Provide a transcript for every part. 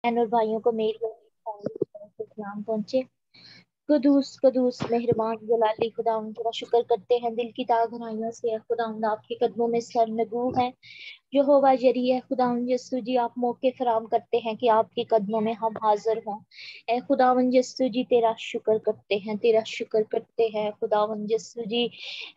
बहन और भाइयों को मेरी और मेरी फैमिली की तरफ से सलाम पहुंचे। कदूस कदूस मेहरबान जलाली खुदा तेरा शुक्र करते हैं दिल की तागहराइयों से है खुदा आपके कदमों में सरनगू है। यहोवा जरी है खुदा यस्सु जी आप मौके फराम करते हैं कि आपके कदमों में हम हाजिर हों। ए खुदावन यस्सु जी तेरा शुक्र करते हैं, तेरा शुक्र करते हैं खुदावन यस्सु जी।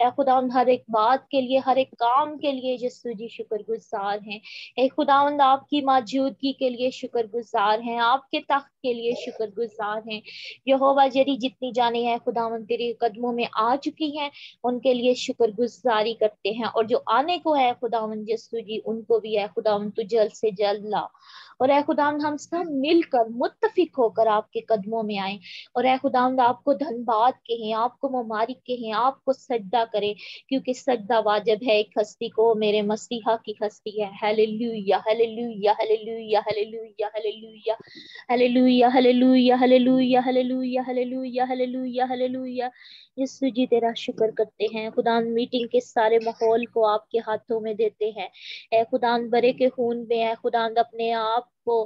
ए खुदावन हर एक बात के लिए, हर एक काम के लिए यस्सु जी शुक्रगुजार हैं। ए खुदावन आपकी मौजूदगी के लिए शुक्रगुजार हैं, आपके तख्त के लिए शुक्रगुजार हैं। यहोवा जरी जितनी जाने हैं खुदावन तेरे कदमों में आ चुकी हैं, उनके लिए शुक्रगुजारी करते हैं, और जो आने को है खुदावन यस्सु जी उनको भी है खुदावन तू जल्द से जल्द ला। और ए खुदावन हम सब मिलकर मुत्तफिक होकर आपके कदमों में आए, और ए खुदावन आपको धन्यवाद कहें, आपको मुबारक कहें, आपको सजदा करें, क्योंकि सजदा वाजिब है एक हस्ती को, मेरे मसीहा की हस्ती है। Hallelujah hallelujah hallelujah hallelujah hallelujah hallelujah hallelujah hallelujah hallelujah hallelujah hallelujah hallelujah. Yeshu ji तेरा शुक्र करते हैं खुदा, मीटिंग के सारे माहौल को आपके हाथों में देते हैं। ए खुदा बरे के खून में है खुदा अपने आप को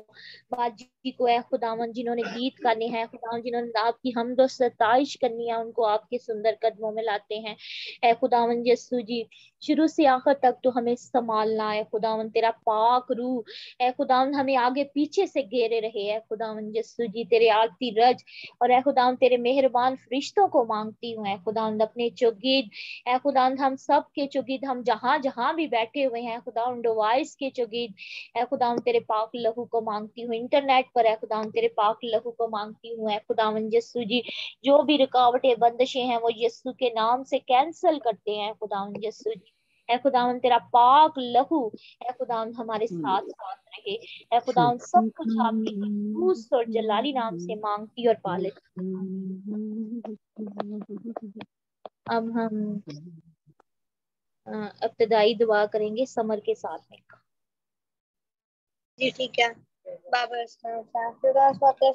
बाजी को है खुदावन जिन्होंने गीत गाने हैं खुदावन, जिन्होंने आपकी हमदो सताइश करनी है, उनको आपके सुंदर कदमों में लाते हैं। ए खुदावन यीशु जी शुरू से आखिर तक तो हमें संभालना है खुदावन, तेरा पाक रूह ए खुदावन हमें आगे पीछे से घेरे रहे है खुदावन यीशु जी। तेरे आरती रज और ए खुदावन तेरे मेहरबान फरिश्तों को मांगती हूँ ए खुदावन अपने चौगीद, ए खुदावन हम सब के चौगीद, हम जहां जहां भी बैठे हुए हैं खुदावन डिवाइस के चौगीद, ए खुदावन तेरे पाक लहू को मांगती हूँ। इंटरनेट पर ए खुदावन तेरे पाक लहू को मांगती हूँ ए खुदावन यीशु जी। जो भी रुकावटें बंदिशें हैं वो यीशु के नाम से कैंसिल करते हैं खुदावन यीशु जी। ए खुदावन तेरा पाक लहू ए खुदावन हमारे साथ साथ रहे। ए खुदावन सब कुछ आपके कद्दूस और जलाली नाम से मांगती और पा लेती। अब हम इब्तिदाई दुआ करेंगे समर के साथ में। जी ठीक है बाबा, इस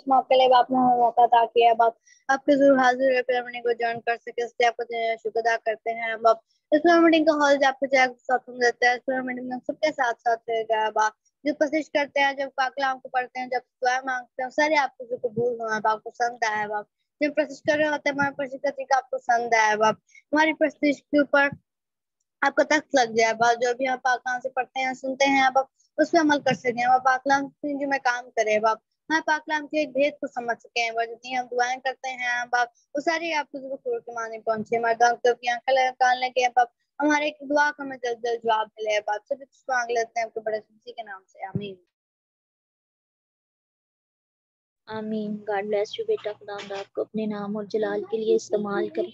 मौके लिए आपने हमें मौका अता किया है बाप, आपके जरूर हाजिर है को ज्वाइन कर सके, इसलिए आपको शुक्र अदा करते हैं बाप। इस मीटिंग का हॉल आपके साथ हम देते हैं, इस मीटिंग में सबके साथ साथ रहेगा बाप। जब कोशिश करते हैं, जब पाकलाम को पढ़ते हैं, जब दुआ मांगते हैं, सारे आपको जो कबूल हुआ है बाप, पसंद आया बाप। जब कोशिश कर रहे होते हैं, हमारे कोशिश का तरीका आपको पसंद आया बाप। हमारी कोशिश के ऊपर आपका तख्त लग जाए बाप, जो भी हम पाकलाम से पढ़ते हैं सुनते हैं बाप, उसमें अमल कर सकें बाप। पाकलाम जो में काम करे बाप, हमारे पाकलाम के एक भेद को समझ सके बाप। जितनी हम दुआएं करते हैं बाप, वो सारी आपको जरूर के माने पहुंचे। हमारे गाँव की आंखें कान लगे बाप, हमारे एक दुआ को हमें जल्द जल्द जवाब मिले बाप। सभी कुछ मांग लेते हैं आपके बड़े खुशी के नाम से, आमीन आमीन। गॉड ब्लेस यू बेटा, खुदा आपको अपने नाम और जलाल के लिए इस्तेमाल करें।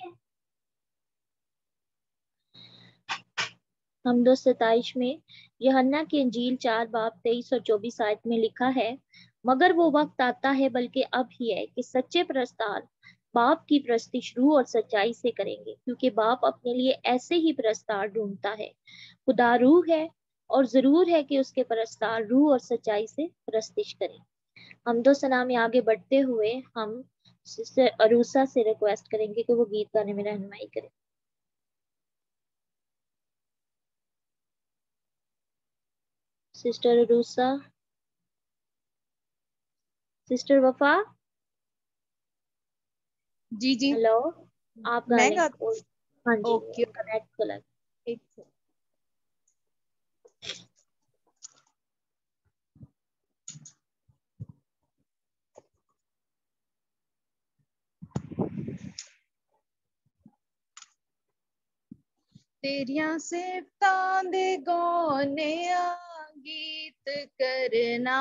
हमदो 27 में यूहन्ना की इंजील 4 बाब 23 और 24 आयत में लिखा है, मगर वो वक्त आता है बल्कि अब ही है कि सच्चे प्रस्तार बाप की प्रस्तिश रूह और सच्चाई से करेंगे, क्योंकि बाप अपने लिए ऐसे ही प्रस्तार ढूंढता है। खुदा रूह है और जरूर है कि उसके प्रस्तार रूह और सच्चाई से प्रस्तिश करें। हमदो सना में आगे बढ़ते हुए हम सिस्टर अरूसा से रिक्वेस्ट करेंगे कि वो गीत गाने में रहनुमाई करें। सिस्टर अरूसा, सिस्टर वफा, जी जी हेलो, आप गा मैं लें। हाँ जी, ओके कनेक्ट को लग। एक तेरिया सिफतां दे गौने गीत करना,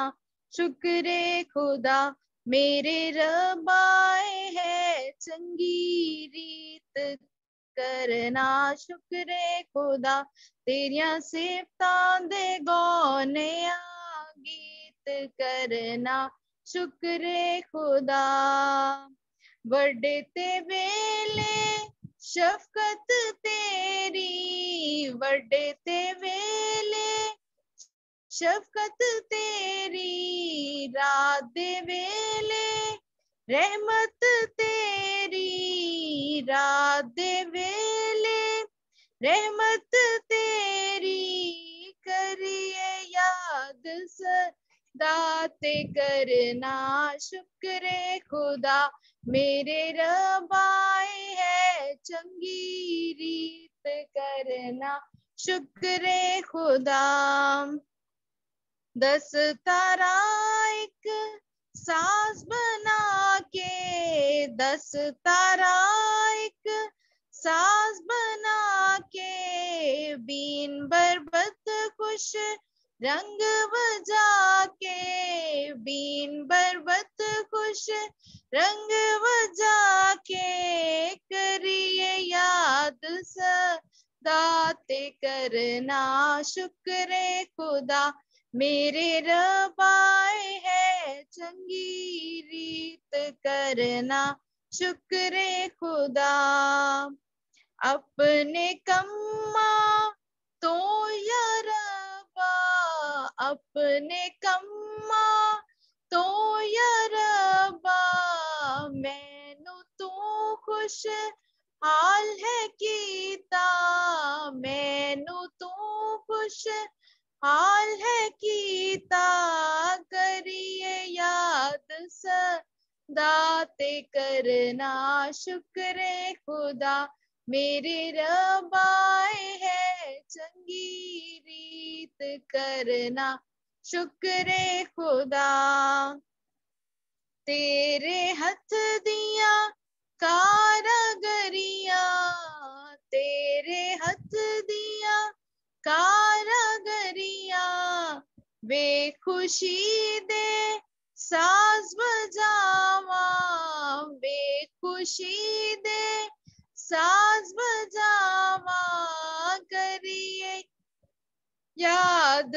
शुक्रे खुदा मेरे रबाए है चंगी रीत करना। शुक्रे खुदा तेरिया सिफतां दे गौने गीत करना, शुक्रे खुदा बड़े ते वेले शफकत तेरी, वड्डे ते वेले शफकत तेरी, रात दे वेले रहमत तेरी, रात दे वेले रहमत तेरी, करिए याद दाते करना शुक्र खुदा मेरे रब आए है चंगी रीत करना शुक्र खुदा। 10 तारा एक साज बना के 10 तारा एक साज बना के बीन बरबत खुश रंग बजा के बीन बरबत खुश रंग बजा के करिए याद दाते करना शुक्र खुदा मेरे रब आए है चंगी रीत करना शुक्र खुदा। अपने कम्मा तो या रबा अपने कम्मा तो या रबा मैनू तू खुश हाल है कीता मैनू तू खुश हाल है कीता करिए याद दाते करना शुक्र खुदा मेरे रब आए है चंगी रीत करना शुक्र खुदा। तेरे हथ दिया कारागरिया तेरे हथ दिया कारागरिया वे खुशी दे साज बजावा वे खुशी दे साज बजावा करिए याद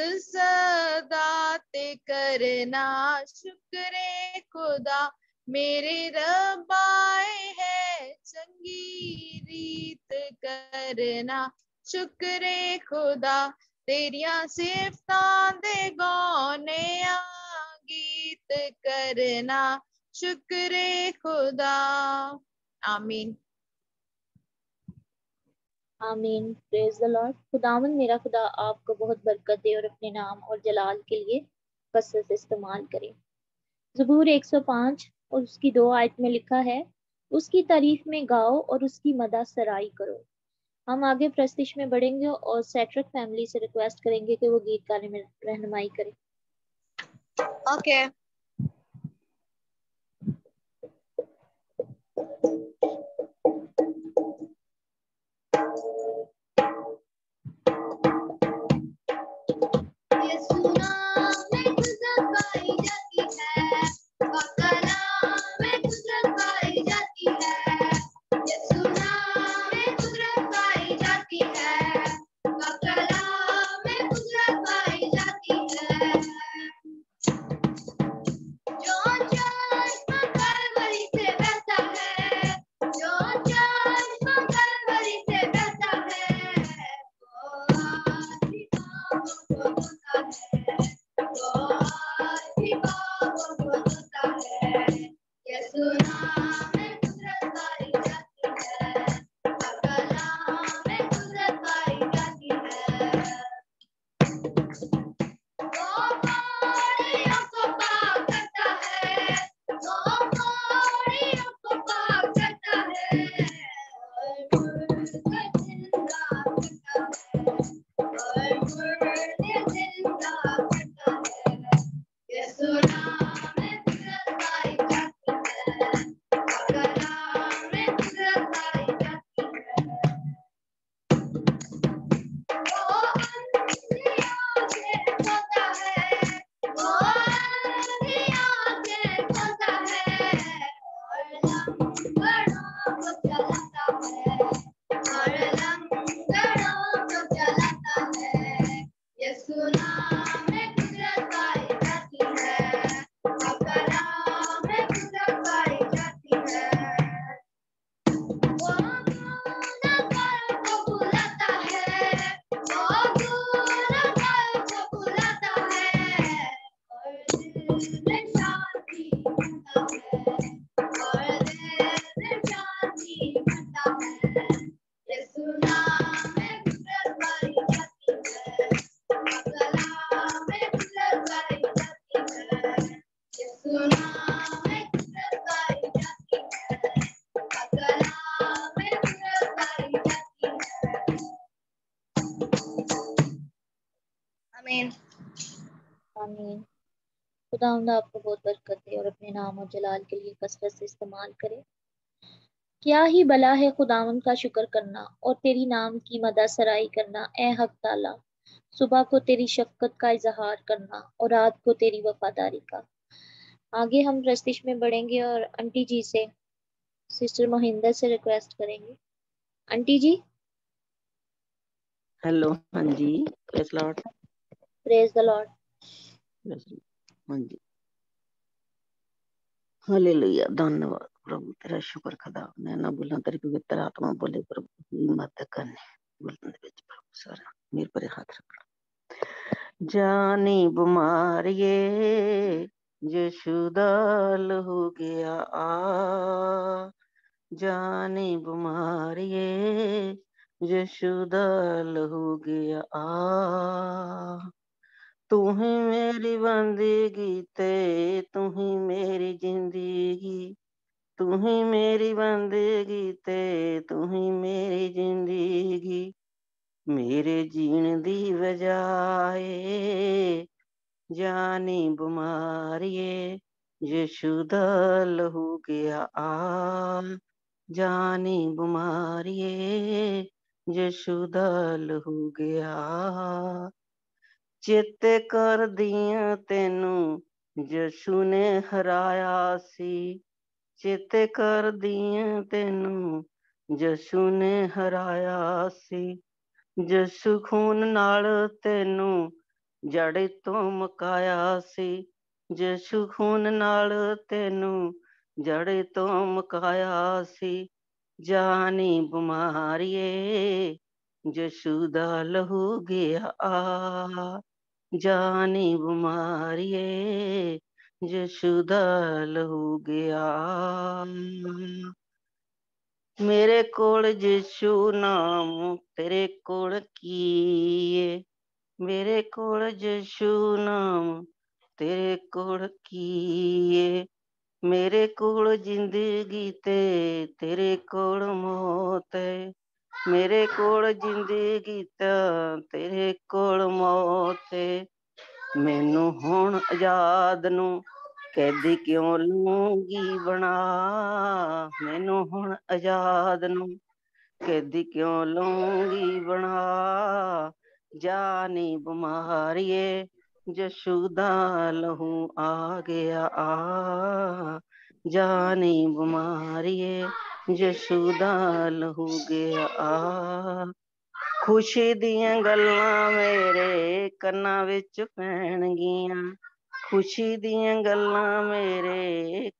दाते करना शुक्र खुदा मेरे रब आए है चंगी रीत करना शुक्र खुदा तेरिया सिफतां दे गौने गीत करना शुक्र खुदा। आमीन आमीन। Praise the Lord. खुदावंद मेरा खुदा आपको बहुत बरकत दे और अपने नाम और जलाल के लिए कसरत इस्तेमाल करे। ज़बूर 105 और उसकी 2 आयत में लिखा है, उसकी तारीफ में गाओ और उसकी मदा सराई करो। हम आगे प्रस्तिश में बढ़ेंगे और सेट्रिक फैमिली से रिक्वेस्ट करेंगे कि वो गीत गाने में रहनुमाई करें। ओके ये सुना में कुदरत पाई जाती है बकला में कुदरत पाई जाती है ये सुना में कुदरत पाई जाती है बकला में कुदरत पाई जाती है आमीन। आमीन। खुदावंद आपको बहुत बरकत दे और अपने नाम और जलाल के लिए कसरत से इस्तेमाल करे। क्या ही भला है खुदावंद का शुक्र करना और तेरी नाम की मदह सराई करना ए हक ताला। सुबह को तेरी शफ़क़त का इजहार करना और रात को तेरी वफादारी का। आगे हम प्रस्तिश में बढ़ेंगे और आंटी जी से, सिस्टर मोहिंदर से रिक्वेस्ट करेंगे। आंटी जी। हेलो, हाँ जी, praise lord. Praise the lord. हाँ जी, हालेलुया। धन्यवाद प्रभु, तेरा शुक्र खुदा। मैं ना बोला, तेरी पवित्र आत्मा बोले प्रभु, हिम्मत करने बोलने दे प्रभु। सारा मेरे पर हाथ रखना। जानी बीमारिये यशुदाल हो गया आ, जानी बीमारिये यशुदाल हो गया आ। तू ही मेरी बंदगी ते, तू ही मेरी जिंदगी, तू ही मेरी बंदगी ते, तू ही मेरी जिंदगी, मेरे जीण दी वजाए जानी बीमारिये यशुदाल हो गया आ, जानी बीमारिये यशुदाल हो गया। ਚੇਤੇ ਕਰਦੀਆਂ ਤੈਨੂੰ ਯਸ਼ੂ ਨੇ ਹਰਾਇਆ ਸੀ, ਚੇਤੇ ਕਰਦੀਆਂ ਤੈਨੂੰ ਯਸ਼ੂ ਨੇ ਹਰਾਇਆ ਸੀ, ਯਸ਼ੂ ਖੂਨ ਨਾਲ ਤੈਨੂੰ ਜੜ ਤੋਂ ਮੁਕਾਇਆ ਸੀ, ਯਸ਼ੂ ਖੂਨ ਨਾਲ ਤੈਨੂੰ ਜੜ ਤੋਂ ਮੁਕਾਇਆ ਸੀ, ਜਾਨੀ ਬਿਮਾਰੀਏ ਯਸ਼ੂ ਦਾ ਲਹੂ ਗਿਆ ਆ, जानी बीमारिये यशुदाल हो गया। मेरे कोल यीशु नाम तेरे कोल कीए, मेरे कोल यीशु नाम तेरे कोल कीए, मेरे कोल जिंदगी ते तेरे कोल मौत है, मेरे कोल जिंदगी ते तेरे कोल मौत है, मैनू हुण आजाद नू कैदी क्यों लूंगी बना, मैनू हुण आजाद नू कैदी क्यों लूंगी बना, जानी बीमारिये यशु दा लहू आ गया आ, जानी बीमारिये यशु दा लहू गया आ। खुशी दियां गल्लां मेरे कन्नां विच पैणगियां, खुशी दियां गल्लां मेरे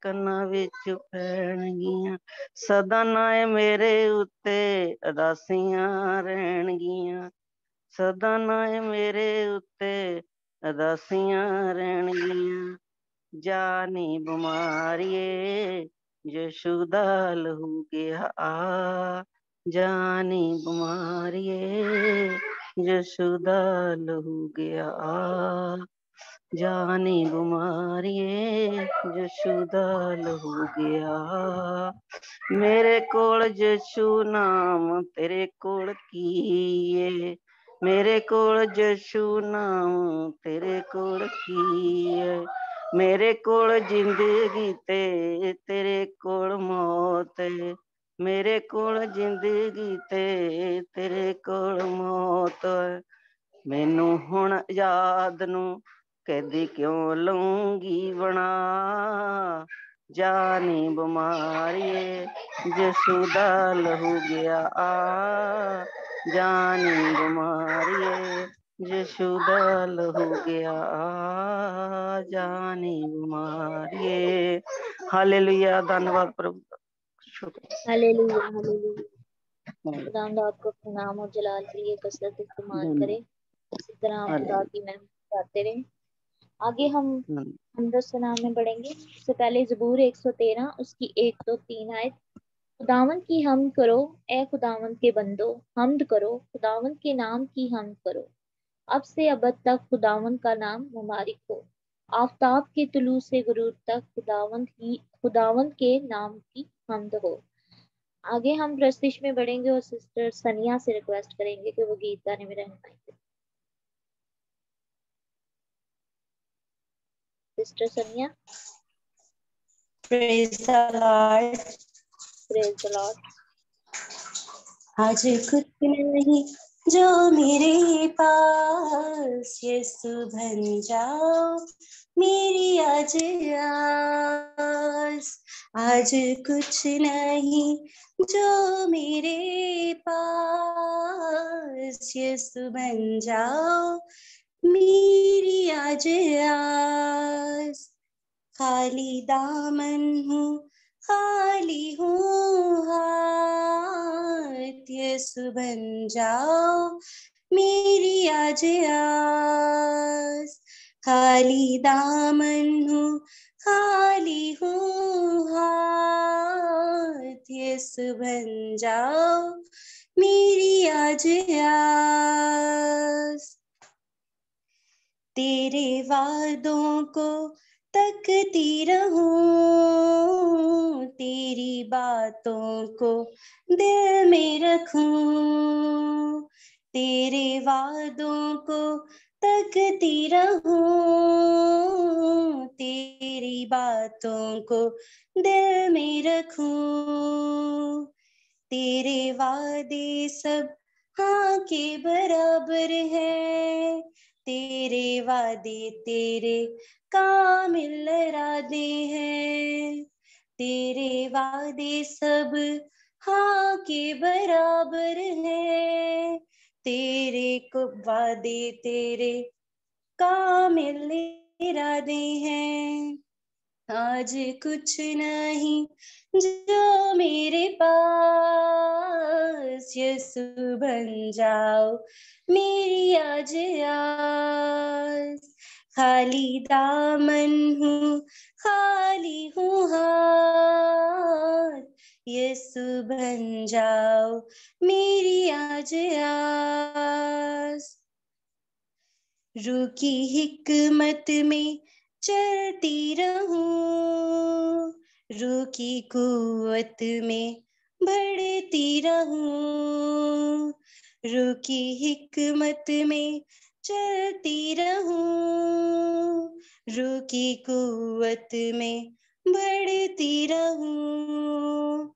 कन्नां विच पैणगियां, सदा नाए मेरे उत्ते अदासियां रहणगियां, सदा नाए मेरे उत्ते अदासियां रहणगियां, जानी बीमारिये यशु दा लहू गया आ, जानी बीमारिये यशु दा लहू गया आ, जानी बीमारिये यशु दा लहू गया। मेरे कोल यशु नाम तेरे कोल कीए, मेरे कोल यशु नाम तेरे कोल कीए, मेरे कोल जिंदगी ते तेरे कोल मौत है, मेरे कोल जिंदगी ते तेरे कोल मौत है, मैनू हुण आजाद नू कैदी क्यों लूंगी बना, जानी बीमारिये यशु दा लहू गया आ, जानी बीमारिये यशु दा लहू गया आ, जानी बीमारिये। हालेलुया। धन्यवाद प्रभु। Hallelujah hallelujah. खुदावंद आपको अपने नाम और जलाल के लिए कसरत इस्तेमाल करे, इसी तरह आप खुदा की महिमा करते रहे। आगे हम 100 नाम में बढ़ेंगे। इससे पहले ज़बूर 113 उसकी 1 2 3 आयत। खुदावंद की हमद करो ए खुदावंद के बंदो, हमद करो खुदावंद के नाम की हमद करो, अब से अबद तक खुदावंद का नाम मुबारक हो। آفتاب کے طلوع سے غروب تک خداوند کے نام کی حمد ہو۔ آگے ہم پرستش میں بڑھیں گے اور سسٹر سنیا سے ریکویسٹ کریں گے کہ وہ گیت گانے میں رہنمائی کریں۔ سسٹر سنیا۔ Praise the Lord. Praise the Lord. آج کچھ نہیں جو میرے پاس، یسو بن جاؤ میری آج آس۔ آج کچھ نہیں جو میرے پاس، یسو بن جاؤ میری آج آس۔ خالی دامن ہوں، خالی ہوں ہاتھ، یسو بن جاؤ میری آج آس۔ خالی دامن ہوں، خالی ہوں ہاتھ، یسو بن جاؤ میری آج آس۔ تیرے وعدوں کو تکتی رہوں، تیری باتوں کو دل میں رکھوں، تیرے وعدوں کو تکتی رہوں، تیری باتوں کو دل میں رکھوں۔ تیرے وعدے سب ہاں کے برابر ہے، تیرے وعدے تیرے کامل ارادے ہیں، تیرے وعدے سب ہاں کے برابر ہیں، تیرے وعدے تیرے کامل ارادے ہیں۔ آج کچھ نہیں جو میرے پاس، یسو بن جاؤ میری آج آس۔ خالی دامن ہوں، خالی ہوں ہاتھ، یسو بن جاؤ میری آج آس۔ روح کی حکمت میں چلتی رہوں، روح کی قوت میں بڑھتی رہوں، روح کی حکمت میں چلتی رہوں، روح کی قوت میں بڑھتی رہوں۔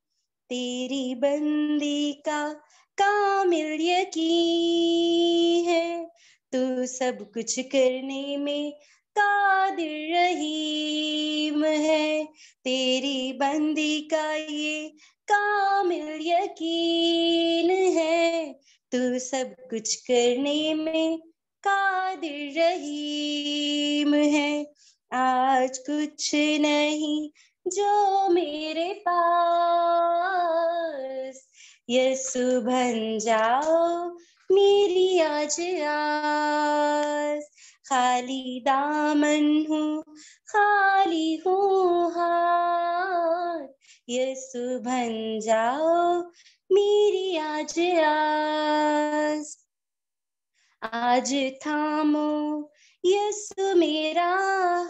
تیری بندی کا کامل یقین ہے، تو سب کچھ کرنے میں قادر رحیم ہے، تیری بندی کا یہ کامل یقین ہے، تو سب کچھ کرنے میں قادر رحیم ہے۔ آج کچھ نہیں جو میرے پاس، یسو بن جاؤ میری آج آس۔ خالی دامن ہوں، خالی ہوں ہاتھ، یسو بن جاؤ میری آج آس۔ آج تھامو یسو میرا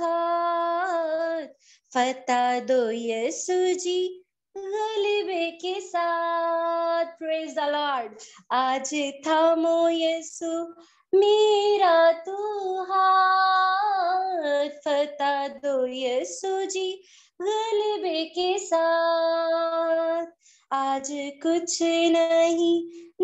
ہاتھ، فتح دو یسو جی غلبے کے ساتھ۔ پریز دی لارڈ۔ آج تھامو یسو میرا تو ہاتھ، فتح دو یسو جی غلبے کے ساتھ۔ آج کچھ نہیں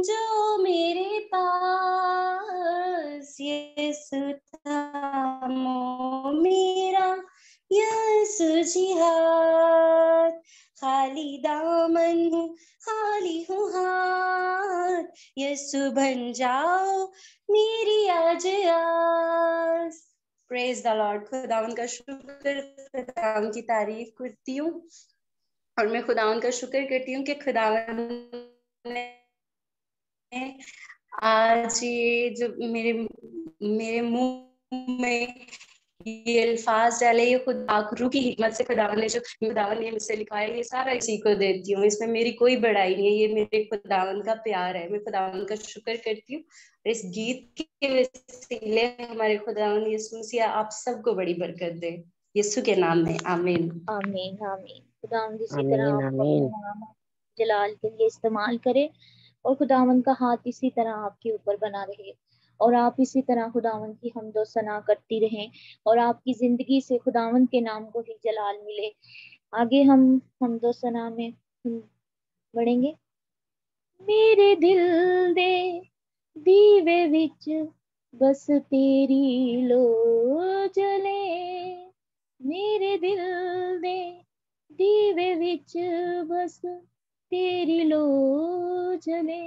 جو میرے پاس، یسو تھامو میرا یسو جی ہاتھ۔ خالی دامن ہوں، خالی ہوں ہاتھ، یسو بن جاؤ میری آج آس۔ پریز دی لارڈ۔ خداوند کا شکر، خداوند کی تعریف کرتی ہوں، اور میں خداوند کا شکر کرتی ہوں کہ خداوند نے آج یہ جو میرے منہ میں ये अल्फाज डाले, ये खुद आखरू की हिकमत से खुदावन ने जो खुदावन ने मुझसे लिखा है, ये सारा इसी को देती हूँ। इसमें मेरी कोई बड़ाई नहीं है, ये मेरे खुदावन का प्यार है। मैं खुदावन का शुक्र करती हूँ। इस गीत के वसीले हमारे खुदावन यीशु मसीह आप सबको बड़ी बरकत दे, यीशु के नाम में, आमीन। आमीन आमीन। खुदावंद इसी तरह आमीन आपको आमीन। अपने नाम जलाल के लिए इस्तेमाल करे, और खुदावंद का हाथ इसी तरह आपके ऊपर बना रहे, और आप इसी तरह खुदावंद की हमदो सना करती रहें, और आपकी जिंदगी से खुदावंद के नाम को ही जलाल मिले। आगे हम हमदो सना में बढ़ेंगे। मेरे दिल दे दीवे विच बस तेरी लो जले, मेरे दिल दे दीवे विच बस तेरी लो जले,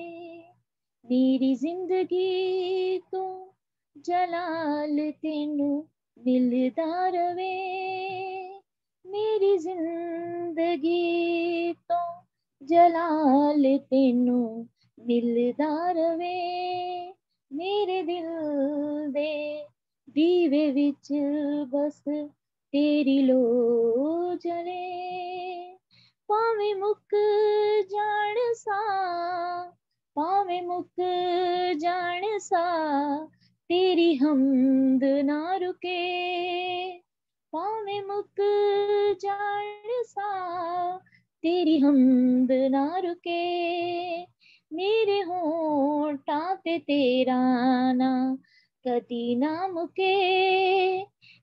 मेरी जिंदगी तो जलाल तेनू मिलदा रवे, मेरी जिंदगी तो जलाल तेनू मिलदा रवे, मेरे दिल दे दीवे विच बस तेरी लो जले, भावें मुक जान सा, भावें मुक जान सा तेरी हमद ना रुके, भावें मुक जान सा तेरी हमद ना रुके, मेरे होंठा ते तेरा ना कदी ना मुके,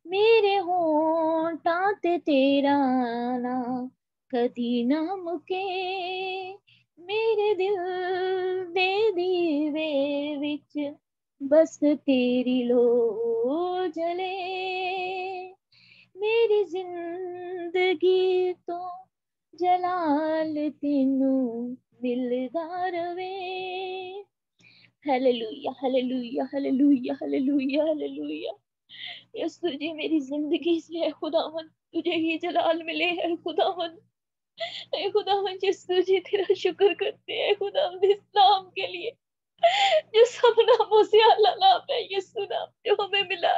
मेरे होंठा ते तेरा ना कदी ना मुके, मेरे दिल दे दीवे विच बस तेरी लो जले, मेरी जिंदगी तो जलाल तेनू मिलदा रवे। Hallelujah hallelujah hallelujah hallelujah hallelujah. Yeshu ji मेरी जिंदगी से है खुदावन तुझे ही जलाल मिले है खुदावन, ऐ खुदावन यीशु जी तेरा शुक्र करते हैं खुदावन इस नाम के लिए जो सब नामों से आला नाम है, यीशु नाम जो हमें मिला,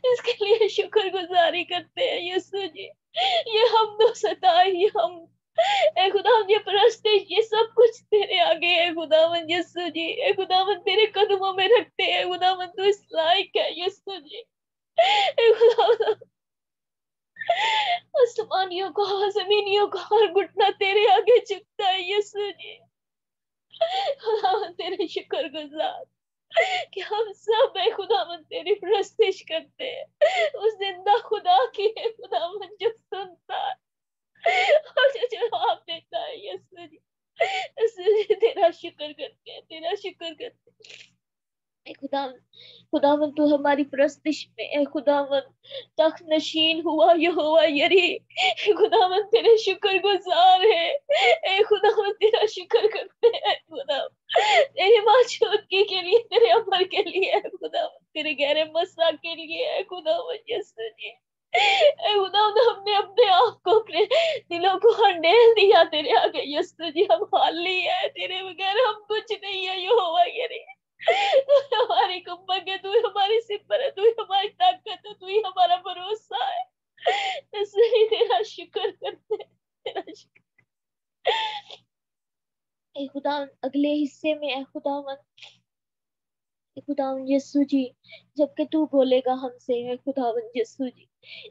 इसके लिए शुक्र गुजारी करते हैं यीशु जी। ये हम दो सताई, ये हम ए खुदावन ये परस्तिश ये सब कुछ तेरे आगे है खुदावन यीशु जी, ए खुदावन तेरे कदमों में रखते हैं खुदावन, तू इस लायक है यीशु जी। ए खुदावन आसमानियों को जमीनियों को हर घुटना तेरे आगे झुकता है यीशु जी। खुदावन तेरे शुक्र गुजार कि हम सब है खुदावन तेरी प्रस्तिश करते हैं उस जिंदा खुदा की है खुदावन जो सुनता है और जो जवाब देता है यीशु जी। यीशु जी तेरा शुक्र करते हैं, तेरा शुक्र करते हैं। खुदावन तू हमारी प्रस्तिश में है खुदावन, तख्त नशीन हुआ यहोवा यरी, खुदावन तेरे शुक्र गुजार है, ए खुदावन तेरा शुक्र करते हैं खुदावन, तेरी मौजूदगी के लिए, तेरे अमर के लिए है खुदावन, तेरे गहरे मसा के लिए है खुदावन यीशु जी। ए खुदावन हमने अपने आप को अपने दिलों को हंडेल दिया तेरे आगे यीशु जी, हम खाली है, तेरे बगैर हम कुछ नहीं है यहोवा यरी। तू हमारी कुम्बक है, तू हमारी सिपर है, तू हमारी ताकत है, तू ही हमारा भरोसा है, इसलिए तेरा शुक्र करते हैं, तेरा शुक्र। ए खुदावन अगले हिस्से में है खुदावन, खुदावन यीशु जी जबकि तू बोलेगा हमसे है खुदावन यीशु जी,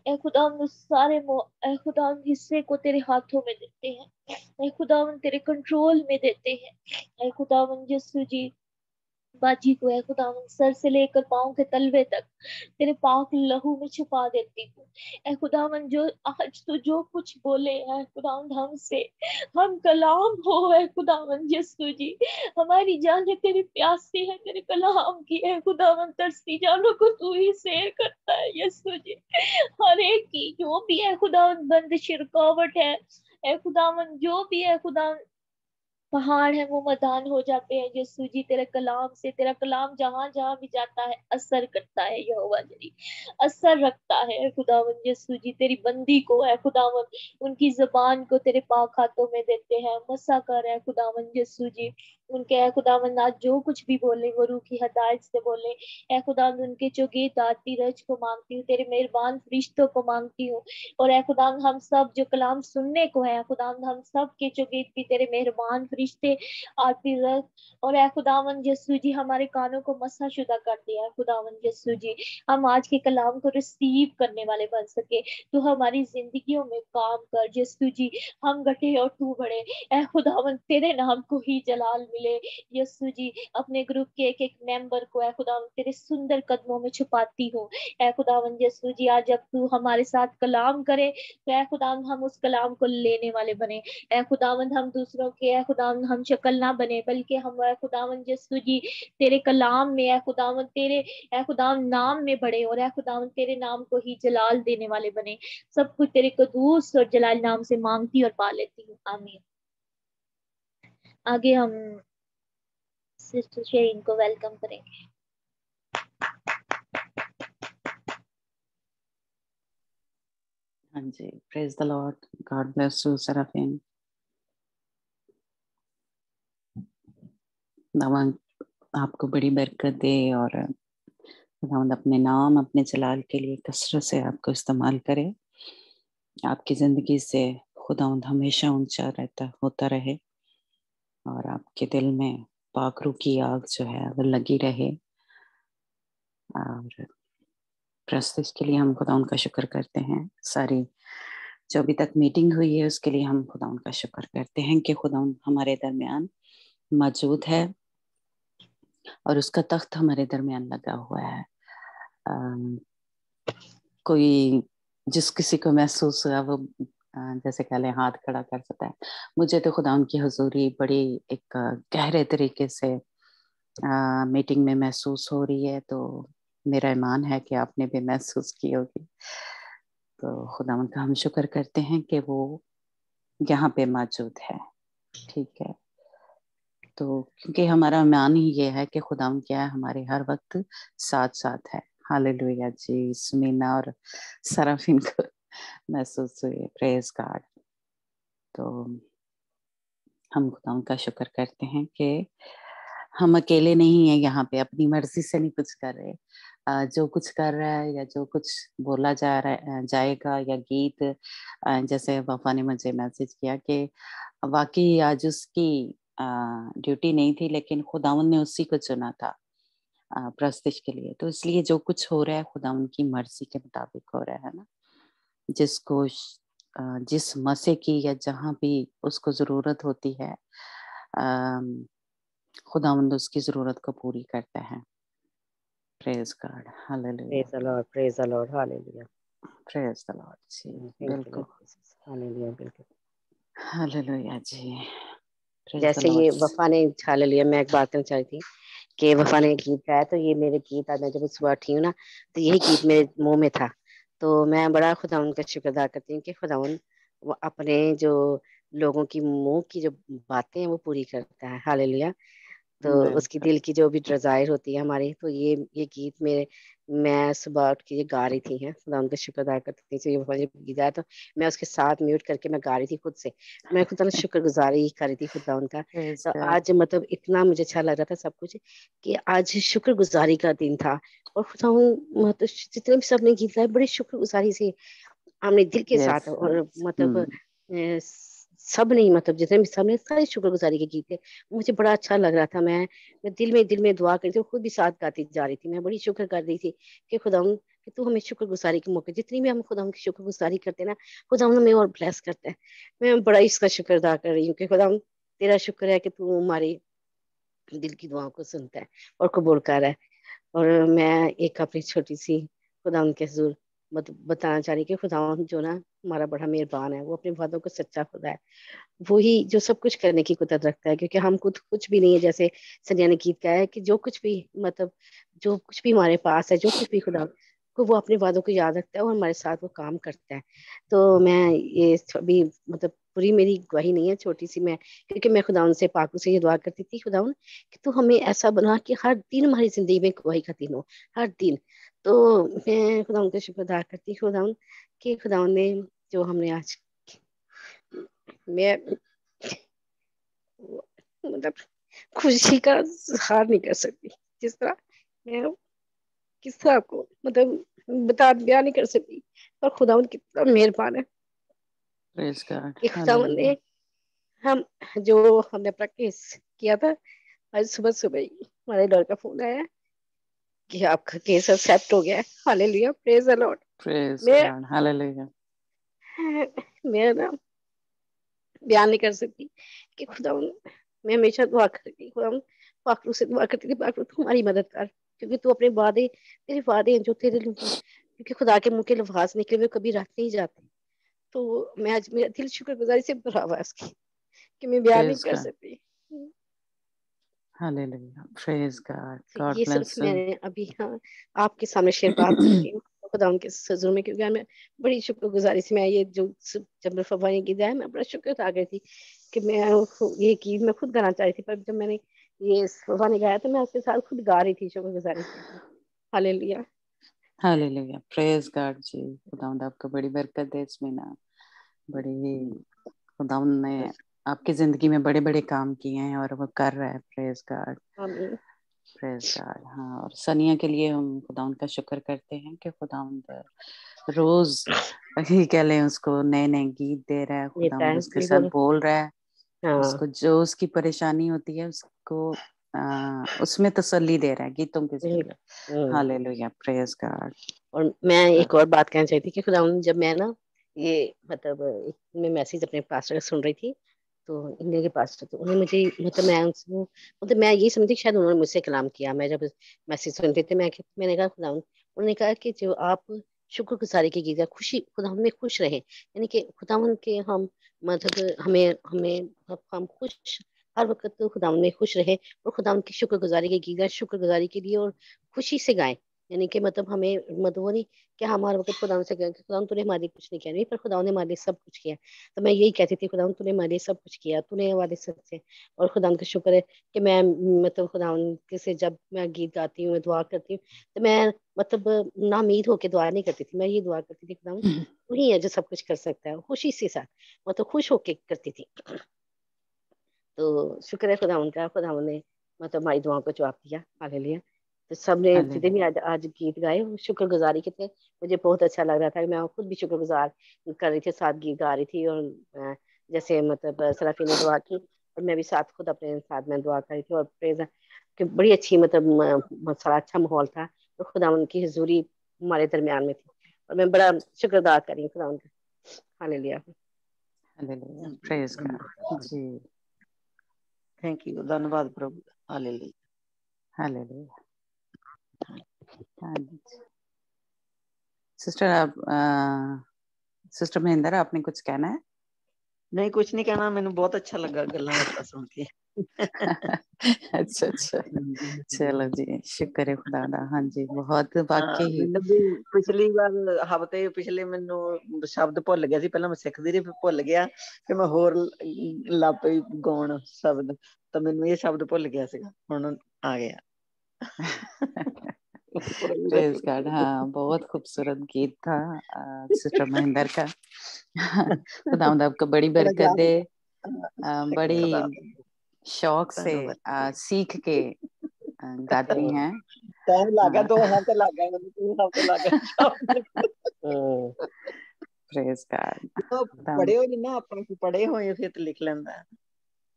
ए खुदावन उस सारे ए खुदावन हिस्से को तेरे हाथों में देते हैं, ए खुदावन तेरे कंट्रोल में देते हैं, ए खुदावन यीशु जी बाजी को है खुदावन सर से लेकर पांव के तलवे तक तेरे पाक लहू में छुपा देती हूँ। ऐ खुदावन जो आज तू जो कुछ बोले है खुदावन हमसे, हम कलाम हो है खुदावन यीशु जी, हमारी जाने तेरी प्यासी है तेरे कलाम की है खुदावन, तरसी जानों को तू ही शेयर करता है यीशु जी। हर एक की जो भी है खुदावन बंदिश रुकावट है खुदावन जो भी है खुदावन पहाड़ है वो मैदान हो जाते हैं यीशु जी तेरे कलाम से। तेरा कलाम जहाँ जहाँ भी जाता है असर करता है यहोवा जरी, असर रखता है खुदावन यीशु जी। तेरी बंदी को है खुदावन, उनकी जुबान को तेरे पाक हाथों में देते हैं। मसा कर है खुदावन यीशु जी, उनके है खुदावन आज जो कुछ भी बोले वो रूह की हदायत से बोले। ए खुदावन उनके चौगीत आती रज को मांगती हूँ, तेरे मेहरबान फरिश्तों को मांगती हूँ। और ए खुदावन हम सब जो कलाम सुनने को है खुदावन, हम सब के चौगीत भी तेरे मेहरबान फरिश्ते आती रज। और ए खुदावन यीशु जी हमारे कानों को मसा शुदा कर दिया है खुदावन यीशु जी, हम आज के कलाम को रिसीव करने वाले बन सके। तो हमारी जिंदगियों में काम कर यीशु जी, हम घटे और तू बढ़े। ए खुदावन तेरे नाम को ही जलाल मिले यीशु जी। अपने ग्रुप के एक एक मेंबर को ए खुदावन तेरे सुंदर कदमों में छुपाती हूँ। ए खुदावन यीशु जी आज जब तू हमारे साथ कलाम करे तो ए खुदावन हम उस कलाम को लेने वाले बने। ए खुदावन हम दूसरों के ए खुदावन हम शक्ल ना बने, बल्कि हम ए खुदावन यीशु जी तेरे कलाम में ए खुदावन तेरे ए खुदावन नाम में बढ़े, और ए खुदावन तेरे नाम को ही जलाल देने वाले बने। सब कुछ तेरे कदूस और जलाल नाम से मांगती और पा लेती हूँ, आमीन। आगे हम सिस्टर शेरिन को वेलकम करेंगे। हाँ जी, praise the lord, God bless you सराफिन। खुदावंद आपको बड़ी बरकत दे और खुदावंद अपने नाम अपने जलाल के लिए कसरत से आपको इस्तेमाल करे। आपकी जिंदगी से खुदावंद हमेशा ऊंचा रहता होता रहे और आपके दिल में पाकरू की आग जो है वो लगी रहे। और प्रस्तुत के लिए हम खुदा उनका शुक्र करते हैं। सारी जो अभी तक मीटिंग हुई है उसके लिए हम खुदा उनका शुक्र करते हैं कि खुदा हमारे दरमियान मौजूद है और उसका तख्त हमारे दरमियान लगा हुआ है। कोई जिस किसी को महसूस हुआ वो जैसे कह लें हाथ खड़ा कर सकता है। मुझे तो खुदा उनकी हुजूरी बड़ी एक गहरे तरीके से मीटिंग में महसूस हो रही है, तो मेरा ईमान है कि आपने भी महसूस की होगी। तो खुदा उनका हम शुक्र करते हैं कि वो यहाँ पे मौजूद है। ठीक है, तो क्योंकि हमारा ईमान ही ये है कि खुदा क्या है, हमारे हर वक्त साथ साथ है। हालेलुया जी। सुमीना और सराफिन को महसूस हुई, प्रेज गॉड। तो हम खुदा उनका शुक्र करते हैं कि हम अकेले नहीं हैं यहाँ पे, अपनी मर्जी से नहीं कुछ कर रहे। जो कुछ कर रहा है या जो कुछ बोला जा रहा जाएगा या गीत, जैसे वफा ने मुझे मैसेज किया कि वाकई आज उसकी ड्यूटी नहीं थी, लेकिन खुदावन ने उसी को चुना था प्रस्तुत के लिए। तो इसलिए जो कुछ हो रहा है खुदावन की मर्जी के मुताबिक हो रहा है ना। जिसको जिस मसे की या जहाँ भी उसको जरूरत होती है खुदावंद उसकी जरूरत को पूरी करता है। Praise God, hallelujah, praise the lord, praise the lord, hallelujah, praise the lord ji. बिल्कुल, हालेलुया, बिल्कुल। हालेलुया जी। जैसे ये वफा ने हालेलुया, मैं एक बात कहना चाहती थी कि वफा ने गीत गाया, तो ये मेरे गीत आज मैं जब सुबह उठी हूँ ना, तो यही गीत मेरे मुंह में था। तो मैं बड़ा खुदावन का शुक्र अदा करती हूँ कि खुदावन वो अपने जो लोगों की मुंह की जो बातें हैं वो पूरी करता है। हालेलुया। तो उसकी दिल की जो भी डिजायर होती है हमारी, तो ये गीत मैं सुबह उठ के ये गा रही थी। खुदा उनका शुक्र अदा करती थी। ये गीत आया तो मैं उसके साथ म्यूट करके मैं गा रही थी खुद से। मैं खुदा शुक्रगुजारी कर रही थी खुदा उनका। तो आज मतलब इतना मुझे अच्छा लग रहा था सब कुछ कि आज शुक्रगुजारी का दिन था। और खुदा मतलब जितने भी सबने गीत गाए बड़े शुक्रगुजारी से हमने दिल के साथ, और मतलब सब नहीं, मतलब जितने भी सबने सारे शुक्रगुजारी के गीत थे। मुझे बड़ा अच्छा लग रहा था। मैं दिल में दुआ करती थी, खुद भी साथ गाती जा रही थी। मैं बड़ी शुक्र कर रही थी कि खुदावन कि तू हमें शुक्रगुजारी के मौके, जितनी भी हम खुदावन की शुक्रगुजारी करते हैं ना, खुदावन हमें और ब्लेस करता है। मैं बड़ा इसका शुक्र अदा कर रही हूँ कि खुदावन तेरा शुक्र है कि तू हमारी दिल की दुआओं को सुनता है और कबूल कर रहा है। और मैं एक अपनी छोटी सी खुदावन के हुजूर बताना चाह रही कि खुदावन जो ना हमारा बड़ा मेहरबान है, वो अपने वादों को सच्चा खुदा है। वही जो सब कुछ करने की कुदरत रखता है, क्योंकि हम कुछ भी नहीं है। जैसे संध्या ने गीत गाया है कि जो कुछ भी मतलब जो कुछ भी हमारे पास है, जो कुछ भी खुदा को वो अपने वादों को याद रखता है और हमारे साथ वो काम करता है। तो मैं ये भी मतलब पूरी मेरी गवाही नहीं है, छोटी सी मैं, क्योंकि मैं खुदावन से पाक से ये दुआ करती थी, खुदावन कि तू हमें ऐसा बना कि हर दिन हमारी जिंदगी में गवाही का दिन हो, हर दिन। तो मैं खुदावन का शुक्र अदा करती खुदावन कि खुदावन ने जो हमने आज, मैं मतलब खुशी का इजहार नहीं कर सकती, जिस तरह मैं किस तरह आपको मतलब बयान नहीं कर सकती, पर खुदावन कितना मेहरबान है Praise God. कि खुदावन ने हम जो हमने अपना केस किया था, आज सुबह सुबह ही हमारे डॉक्टर का फोन आया कि आपका केस एक्सेप्ट हो गया है। Hallelujah, praise the Lord. Praise मैं God. Hallelujah. मैं ना बयान नहीं कर सकती कि खुदावन, मैं हमेशा दुआ करती खुदावन, पाकरू से दुआ करती थी, पाकरू तू हमारी मदद कर, क्योंकि तू अपने वादे, तेरे वादे हैं जो तेरे क्योंकि खुदा के मुंह के लफ्ज़ निकले हुए कभी रख नहीं जाते। तो मैं आज मेरा दिल शुक्रगुजारी से भरा हुआ है उसकी कि मैं बयान नहीं Praise कर God. सकती। Hallelujah. Praise God. तो God ये सिर्फ bless you. मैंने अभी आपके सामने शेयर बात कर रही हूँ खुदा उनके सजर में, क्योंकि मैं बड़ी शुक्रगुजारी से मैं ये जो जब फवा ने की जाए, मैं बड़ा शुक्र अदा गई थी कि मैं ये की मैं खुद गाना चाह रही थी, पर जब मैंने ये फवा ने गाया तो मैं उसके साथ खुद गा रही थी शुक्रगुजारी से। हालेलुया, हालेलुया, प्रेज गॉड जी। खुदावंद आपको बड़ी बरकत दे इसमें ना, बड़ी खुदावंद ने आपकी जिंदगी में बड़े बड़े काम किए हैं और वो कर रहा है। प्रेज गॉड, आमीन, प्रेज गॉड। हाँ, और सनिया के लिए हम खुदावंद का शुक्र करते हैं कि खुदावंद रोज ही कह लें उसको नए नए गीत दे रहा है, देता खुदावंद है उसके साथ बिल्कुल। बोल रहा है, हाँ, उसको जो उसकी परेशानी होती है उसको उसमें तसल्ली दे रहा है गीतों के जरिए। Hallelujah, praise God. और मैं एक और बात कहना चाहती थी कि खुदावन, जब मैं ना ये मतलब मैं मैसेज अपने पास्टर का सुन रही थी, तो इंडिया के पास्टर, तो उन्हें मुझे मतलब मैं उनको मतलब मैं ये समझी शायद उन्होंने मुझसे कलाम किया। मैं जब मैसेज सुनते थे मैंने कहा खुदावन, उन्होंने कहा कि जो आप शुक्रगुजारी की गीत खुशी खुदावन में खुश रहे, यानी कि खुदावन के हम मतलब हमें हमें हम खुश हर वक्त खुदावन में खुश रहे और खुदावन की शुक्रगुजारी के गीत शुक्रगुजारी के लिए और खुशी से गाएं। यानी कि मतलब हमें मतलब वो नहीं कि हम हर वक्त खुदावन से कहें कि खुदावन तूने हमारे लिए कुछ नहीं किया, नहीं, पर खुदावन ने हमारे लिए सब कुछ किया। तो मैं यही कहती थी खुदावन तूने हमारे लिए सब कुछ किया, तूने हमारे सच्चे। और खुदावन का शुक्र है कि मैं मतलब खुदावन के से जब मैं गीत गाती हूँ, मैं दुआ करती हूँ, तो मैं मतलब नाउमीद होकर दुआ नहीं करती थी, मैं ये दुआ करती थी खुदावन वही है जो सब कुछ कर सकता है, खुशी से साथ मतलब खुश होके करती थी। तो शुक्र है खुदावन का, खुदावन ने मतलब हमारी दुआओं को जवाब दिया। हालेलुया। तो सबने जितने भी आज गीत गाए शुक्रगुजारी के थे, मुझे बहुत अच्छा लग रहा था। मैं खुद भी शुक्रगुजार कर रही थी, साथ गीत गा रही थी, और जैसे मतलब सराफी ने दुआ की और मैं भी साथ खुद अपने साथ में दुआ कर रही थी, और प्रेज कि बड़ी अच्छी मतलब सारा अच्छा माहौल था, तो खुदा उनकी हजूरी हमारे दरमियान में थी, और मैं बड़ा शुक्र अदा कर रही हूँ खुदा उनका। Hallelujah, hallelujah, praise God ji. Thank you, धन्यवाद प्रभु। Hallelujah, hallelujah. हाँ जी सिस्टर, आप सिस्टर महेंद्र आपने कुछ कहना है? नहीं, कुछ नहीं कहना, मैंने बहुत अच्छा लगा गल्ला बातें सुन के। अच्छा अच्छा, चलो जी, शुक्र है खुदा दा। हाँ जी, बहुत वाकई ही ਮੈਨੂੰ ਵੀ ਪਿਛਲੀ ਵਾਰ ਹਫਤੇ ਪਿਛਲੇ ਮੈਨੂੰ ਸ਼ਬਦ ਭੁੱਲ ਗਿਆ ਸੀ, ਪਹਿਲਾਂ ਮੈਂ ਸਿੱਖਦੀ ਰਹੀ ਫਿਰ ਭੁੱਲ ਗਿਆ, ਫਿਰ ਮੈਂ ਹੋਰ ਲੱਗ ਪਈ ਗਾਉਣ ਸ਼ਬਦ, ਤਾਂ ਮੈਨੂੰ ਇਹ ਸ਼ਬਦ ਭੁੱਲ ਗਿਆ ਸੀਗਾ, ਹੁਣ ਆ ਗਿਆ। Praise God. हाँ, बहुत खूबसूरत गीत था सिस्टर महेंद्र का। खुदावंद आपको बड़ी बरकत दे, बड़ी शौक से सीख के गाती हैं। टाइम लगा, 2 हफ्ते लग गए, 2 हफ्ते लग गए। Praise God. पढ़े हो ना, अपने पढ़े हुए फिर तो लिख लेंदा।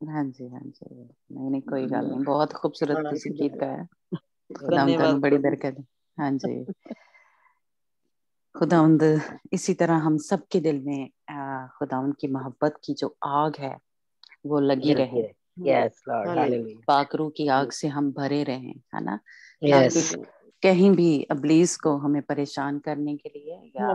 हाँ जी हाँ जी, नहीं नहीं कोई गल नहीं, बहुत खूबसूरत तुसी गीत गाया। खुदावंद धन्यवाद तुहानू बड़ी बरकत। हाँ जी, खुदावंद इसी तरह हम सबके दिल में खुदावंद की मोहब्बत की जो आग है वो लगी रहे। यस लॉर्ड, हालेलुया, पाकरू की आग से हम भरे रहे, है ना, यस, ताकि कहीं भी इब्लीस को हमें परेशान करने के लिए या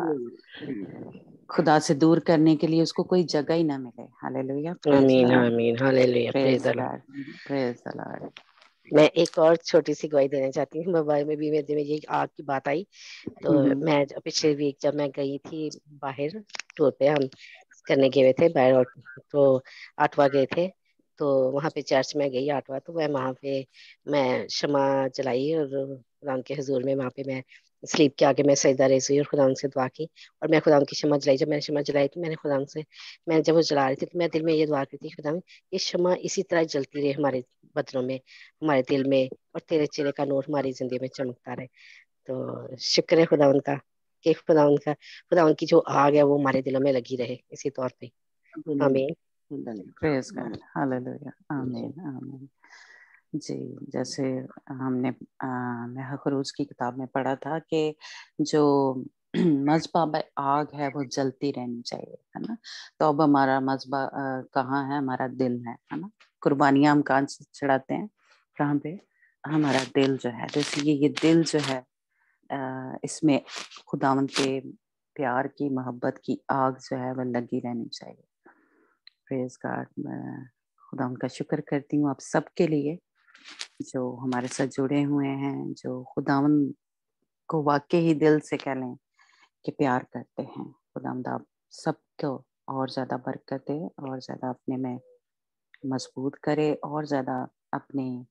खुदा से दूर करने के लिए उसको कोई जगह ही ना मिले। हालेलुया, आमीन आमीन, hallelujah, praise the lord. Praise the Lord. मैं एक और छोटी सी गवाही देना चाहती हूँ। मोबाइल में भी मेरे में यही आग की बात आई, तो मैं पिछले वीक जब मैं गई थी बाहर टूर पे, हम करने गए हुए थे बाहर, तो आठवा गए थे, तो वहाँ पे चर्च में गई आठवा, तो मैं वहाँ पे मैं शमा जलाई और खुदा के हजूर में वहाँ पे मैं स्लीप के आगे मैं सजदा रेज़ हुई और खुदा से दुआ की, और मैं खुदा की शमा जलाई। जब मैंने शमा जलाई तो मैंने खुदा से, मैं जब वो जला रही थी तो मैं दिल में ये दुआ की थी, खुदा ये शमा इसी तरह जलती रहे हमारे बदनों में, हमारे दिल में, और तेरे चेहरे का नूर हमारी जिंदगी में चमकता रहे। तो शुक्र है खुदा उनका कि खुदा उनकी जो आग है वो हमारे दिलों में लगी रहे इसी तौर पे। आमीन। प्रेज गॉड, हालेलुया, आमीन आमीन। जी, जैसे हमने मैं खरूज की किताब में पढ़ा था कि जो मजबा में आग है वो जलती रहनी चाहिए, है ना। तो अब हमारा मजबा कहाँ है? हमारा दिल है ना। कुर्बानियां हम कहाँ से चढ़ाते हैं? कहाँ पे? हमारा दिल जो है। तो इसलिए ये दिल जो है इसमें खुदावंद के प्यार की, मोहब्बत की आग जो है वह लगी रहनी चाहिए। Praise God. मैं खुदा उनका शुक्र करती हूँ आप सबके लिए जो हमारे साथ जुड़े हुए हैं, जो खुदावंद को वाकई ही दिल से कह लें कि प्यार करते हैं। खुदावंद आप सबको और ज्यादा बरकत दे, और ज्यादा अपने में मजबूत करे, और ज्यादा अपने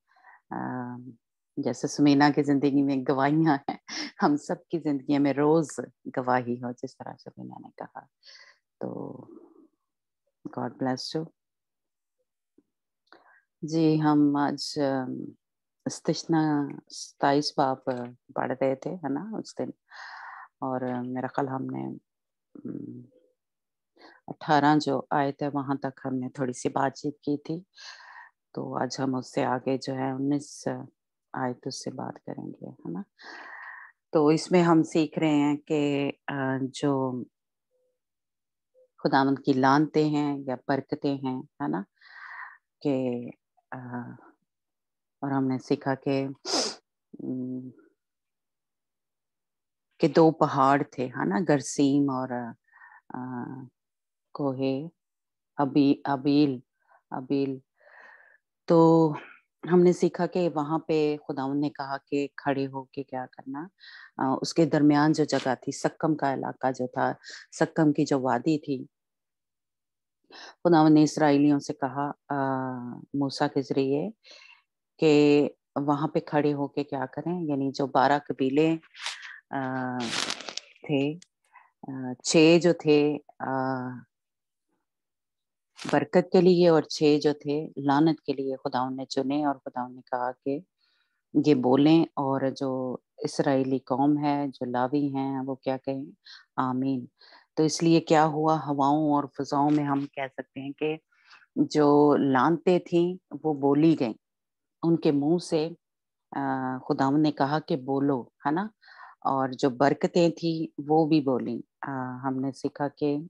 जैसे सुमीना की जिंदगी में गवाहियां हैं, हम सब की जिंदगी में रोज गवाही हो, जिस तरह सुमीना ने कहा। तो गॉड ब्लेस यू जी। हम आज इस्तिश्ना 27 बाब पढ़ रहे थे, है ना, उस दिन। और मेरा ख्याल हमने 18 जो आए थे वहां तक हमने थोड़ी सी बातचीत की थी। तो आज हम उससे आगे जो है 19 आयत उससे बात करेंगे, है ना। तो इसमें हम सीख रहे हैं कि जो खुदावंद की लानते हैं या बरकतें हैं, है ना, कि और हमने सीखा कि 2 पहाड़ थे, है ना, गरसीम और कोहे अबील। तो हमने सीखा कि वहां पे खुदावंद ने कहा कि खड़े होके क्या करना। उसके दरमियान जो जगह थी, सक्कम का इलाका जो था, सक्कम की जो वादी थी, खुदावंद ने इसराइलियों से कहा मूसा के जरिए कि वहां पे खड़े होके क्या करें। यानी जो 12 कबीले थे, 6 जो थे बरकत के लिए और 6 जो थे लानत के लिए खुदावंद ने चुने। और खुदावंद ने कहा कि ये बोलें, और जो इसराइली कौम है, जो लावी हैं, वो क्या कहें? आमीन। तो इसलिए क्या हुआ, हवाओं और फिजाओं में हम कह सकते हैं कि जो लानते थी वो बोली गई, उनके मुंह से खुदावंद ने कहा कि बोलो, है ना। और जो बरकतें थी वो भी बोली। हमने सीखा कि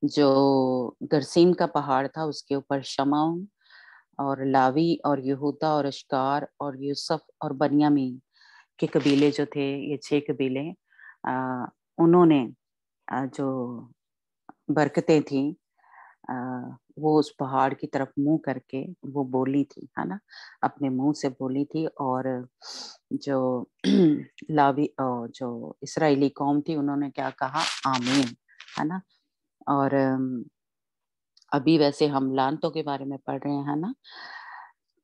जो गरसीम का पहाड़ था उसके ऊपर शमाउन और लावी और यहूदा और अश्कार और यूसुफ और बनियामीन के कबीले जो थे, ये 6 कबीले, उन्होंने जो बरकतें थी वो उस पहाड़ की तरफ मुंह करके वो बोली थी, है ना, अपने मुंह से बोली थी। और जो लावी जो इसराइली कौम थी उन्होंने क्या कहा? आमीन, है ना। और अभी वैसे हम लानतों के बारे में पढ़ रहे हैं, है ना।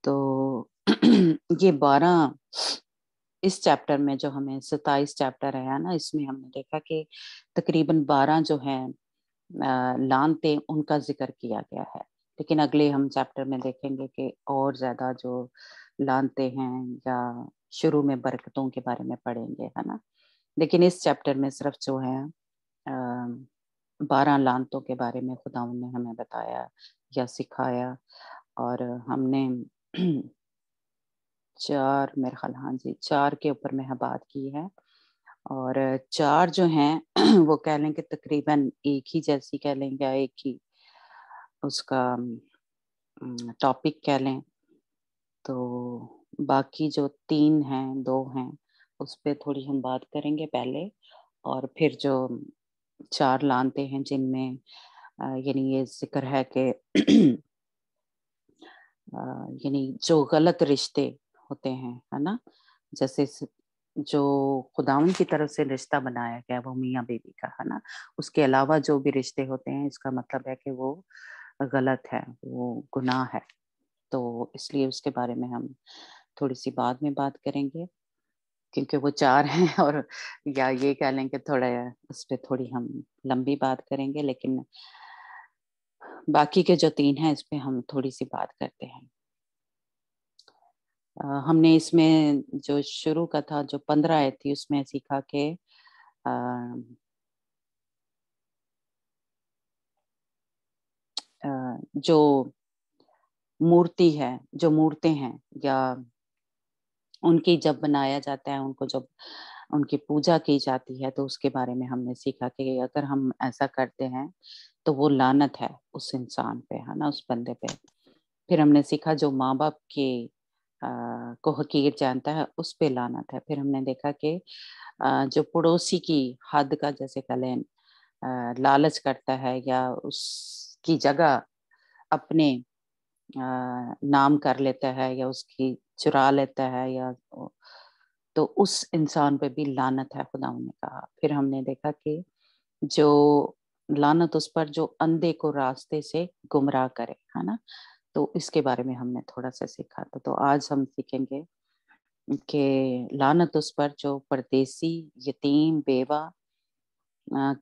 तो ये 12 इस चैप्टर में जो हमें 27 चैप्टर है ना, इसमें हमने देखा कि तकरीबन 12 जो हैं लानते उनका जिक्र किया गया है। लेकिन अगले हम चैप्टर में देखेंगे कि और ज्यादा जो लानते हैं या शुरू में बरकतों के बारे में पढ़ेंगे, है ना। लेकिन इस चैप्टर में सिर्फ जो है 12 लानतों के बारे में खुदावंद ने हमें बताया या सिखाया। और हमने 4 मेरे ख्याल, हाँ जी, 4 के ऊपर में बात की है। और 4 जो हैं वो कह लें कि तकरीबन एक ही जैसी कह लें, या एक ही उसका टॉपिक कह लें। तो बाकी जो 3 हैं, 2 हैं, उस पे थोड़ी हम बात करेंगे पहले। और फिर जो 4 लानते हैं जिनमें यानी ये जिक्र है कि यानी जो गलत रिश्ते होते हैं, है ना, जैसे जो खुदावन की तरफ से रिश्ता बनाया गया वो मियाँ बीवी का है ना, उसके अलावा जो भी रिश्ते होते हैं इसका मतलब है कि वो गलत है, वो गुनाह है। तो इसलिए उसके बारे में हम थोड़ी सी बाद में बात करेंगे, क्योंकि वो 4 हैं और या ये कह लें कि थोड़ा उस पे थोड़ी हम लंबी बात करेंगे, लेकिन बाकी के जो 3 हैं इस पे हम थोड़ी सी बात करते हैं। हमने इसमें जो शुरू का था, जो 15 आयत थी उसमें सीखा कि जो मूर्ति है, जो मूर्तें हैं या उनकी जब बनाया जाता है, उनको जब उनकी पूजा की जाती है, तो उसके बारे में हमने सीखा कि अगर हम ऐसा करते हैं तो वो लानत है उस इंसान पे, है ना, उस बंदे पे। फिर हमने सीखा जो माँ बाप के को हकीर जानता है उस पे लानत है। फिर हमने देखा कि जो पड़ोसी की हद का जैसे कलें लालच करता है या उसकी जगह अपने नाम कर लेता है या उसकी चुरा लेता है या तो उस इंसान पे भी लानत है, खुदा ने कहा। फिर हमने देखा कि जो लानत उस पर जो अंधे को रास्ते से गुमराह करे, है ना, तो इसके बारे में हमने थोड़ा सा सीखा था। तो आज हम सीखेंगे कि लानत उस पर जो परदेसी, यतीम, बेवा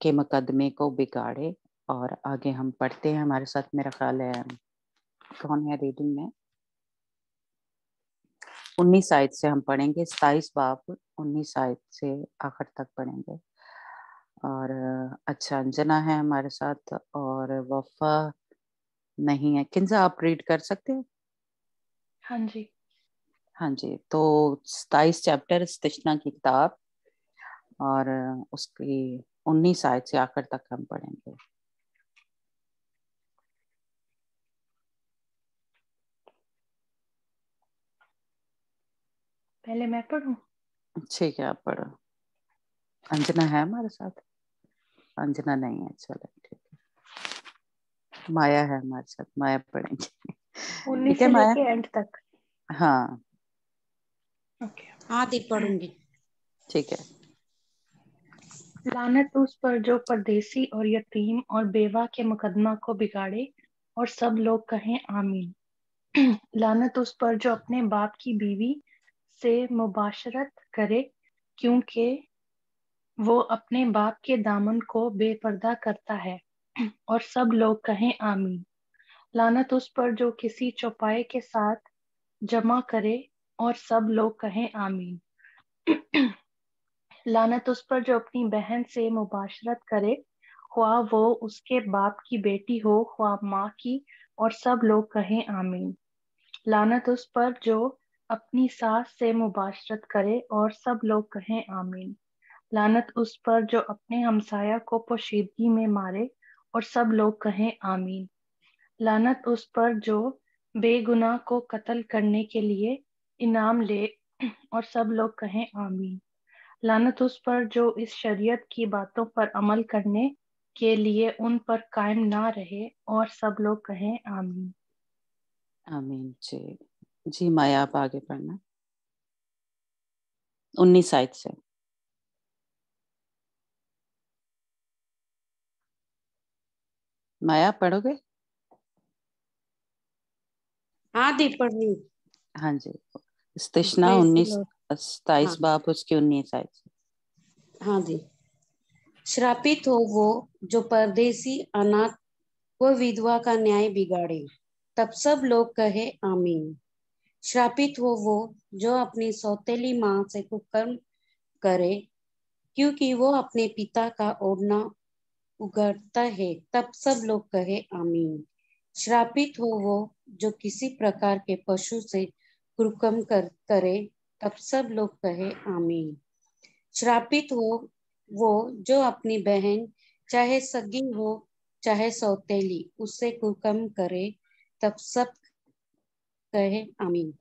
के मुकदमे को बिगाड़े। और आगे हम पढ़ते हैं, हमारे साथ मेरा ख्याल है कौन है रीडिंग में, 19 आयत से हम पढ़ेंगे, 27 बाब 19 आयत से आखिर तक पढ़ेंगे। और अच्छा, अंजना है हमारे साथ और वफा नहीं है। किंजा आप रीड कर सकते हैं? हाँ जी। हाँ जी, तो 27 चैप्टर इस्तिश्ना की किताब और उसकी 19 आयत से आखिर तक हम पढ़ेंगे। पहले मैं पढ़ूं? ठीक है, आप पढ़ो। अंजना है हमारे साथ? अंजना नहीं है, चलो ठीक है। माया है हमारे साथ, माया पढ़ेंगे। 19 ठीक है से माया? लेके एंड तक। हाँ ओके। हाँ दी पढ़ूंगी। ठीक है। लानत उस पर जो परदेसी और यतीम और बेवा के मुकदमा को बिगाड़े, और सब लोग कहें आमीन। लानत उस पर जो अपने बाप की बीवी से मुबाशरत करे, क्योंकि वो अपने बाप के दामन को बेपर्दा करता है, और सब लोग कहें आमीन। लानत उस पर जो किसी चौपाए के साथ जमा करे, और सब लोग कहें आमीन। लानत उस पर जो अपनी बहन से मुबाशरत करे, ख्वाह वो उसके बाप की बेटी हो ख्वाह माँ की, और सब लोग कहें आमीन। लानत उस पर जो अपनी सास से मुबाशरत करे, और सब लोग कहें आमीन। लानत उस पर जो अपने हमसाया को पोशीदगी में मारे, और सब लोग कहें आमीन। लानत उस पर जो बेगुनाह को कत्ल करने के लिए इनाम ले, और सब लोग कहें आमीन। लानत उस पर जो इस शरीयत की बातों पर अमल करने के लिए उन पर कायम ना रहे, और सब लोग कहें आमीन। आमीन जी। जी माया आप आगे पढ़ना 19 आयत से। माया पढ़ोगे? हाँ दी पढ़ रही हूँ। हाँ जी, इस्तिश्ना Praise the 19 Lord। 27 हाँ बाब उसकी 19 आयत से। हाँ दी। श्रापित हो वो जो परदेसी, अनाथ व विधवा का न्याय बिगाड़े, तब सब लोग कहे आमीन। श्रापित हो वो जो अपनी सौतेली माँ से कुकर्म करे, क्योंकि वो अपने पिता का ओढ़ना उगड़ता है, तब सब लोग कहे आमीन। श्रापित हो वो जो किसी प्रकार के पशु से कुकर्म करे, तब सब लोग कहे आमीन। श्रापित हो वो जो अपनी बहन, चाहे सगी हो चाहे सौतेली, उससे कुकर्म करे, तब सब कहे आमीन।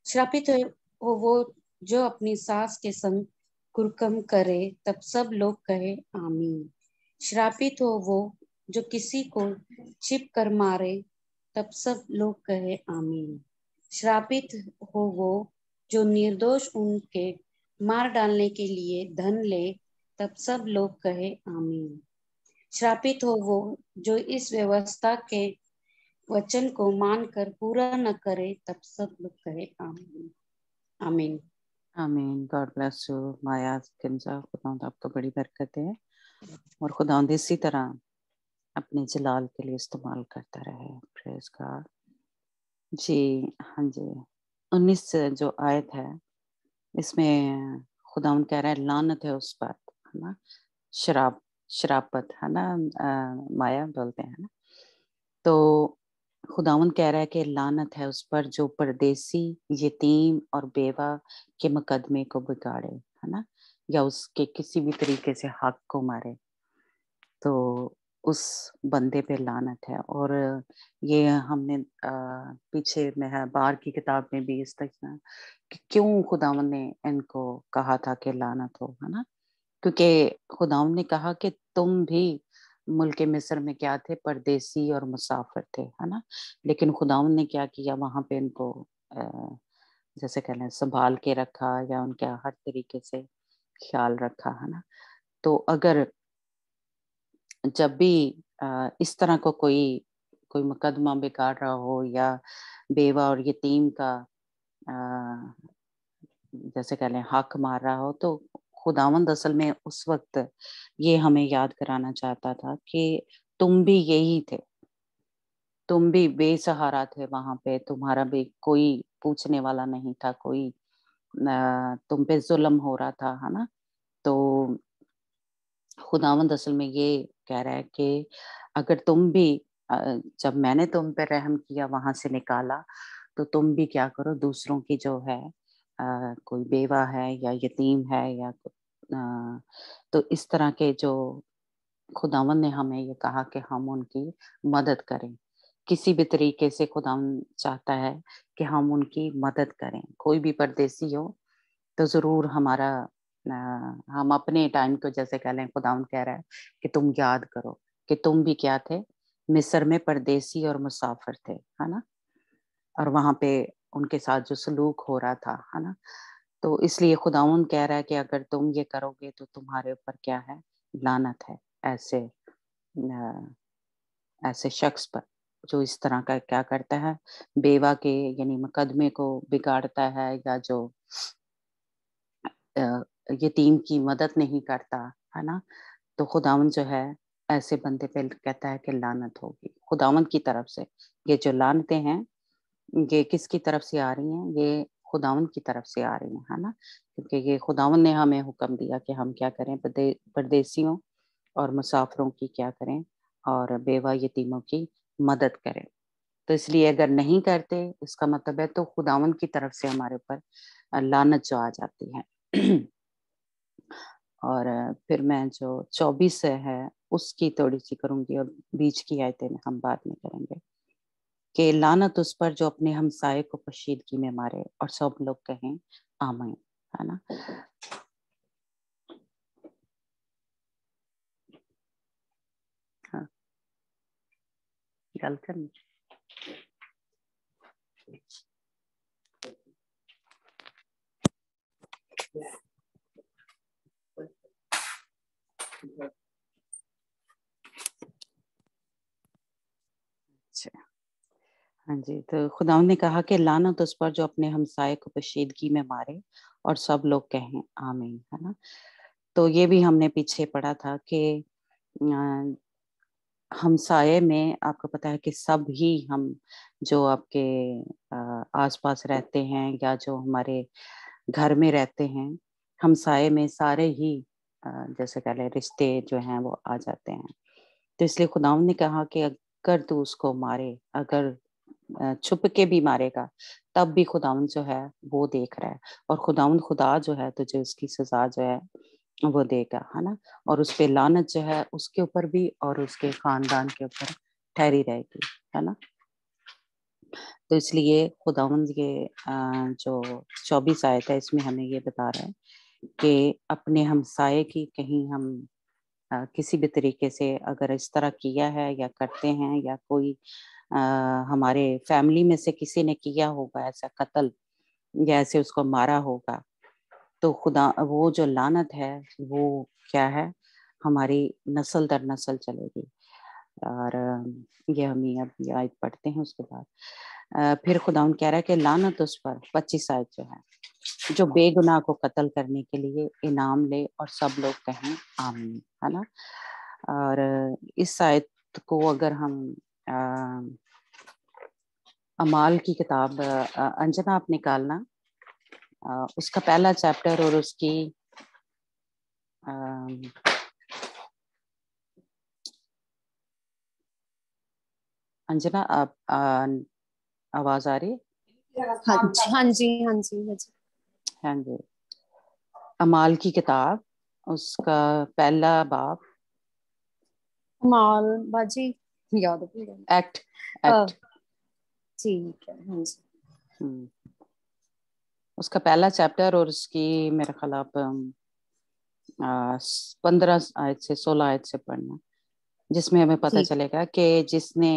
श्रापित हो वो जो अपनी सास के संग कुकर्म करे, तब सब लोग कहे आमीन। श्रापित हो वो जो किसी को छिप कर मारे, तब सब लोग कहे आमीन। श्रापित हो वो जो निर्दोष उनके मार डालने के लिए धन ले, तब सब लोग कहे आमीन। श्रापित हो वो जो इस व्यवस्था के वचन को मानकर पूरा न करे, तब सब लोग कहे आमीन। आमीन। आमीन। गॉड ब्लेस यू माया किंजा, खुदावंद आपको बड़ी बरकत है और खुदावंद इसी तरह अपने जलाल के लिए इस्तेमाल करता रहे। प्रेज गॉड जी। हाँ जी, 19 जो आयत है इसमें खुदावंद कह रहा है लानत है उस पर, है ना, शराब शरापत, है ना, माया बोलते हैं ना। तो खुदावंद कह रहा है कि लानत है उस पर जो परदेसी, यतीम और बेवा के मुकदमे को बिगाड़े, है ना, या उसके किसी भी तरीके से हक को मारे, तो उस बंदे पे लानत है। और ये हमने पीछे में है बार की किताब में भी इस तरह कि क्यों खुदावंद ने इनको कहा था कि लानत हो, है ना, क्योंकि खुदावंद ने कहा कि तुम भी मुल्क मिस्र में क्या थे, परदेसी और मुसाफिर थे, है ना, लेकिन खुदावंद ने क्या किया, वहां पे इनको जैसे कह लें संभाल के रखा या उनके हर तरीके से ख्याल रखा, है ना। तो अगर जब भी इस तरह को कोई कोई मुकदमा बिगाड़ रहा हो या बेवा और यतीम का अ, जैसे कह लें हक मार रहा हो, तो खुदावंद असल में उस वक्त ये हमें याद कराना चाहता था कि तुम भी यही थे, तुम भी बेसहारा थे वहां पे, तुम्हारा भी कोई पूछने वाला नहीं था, कोई तुम पे जुल्म हो रहा था, है ना। तो खुदावंद असल में ये कह रहा है कि अगर तुम भी जब मैंने तुम पे रहम किया, वहां से निकाला, तो तुम भी क्या करो, दूसरों की जो है कोई बेवा है या यतीम है या तो इस तरह के जो खुदावंद ने हमें ये कहा कि हम उनकी मदद करें, किसी भी तरीके से खुदावंद चाहता है कि हम उनकी मदद करें। कोई भी परदेसी हो तो जरूर हमारा हम अपने टाइम को जैसे कह लें, खुदावंद कह रहा है कि तुम याद करो कि तुम भी क्या थे, मिस्र में परदेसी और मुसाफिर थे, है ना, और वहां पे उनके साथ जो सलूक हो रहा था, है ना। तो इसलिए खुदावंद कह रहा है कि अगर तुम ये करोगे तो तुम्हारे ऊपर क्या है, लानत है ऐसे ऐसे शख्स पर जो इस तरह का क्या करता है, बेवा के यानी मुकदमे को बिगाड़ता है या जो यतीम की मदद नहीं करता, है ना। तो खुदावंद जो है ऐसे बंदे पे कहता है कि लानत होगी खुदावंद की तरफ से। ये जो लानतें हैं ये किसकी तरफ से आ रही हैं, ये खुदावंद की तरफ से आ रही हैं, है ना, क्योंकि ये खुदावंद ने हमें हुक्म दिया कि हम क्या करें, परदेसियों और मुसाफिरों की क्या करें और बेवा यतीमों की मदद करें। तो इसलिए अगर नहीं करते इसका मतलब है तो खुदावंद की तरफ से हमारे ऊपर लानत जो आ जाती है। और फिर मैं जो 24 है उसकी थोड़ी सी करूंगी और बीच की आयतें हम बाद में करेंगे कि लानत उस पर जो अपने हमसाये को पोशीदगी में मारे, और सब लोग कहें आमीन, है ना। हाँ, गल करनी अच्छा। हाँ जी, तो खुदावंद ने कहा कि लानत उस पर जो अपने हमसाये को पोशीदगी में मारे, और सब लोग कहें आमीन, है ना। तो ये भी हमने पीछे पढ़ा था कि हमसाये में आपको पता है कि सब ही हम जो आपके आसपास रहते हैं या जो हमारे घर में रहते हैं, हमसाये में सारे ही जैसे कह लें रिश्ते जो हैं वो आ जाते हैं। तो इसलिए खुदावंद ने कहा कि अगर तू उसको मारे, अगर छुप के भी मारेगा, तब भी खुदावंद जो है वो देख रहा है, और खुदावंद खुदा जो है तुझे उसकी सजा जो है वो देगा, है ना। और उस पे लानत जो है उसके ऊपर भी और उसके खानदान के ऊपर ठहरी रहेगी, है ना। तो इसलिए खुदावंद ये जो 24 आयत है इसमें हमें ये बता रहा है कि अपने हमसाये की कहीं हम किसी भी तरीके से अगर इस तरह किया है या करते हैं, या कोई हमारे फैमिली में से किसी ने किया होगा ऐसा कत्ल या ऐसे उसको मारा होगा, تو خدا وہ جو لعنت ہے وہ کیا ہے، ہماری نسل در نسل چلے گی. اور یہ ہم اب یہ آیت پڑھتے ہیں. اس کے بعد پھر خداوند کہہ رہا ہے کہ لعنت اس پر، 25 آیت جو ہے، جو بے گناہ کو قتل کرنے کے لیے انعام لے، اور سب لوگ کہیں آمین، ہے نا. اور اس آیت کو اگر ہم اعمال کی کتاب انجنا آپ نکالنا، اس کا پہلا چیپٹر اور اس کی انجنا آپ آواز آ رہی ہے؟ ہاں جی. ہاں جی. اعمال کی کتاب اس کا پہلا باب، مال باجی یاد ہے ایکٹ ٹھیک ہے. ہاں جی. اس کا پہلا چیپٹر اور اس کی میرے خیال آپ 15 آیت سے 16 آیت سے پڑھنا، جس میں ہمیں پتہ چلے گا کہ جس نے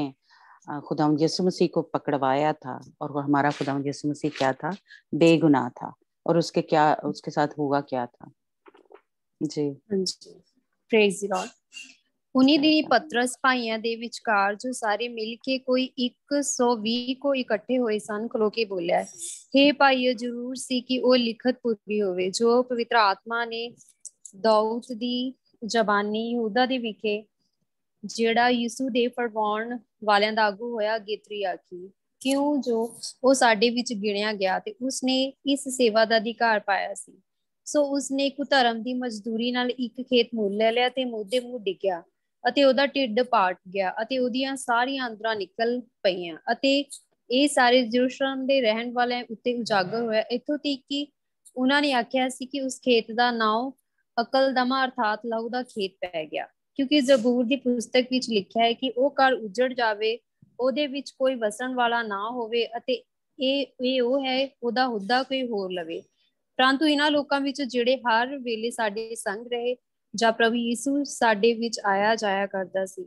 خداوند یسوع مسیح کو پکڑوایا تھا، اور وہ ہمارا خداوند یسوع مسیح کیا تھا، بے گناہ تھا، اور اس کے ساتھ ہوا کیا تھا. جی پریز دی لارڈ. انہی دنی پترس ਭਾਈਆਂ ਦੇ ਵਿਚਕਾਰ ਜੋ ਸਾਰੇ ਮਿਲ ਕੇ ਕੋਈ 120 ਕੋ ਇਕੱਠੇ ਹੋਏ ਸਨ, ਖਲੋ ਕੇ ਬੋਲਿਆ, ਹੇ ਭਾਈਓ, ਜ਼ਰੂਰ ਸੀ ਕਿ ਉਹ ਲਿਖਤ ਪੂਰੀ ਹੋਵੇ ਜੋ ਪਵਿੱਤਰ ਆਤਮਾ ਨੇ ਦਾਊਦ ਦੀ ਜ਼ਬਾਨੀ ਯਹੂਦਾ ਦੇ ਵਿਖੇ, ਜਿਹੜਾ ਯਿਸੂ ਦੇ ਫੜਵਾਉਣ ਵਾਲਿਆਂ ਦਾ ਆਗੂ ਹੋਇਆ, ਗੇਤਰੀ ਆਖੀ, ਕਿਉਂ ਜੋ ਉਹ ਸਾਡੇ ਵਿੱਚ ਗਿਣਿਆ ਗਿਆ ਤੇ ਉਸਨੇ ਇਸ ਸੇਵਾ ਦਾ ਅਧਿਕਾਰ ਪਾਇਆ ਸੀ. ਸੋ ਉਸਨੇ ਕੁਧਰਮ ਦੀ ਮਜ਼ਦੂਰੀ ਨਾਲ ਇੱਕ ਖੇਤ ਮੁੱਲ ਲੈ ਲਿਆ ਤੇ ਮੂੰਹ ਮੂੰਹ ਡਿੱਗਿਆ, ਅਤੇ ਉਹਦਾ ਢਿੱਡ ਪਾਟ ਗਿਆ, ਅਤੇ ਉਹਦੀਆਂ ਸਾਰੀਆਂ ਅੰਦਰਾਂ ਨਿਕਲ ਪਈਆਂ, ਅਤੇ ਇਹ ਸਾਰੇ ਯਰੂਸ਼ਲਮ ਦੇ ਰਹਿਣ ਵਾਲਿਆਂ ਉੱਤੇ ਉਜਾਗਰ ਹੋਇਆ, ਇੱਥੋਂ ਤੱਕ ਕਿ ਉਹਨਾਂ ਨੇ ਆਖਿਆ ਸੀ ਕਿ ਉਸ ਖੇਤ ਦਾ ਨਾਮ ਅਕਲਦਮਾ ਅਰਥਾਤ ਲਹੂ ਦਾ ਖੇਤ ਪੈ ਗਿਆ, ਕਿਉਂਕਿ ਜ਼ਬੂਰ ਦੀ ਪੁਸਤਕ ਵਿੱਚ ਲਿਖਿਆ ਹੈ ਕਿ ਉਹ ਘਰ ਉਜੜ ਜਾਵੇ, ਉਹਦੇ ਵਿੱਚ ਕੋਈ ਵਸਣ ਵਾਲਾ ਨਾ ਹੋਵੇ, ਅਤੇ ਇਹ ਉਹ ਹੈ ਉਹਦਾ ਹੁੱਦਾ ਕੋਈ ਹੋਰ ਲਵੇ. ਪਰੰਤੂ ਇਹਨਾਂ ਲੋਕਾਂ ਵਿੱਚ ਜਿਹੜੇ ਹਰ ਵੇਲੇ ਸਾਡੇ ਸੰਗ ਰਹੇ, ਜਾਂ ਪ੍ਰਭੂ ਯਿਸੂ ਸਾਡੇ ਵਿੱਚ ਆਇਆ ਜਾਇਆ کرتا سی.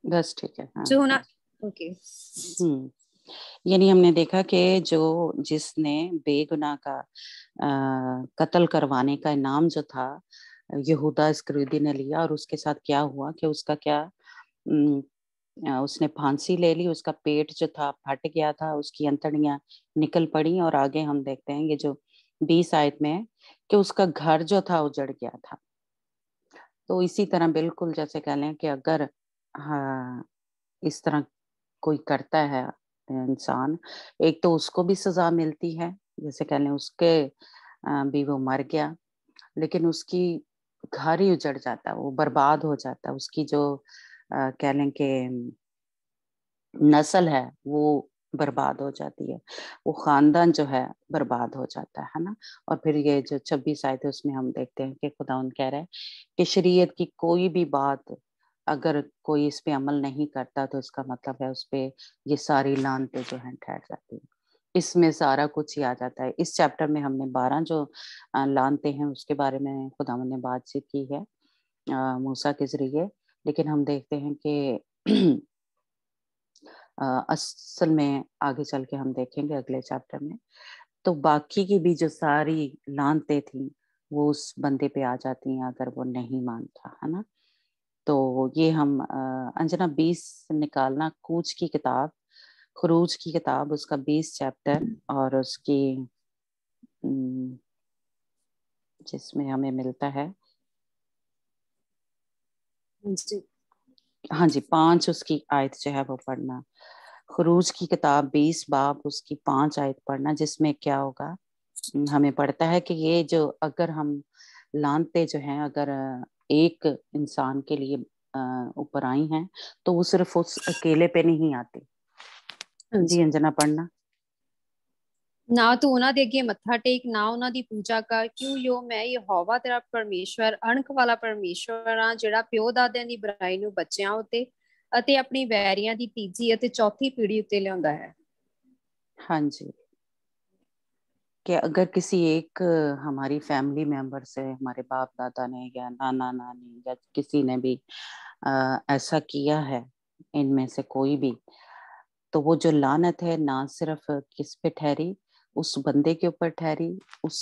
بس ٹھیک ہے. جو ہونا اوکے. یعنی ہم نے دیکھا کہ جس نے بے گناہ کا قتل کروانے کا انعام جو تھا یہودا اسکریوتی نے لیا، اور اس کے ساتھ کیا ہوا کہ اس کا کیا اس نے پھانسی لے لی، اس کا پیٹ جو تھا پھٹ گیا تھا، اس کی انتڑیاں نکل پڑی، اور آگے ہم دیکھتے ہیں یہ جو 20 آیت میں ہے کہ اس کا گھر جو تھا اجڑ گیا تھا. تو اسی طرح بالکل جیسے کہہ لیں کہ اگر اس طرح کوئی کرتا ہے انسان، ایک تو اس کو بھی سزا ملتی ہے، جیسے کہہ لیں اس کے بھی وہ مر گیا، لیکن اس کی گھر ہی اجڑ جاتا ہے، وہ برباد ہو جاتا ہے، اس کی جو کہہ لیں کہ نسل ہے وہ برباد ہو جاتی ہے، وہ خاندان جو ہے برباد ہو جاتا ہے نا. اور پھر یہ جو 26 آیت ہے اس میں ہم دیکھتے ہیں کہ خداوند کہہ رہا ہے کہ شریعت کی کوئی بھی بات اگر کوئی اس پہ عمل نہیں کرتا تو اس کا مطلب ہے اس پہ یہ ساری لعنتیں جو ہیں ٹھہر جاتی ہیں. اس میں سارا کچھ ہی آ جاتا ہے. اس چیپٹر میں ہم نے 12 جو لعنتیں ہیں اس کے بارے میں خداوند نے بات چیت کی ہے موسیٰ کے ذریعے، لیکن ہم دیکھتے ہیں کہ اصل میں آگے چل کے ہم دیکھیں گے اگلے چیپٹر میں تو باقی کی بھی جو ساری لعنتیں تھیں وہ اس بندے پہ آ جاتی ہیں اگر وہ نہیں مانتا ہے نا. تو یہ ہم انجنا 20 نکالنا، کوچ کی کتاب، خروج کی کتاب، اس کا 20 چیپٹر اور اس کی جس میں ہمیں ملتا ہے ہاں جی 5 اس کی آیت جو ہے وہ پڑھنا. خروج کی کتاب 20 باب اس کی 5 آیت پڑھنا، جس میں کیا ہوگا ہمیں پڑھتا ہے کہ یہ جو اگر ہم لعنتیں جو ہیں اگر ایک انسان کے لیے اوپر آئی ہیں تو وہ صرف اس اکیلے پہ نہیں آتی. جی انجنا پڑھنا. ਨਾ ਤੂੰ ਉਹਨਾਂ ਦੇ ਅੱਗੇ ਮੱਥਾ ਟੇਕ, ਨਾ ਉਹਨਾਂ ਦੀ ਪੂਜਾ ਕਰ, ਕਿਉਂ ਜੋ ਮੈਂ ਯਹੋਵਾ ਤੇਰਾ ਪਰਮੇਸ਼ਵਰ ਅਣਖ ਵਾਲਾ ਪਰਮੇਸ਼ਵਰ ਹਾਂ, ਜਿਹੜਾ ਪਿਓ ਦਾਦਿਆਂ ਦੀ ਬੁਰਾਈ ਨੂੰ ਬੱਚਿਆਂ ਉੱਤੇ ਅਤੇ ਆਪਣੀ ਵੈਰੀਆਂ ਦੀ ਤੀਜੀ ਅਤੇ ਚੌਥੀ ਪੀੜ੍ਹੀ ਉੱਤੇ ਲਿਆਉਂਦਾ ہے. ہاں جی کہ اگر کسی ایک ہماری فیملی ممبر سے ہمارے باپ دادا نے یا نانا نانی یا کسی نے بھی ایسا کیا ہے ان میں سے کوئی بھی، تو وہ جو لعنت ہے نہ صرف کس پہ ٹھہری، اس بندے کے اوپر ٹھہری، اس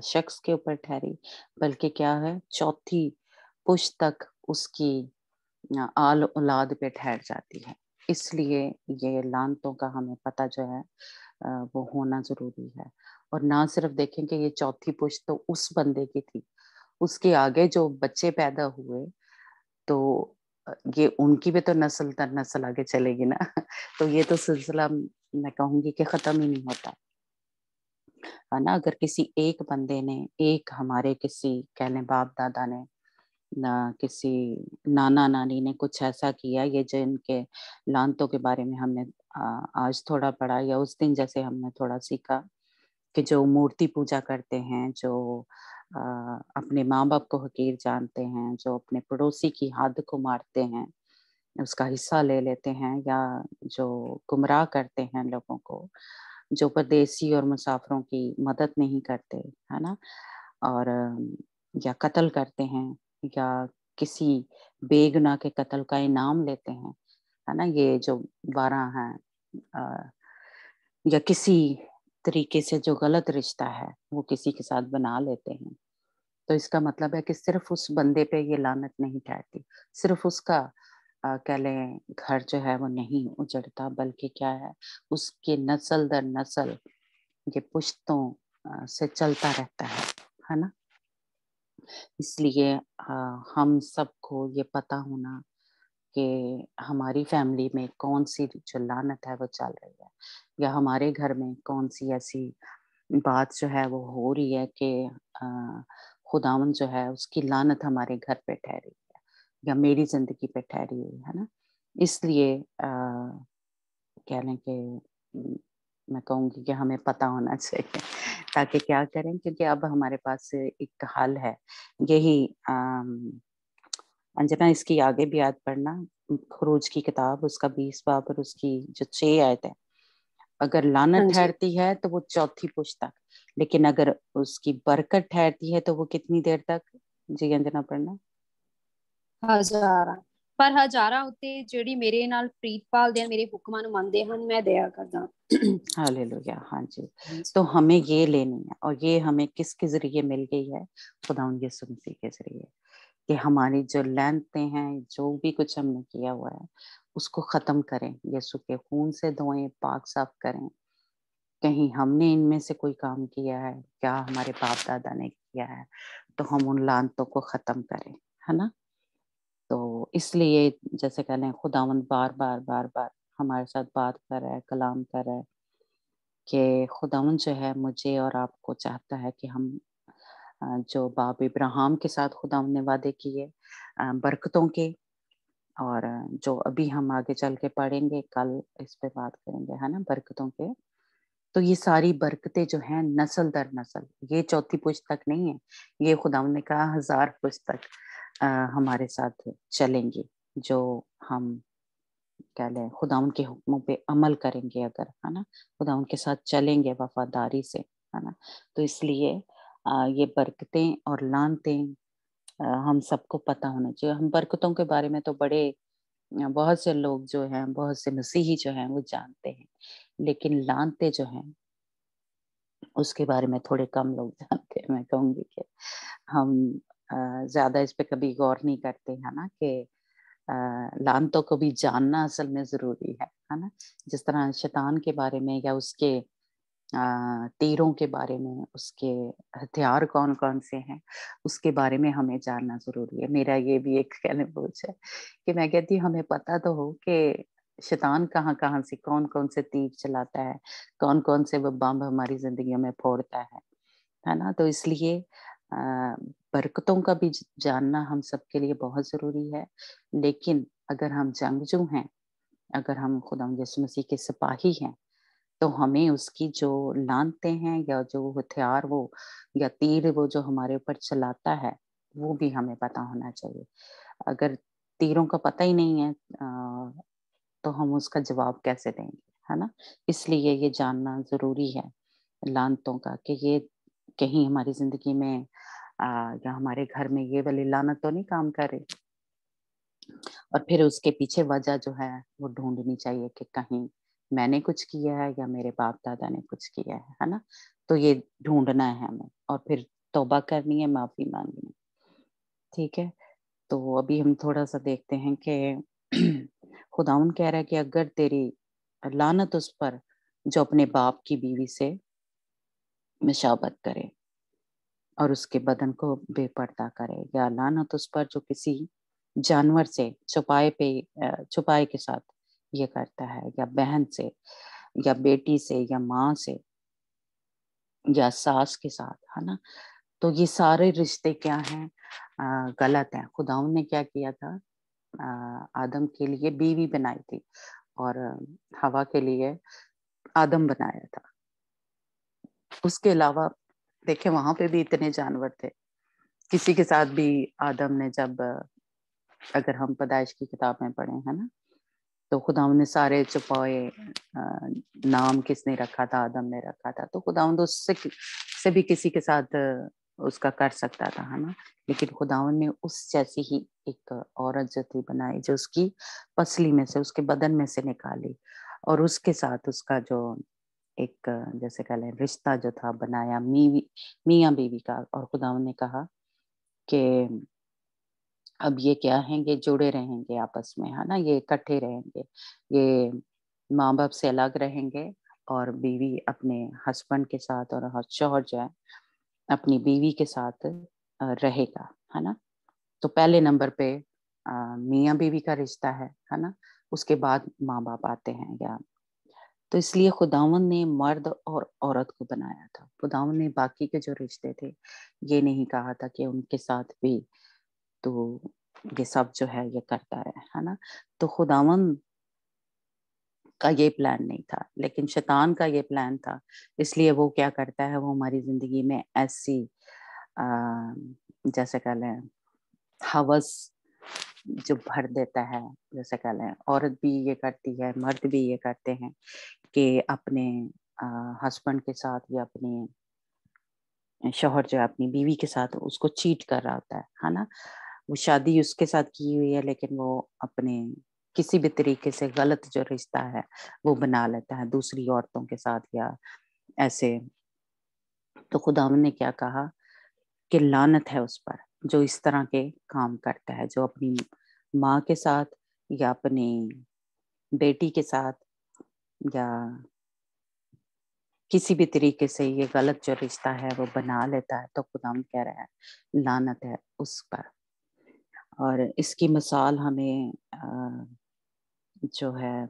शख्स के ऊपर ठहरी, बल्कि क्या है, चौथी पुश्त तक उसकी आल औलाद पे ठहर जाती है। इसलिए ये लानतों का हमें पता जो है वो होना जरूरी है। और ना सिर्फ देखें कि ये चौथी पुश्त तो उस बंदे की थी, उसके आगे जो बच्चे पैदा हुए तो ये उनकी भी तो नस्ल दर नस्ल आगे चलेगी ना। तो ये तो सिलसिला मैं कहूंगी कि खत्म ही नहीं होता है ना। अगर किसी एक बंदे ने, एक हमारे किसी कहने बाप दादा ने, ना किसी नाना नानी ने कुछ ऐसा किया, ये जो इनके लानतों के बारे में हमने आज थोड़ा पढ़ा, या उस दिन जैसे हमने थोड़ा सीखा कि जो मूर्ति पूजा करते हैं, जो अपने माँ बाप को हकीर जानते हैं, जो अपने पड़ोसी की हद को मारते हैं, उसका हिस्सा ले लेते हैं, या जो गुमराह करते हैं लोगों को, जो परदेसी और मुसाफिरों की मदद नहीं करते, है ना, और या कत्ल करते हैं, या किसी बेगुनाह के कत्ल का इनाम लेते हैं, है ना, ये जो 12 हैं, या किसी तरीके से जो गलत रिश्ता है वो किसी के साथ बना लेते हैं, तो इसका मतलब है कि सिर्फ उस बंदे पे ये लानत नहीं ठहरती, सिर्फ उसका कह लें घर जो है वो नहीं उजड़ता, बल्कि क्या है, उसके नस्ल दर नस्ल ये पुश्तों से चलता रहता है ना। इसलिए हम सबको ये पता होना कि हमारी फैमिली में कौन सी जो लानत है वो चल रही है, या हमारे घर में कौन सी ऐसी बात जो है वो हो रही है कि खुदावन जो है उसकी लानत हमारे घर पे ठहरी है, या मेरी जिंदगी पे ठहरी हुई है ना। इसलिए कह लें कि मैं कहूँगी कि हमें पता होना चाहिए, ताकि क्या करें, क्योंकि अब हमारे पास एक हल है, यही अंजना इसकी आगे भी याद पढ़ना, खरूज की किताब उसका 20 बाब और उसकी जो 6 आयत है, अगर लानत हाँ जी, ठहरती है तो वो चौथी पुश्त तक, लेकिन अगर उसकी बरकत ठहरती है तो वो कितनी देर तक। जी अंजना पढ़ना। ਹਜ਼ਾਰਾਂ ਪਰ ਹਜ਼ਾਰਾਂ ਉੱਤੇ ਜਿਹੜੀ ਮੇਰੇ ਨਾਲ ਪ੍ਰੀਤ ਪਾਲਦੇ ਹਨ, ਮੇਰੇ ਹੁਕਮਾਂ ਨੂੰ ਮੰਨਦੇ ਹਨ, ਮੈਂ ਦਇਆ करदा। हालेलुया। हाँ जी, तो हमें ये लेनी है, और ये हमें किसके जरिए मिल गई है, खुदावंद यीशु मसीह के जरिए, कि हमारी जो लानतें हैं, जो भी कुछ हमने किया हुआ है उसको खत्म करें, यीशु के खून से धोएं, पाक साफ करें। कहीं हमने इनमें से कोई काम किया है, क्या हमारे बाप दादा ने किया है, तो हम उन लानतों को खत्म करें, है ना। तो इसलिए जैसे कह लें, खुदावंद बार बार बार बार हमारे साथ बात कर रहा है, कलाम कर रहा है, कि खुदावंद जो है मुझे और आपको चाहता है कि हम जो बाप इब्राहिम के साथ खुदावंद ने वादे किए बरकतों के, और जो अभी हम आगे चल के पढ़ेंगे, कल इस पे बात करेंगे, है ना, बरकतों के, तो ये सारी बरकतें जो हैं नस्ल दर नस्ल, ये चौथी पुश्त तक नहीं है, ये खुदावंद ने कहा 1000 पुश्त तक हमारे साथ चलेंगी, जो हम क्या लें, खुदावंद के हुक्मों पे अमल करेंगे अगर, है ना, खुदावंद के साथ चलेंगे वफादारी से, है ना। तो इसलिए ये बरकतें और लानतें हम सबको पता होना चाहिए। हम बरकतों के बारे में तो बड़े बहुत से लोग जो हैं, बहुत से मसीही जो हैं वो जानते हैं, लेकिन लानते जो हैं उसके बारे में थोड़े कम लोग जानते हैं। मैं कहूँगी कि हम ज्यादा इस पे कभी गौर नहीं करते, है ना, कि लानतों को भी जानना असल में जरूरी है ना। जिस तरह शैतान के बारे में, या उसके तीरों के बारे में, उसके हथियार कौन कौन से हैं, उसके बारे में हमें जानना जरूरी है। मेरा ये भी एक कहने बोझ है कि मैं कहती हूँ हमें पता तो हो कि शैतान कहाँ कहाँ से कौन कौन से तीर चलाता है, कौन कौन से वो बम हमारी जिंदगियों में फोड़ता है ना। तो इसलिए बरकतों का भी जानना हम सबके लिए बहुत जरूरी है। लेकिन अगर हम जंगजू हैं, अगर हम खुदा यीशु मसीह के सिपाही हैं, तो हमें उसकी जो लानते हैं, या जो हथियार वो, या तीर वो जो हमारे ऊपर चलाता है, वो भी हमें पता होना चाहिए। अगर तीरों का पता ही नहीं है तो हम उसका जवाब कैसे देंगे, है ना। इसलिए ये जानना जरूरी है लानतों का, कि ये कहीं हमारी जिंदगी में या हमारे घर में ये वाली लानत तो नहीं काम कर रही, और फिर उसके पीछे वजह जो है वो ढूंढनी चाहिए कि कहीं मैंने कुछ किया है या मेरे बाप दादा ने कुछ किया है ना। तो ये ढूंढना है हमें और फिर तौबा करनी है, माफी मांगनी है। ठीक है, तो अभी हम थोड़ा सा देखते हैं कि खुदावन कह रहा है कि अगर तेरी लानत उस पर जो अपने बाप की बीवी से मुशाबत करे और उसके बदन को बेपर्दा करे, या लानत उस पर जो किसी जानवर से छुपाए के साथ ये करता है, या बहन से या बेटी से या माँ से या सास के साथ, है ना। तो ये सारे रिश्ते क्या हैं, गलत हैं। खुदावन ने क्या किया था, आदम के लिए बीवी बनाई थी और हवा के लिए आदम बनाया था। उसके अलावा देखे वहां पे भी इतने जानवर थे, किसी के साथ भी आदम ने जब अगर हम पैदाइश की किताब में पढ़े हैं ना, तो खुदावन ने सारे छुपाए, नाम किसने रखा था, आदम ने रखा था। तो खुदावन तो उससे से भी किसी के साथ उसका कर सकता था, है ना। लेकिन खुदावन ने उस जैसी ही एक औरत जो थी बनाई, जो उसकी पसली में से, उसके बदन में से निकाली और उसके साथ उसका जो एक जैसे कह लें रिश्ता जो था बनाया, मियाँ बीवी का। और खुदावन ने कहा कि अब ये क्या है, ये जुड़े रहेंगे आपस में, है ना, ये इकट्ठे रहेंगे, ये माँ बाप से अलग रहेंगे और बीवी अपने हस्बैंड के साथ और शौहर जो है अपनी बीवी के साथ रहेगा, है ना। तो पहले नंबर पे मियाँ बीवी का रिश्ता है ना, उसके बाद माँ बाप आते हैं। या तो इसलिए खुदावन ने मर्द और औरत को बनाया था। खुदावन ने बाकी के जो रिश्ते थे ये नहीं कहा था कि उनके साथ भी तो ये सब जो है ये करता है ना। तो खुदावन का ये प्लान नहीं था, लेकिन शैतान का ये प्लान था। इसलिए वो क्या करता है, वो हमारी जिंदगी में ऐसी जैसे कह लें हवस जो भर देता है। जैसे कह लें औरत भी ये करती है, मर्द भी ये करते हैं कि अपने हस्बैंड के साथ या अपने शौहर जो है अपनी बीवी के साथ उसको चीट कर रहा होता है ना। वो शादी उसके साथ की हुई है, लेकिन वो अपने किसी भी तरीके से गलत जो रिश्ता है वो बना लेता है दूसरी औरतों के साथ या ऐसे। तो खुदावन ने क्या कहा कि लानत है उस पर जो इस तरह के काम करता है, जो अपनी माँ के साथ या अपनी बेटी के साथ या किसी भी तरीके से ये गलत जो रिश्ता है वो बना लेता है। तो खुदावन कह रहा है लानत है उस पर। और इसकी मिसाल हमें जो है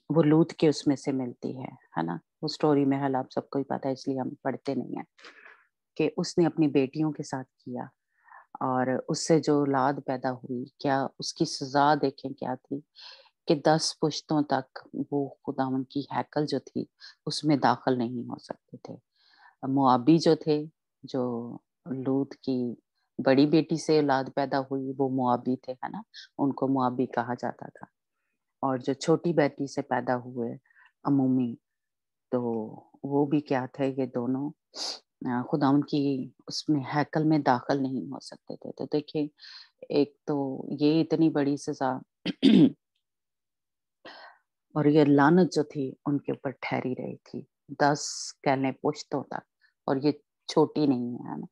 वो लूत के उसमें से मिलती है ना। वो स्टोरी में हाल आप सबको ही पता है, इसलिए हम पढ़ते नहीं है कि उसने अपनी बेटियों के साथ किया और उससे जो औलाद पैदा हुई, क्या उसकी सजा देखें क्या थी कि 10 पुश्तों तक वो खुदावन की हैकल जो थी उसमें दाखिल नहीं हो सकते थे। मुआबी जो थे, जो लूत की बड़ी बेटी से औलाद पैदा हुई वो मुआबी थे, है ना, उनको मुआबी कहा जाता था। और जो छोटी बेटी से पैदा हुए अमूमी, तो वो भी क्या थे, ये दोनों खुदावन की उसमें हैकल में दाखिल नहीं हो सकते थे। तो देखिए एक तो ये इतनी बड़ी सजा और ये लानत जो थी उनके ऊपर ठहरी रही थी 10 कहने पुश्तों तक, और ये छोटी नहीं है ना।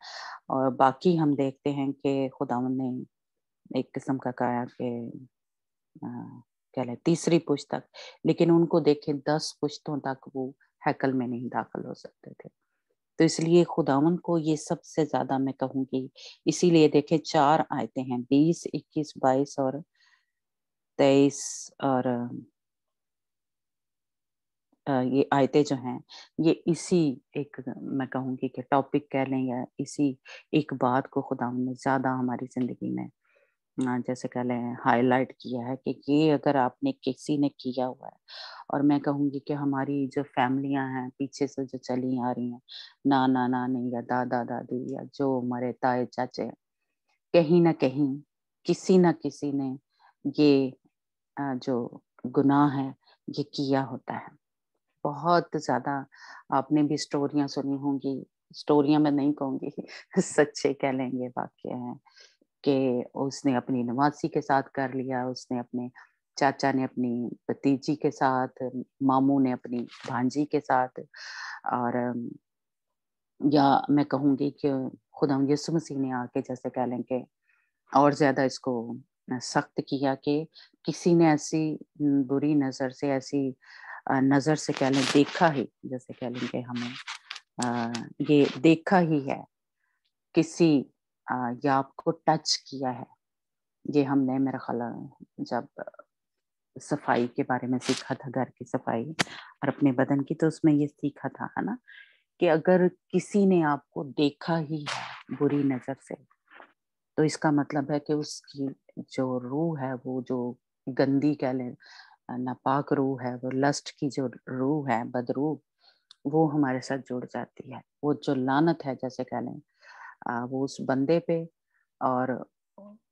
और बाकी हम देखते हैं कि खुदावन ने एक किस्म का कहा कि कह लें तीसरी पुश्त तक, लेकिन उनको देखें 10 पुश्तों तक वो हैकल में नहीं दाखिल हो सकते थे। तो इसलिए खुदावन को ये सबसे ज्यादा मैं कहूँगी, इसीलिए देखें 4 आयतें हैं 20, 21, 22 और 23 और ये आयतें जो हैं ये इसी एक मैं कहूँगी कि टॉपिक कह लें या इसी एक बात को खुदावन ने ज्यादा हमारी जिंदगी में जैसे कह लें हाईलाइट किया है कि ये अगर आपने किसी ने किया हुआ है। और मैं कहूँगी कि हमारी जो फैमिलियां हैं पीछे से जो चली आ रही हैं, नाना नानी या दादा दादी या जो हमारे ताए चाचे, कहीं ना कहीं किसी ना किसी ने ये जो गुनाह है ये किया होता है। बहुत ज्यादा आपने भी स्टोरियां सुनी होंगी, स्टोरियां मैं नहीं कहूंगी सच्चे कह लेंगे वाक्य हैं कि उसने अपनी नवासी के साथ कर लिया, उसने अपने चाचा ने अपनी भतीजी के साथ, मामू ने अपनी भांजी के साथ, और या मैं कहूँगी कि खुदा यीशु मसीह ने आके जैसे कह लें कि और ज़्यादा इसको सख्त किया कि किसी ने ऐसी बुरी नज़र से, ऐसी नज़र से कह लें देखा ही, जैसे कह लें कि हमें ये देखा ही है किसी या आपको टच किया है। ये हमने मेरा ख्याल जब सफाई के बारे में सीखा था, घर की सफाई और अपने बदन की, तो उसमें ये सीखा था, है ना, कि अगर किसी ने आपको देखा ही है बुरी नज़र से, तो इसका मतलब है कि उसकी जो रूह है, वो जो गंदी कह लें नापाक रूह है, वो लस्ट की जो रूह है, बदरूह, वो हमारे साथ जुड़ जाती है। वो जो लानत है जैसे कह लें वो उस बंदे पे और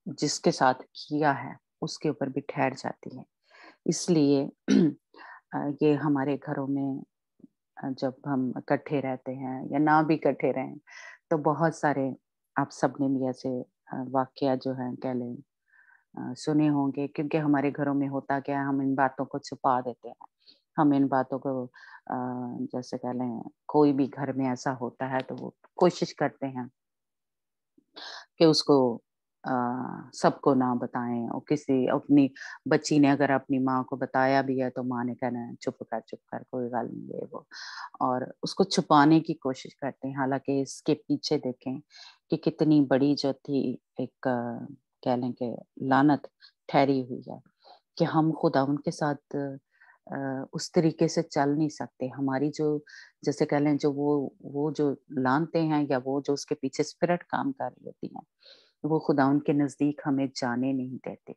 जिसके साथ किया है उसके ऊपर भी ठहर जाती है। इसलिए ये हमारे घरों में जब हम इकट्ठे रहते हैं या ना भी इकट्ठे रहें, तो बहुत सारे आप सबने भी ऐसे वाकया जो है कह लें सुने होंगे, क्योंकि हमारे घरों में होता क्या है, हम इन बातों को छुपा देते हैं। हम इन बातों को जैसे कह लें कोई भी घर में ऐसा होता है तो वो कोशिश करते हैं कि उसको सबको ना बताएं, और किसी अपनी बच्ची ने अगर अपनी माँ को बताया भी है तो माँ ने कहना है चुप कर कोई गल नहीं है वो, और उसको छुपाने की कोशिश करते हैं। हालांकि इसके पीछे देखें कि कितनी बड़ी जो थी एक कह लें कि लानत ठहरी हुई है कि हम खुदा उनके साथ उस तरीके से चल नहीं सकते। हमारी जो जैसे कह लें जो वो जो लानते हैं या वो जो उसके पीछे स्पिरिट काम कर रही होती हैं, वो खुदावन के नजदीक हमें जाने नहीं देते,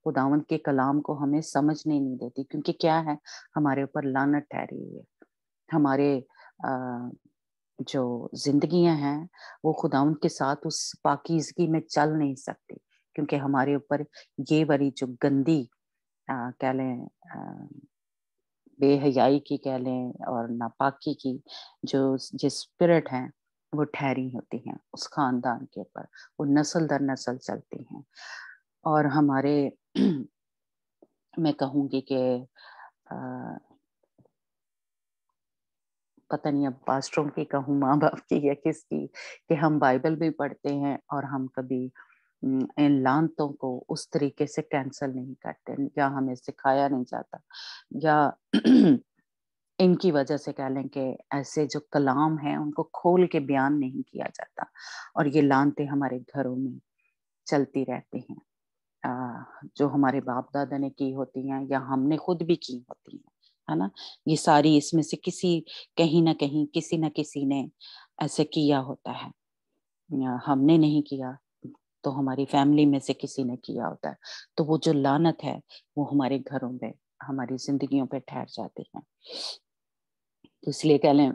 खुदावन के कलाम को हमें समझने नहीं देती, क्योंकि क्या है, हमारे ऊपर लानत ठहरी हुई है। हमारे जो जिंदगियां हैं वो खुदावन के साथ उस पाकीज़गी में चल नहीं सकती, क्योंकि हमारे ऊपर ये वाली जो गंदी कह लें बेहयाई की कह लें और नापाकी की जो स्पिरिट हैं वो ठहरी होती हैं उस खानदान के ऊपर, वो नस्ल दर नस्ल चलती हैं। और हमारे मैं कहूँगी कि पता नहीं अब पास्टरों की कहूँ, माँ बाप की या किसकी, कि हम बाइबल भी पढ़ते हैं और हम कभी इन लानतों को उस तरीके से कैंसल नहीं करते, या हमें सिखाया नहीं जाता, या इनकी वजह से कह लें कि ऐसे जो कलाम हैं उनको खोल के बयान नहीं किया जाता, और ये लानतें हमारे घरों में चलती रहती हैं। जो हमारे बाप दादा ने की होती हैं या हमने खुद भी की होती हैं, है ना, ये सारी इसमें से कहीं ना कहीं किसी न किसी ने ऐसे किया होता है, या हमने नहीं किया तो हमारी फैमिली में से किसी ने किया होता है, तो वो जो लानत है वो हमारे घरों में, हमारी जिंदगियों पे ठहर जाती है। तो इसलिए कह लें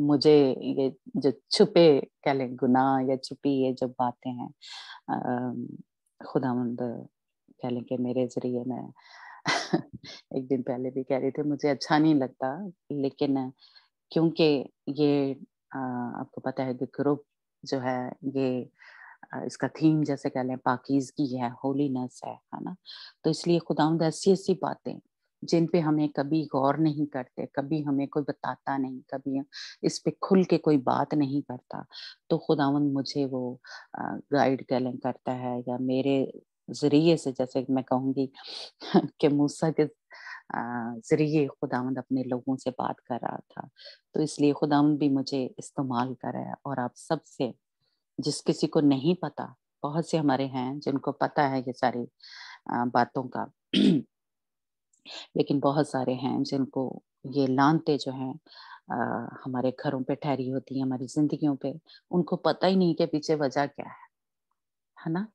मुझे ये जो छुपे कह लें गुनाह या छुपी ये जो बातें हैं खुदावंद कह लें कि मेरे जरिए मैं एक दिन पहले भी कह रही थी, मुझे अच्छा नहीं लगता, लेकिन क्योंकि ये आपको पता है कि ग्रुप जो है ये इसका थीम जैसे कह लें पाकीज़गी है, होलीनेस है ना, तो इसलिए खुदावंद ऐसी ऐसी बातें जिन पे हमें कभी गौर नहीं करते, कभी हमें कोई बताता नहीं, कभी इस पे खुल के कोई बात नहीं करता, तो खुदावंद मुझे वो गाइड कह करता है, या मेरे जरिए से जैसे मैं कहूँगी कि मूसा के जरिए खुदावंद अपने लोगों से बात कर रहा था, तो इसलिए खुदावंद भी मुझे इस्तेमाल कर रहा है। और आप सबसे जिस किसी को नहीं पता, बहुत से हमारे हैं जिनको पता है ये सारी बातों का लेकिन बहुत सारे हैं जिनको ये लानते जो हैं हमारे घरों पे ठहरी होती है, हमारी जिंदगियों पे, उनको पता ही नहीं कि पीछे वजह क्या है ना।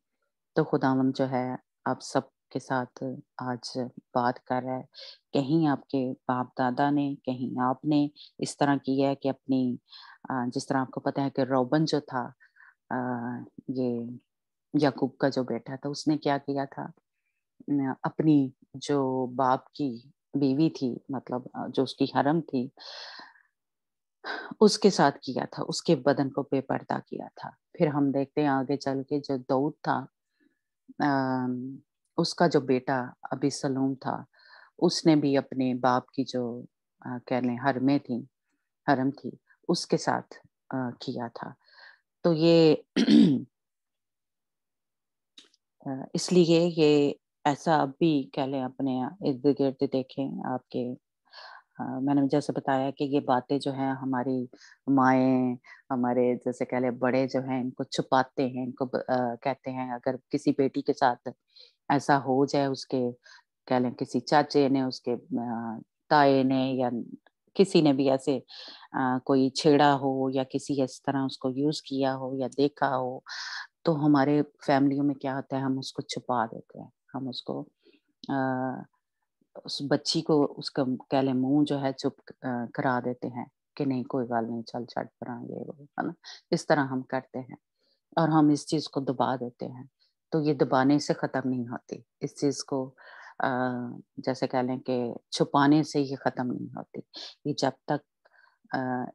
तो खुदावंद जो है आप सब के साथ आज बात कर रहा है, कहीं आपके बाप दादा ने, कहीं आपने इस तरह किया है कि अपनी जिस तरह आपको पता है कि रोबन जो था ये याकूब का जो बेटा था, उसने क्या किया था, अपनी जो बाप की बीवी थी, मतलब जो उसकी हरम थी, उसके साथ किया था, उसके बदन को बेपर्दा किया था। फिर हम देखते हैं आगे चल के जो दाऊद था उसका जो बेटा अबीसलोम था, उसने भी अपने बाप की जो कह लें हरम थी, उसके साथ किया था। तो ये इसलिए ये ऐसा अब भी कह लें अपने इर्द गिर्द देखें आपके, मैंने जैसे बताया कि ये बातें जो हैं हमारी माएँ, हमारे जैसे कह लें बड़े जो हैं इनको छुपाते हैं, इनको कहते हैं अगर किसी बेटी के साथ ऐसा हो जाए, उसके कह लें किसी चाचे ने, उसके ताए ने या किसी ने भी ऐसे कोई छेड़ा हो या किसी इस तरह उसको यूज़ किया हो या देखा हो, तो हमारे फैमिलियों में क्या होता है, हम उसको छुपा देते हैं। हम उसको अ, उस बच्ची को उसका कह लें मुँह जो है चुप करा देते हैं कि नहीं कोई गल नहीं, चल छड्ड परां ये वो, है ना? इस तरह हम करते हैं और हम इस चीज़ को दबा देते हैं। तो ये दबाने से ख़त्म नहीं होती। इस चीज़ को अ, जैसे कह लें कि छुपाने से ये ख़त्म नहीं होती। ये जब तक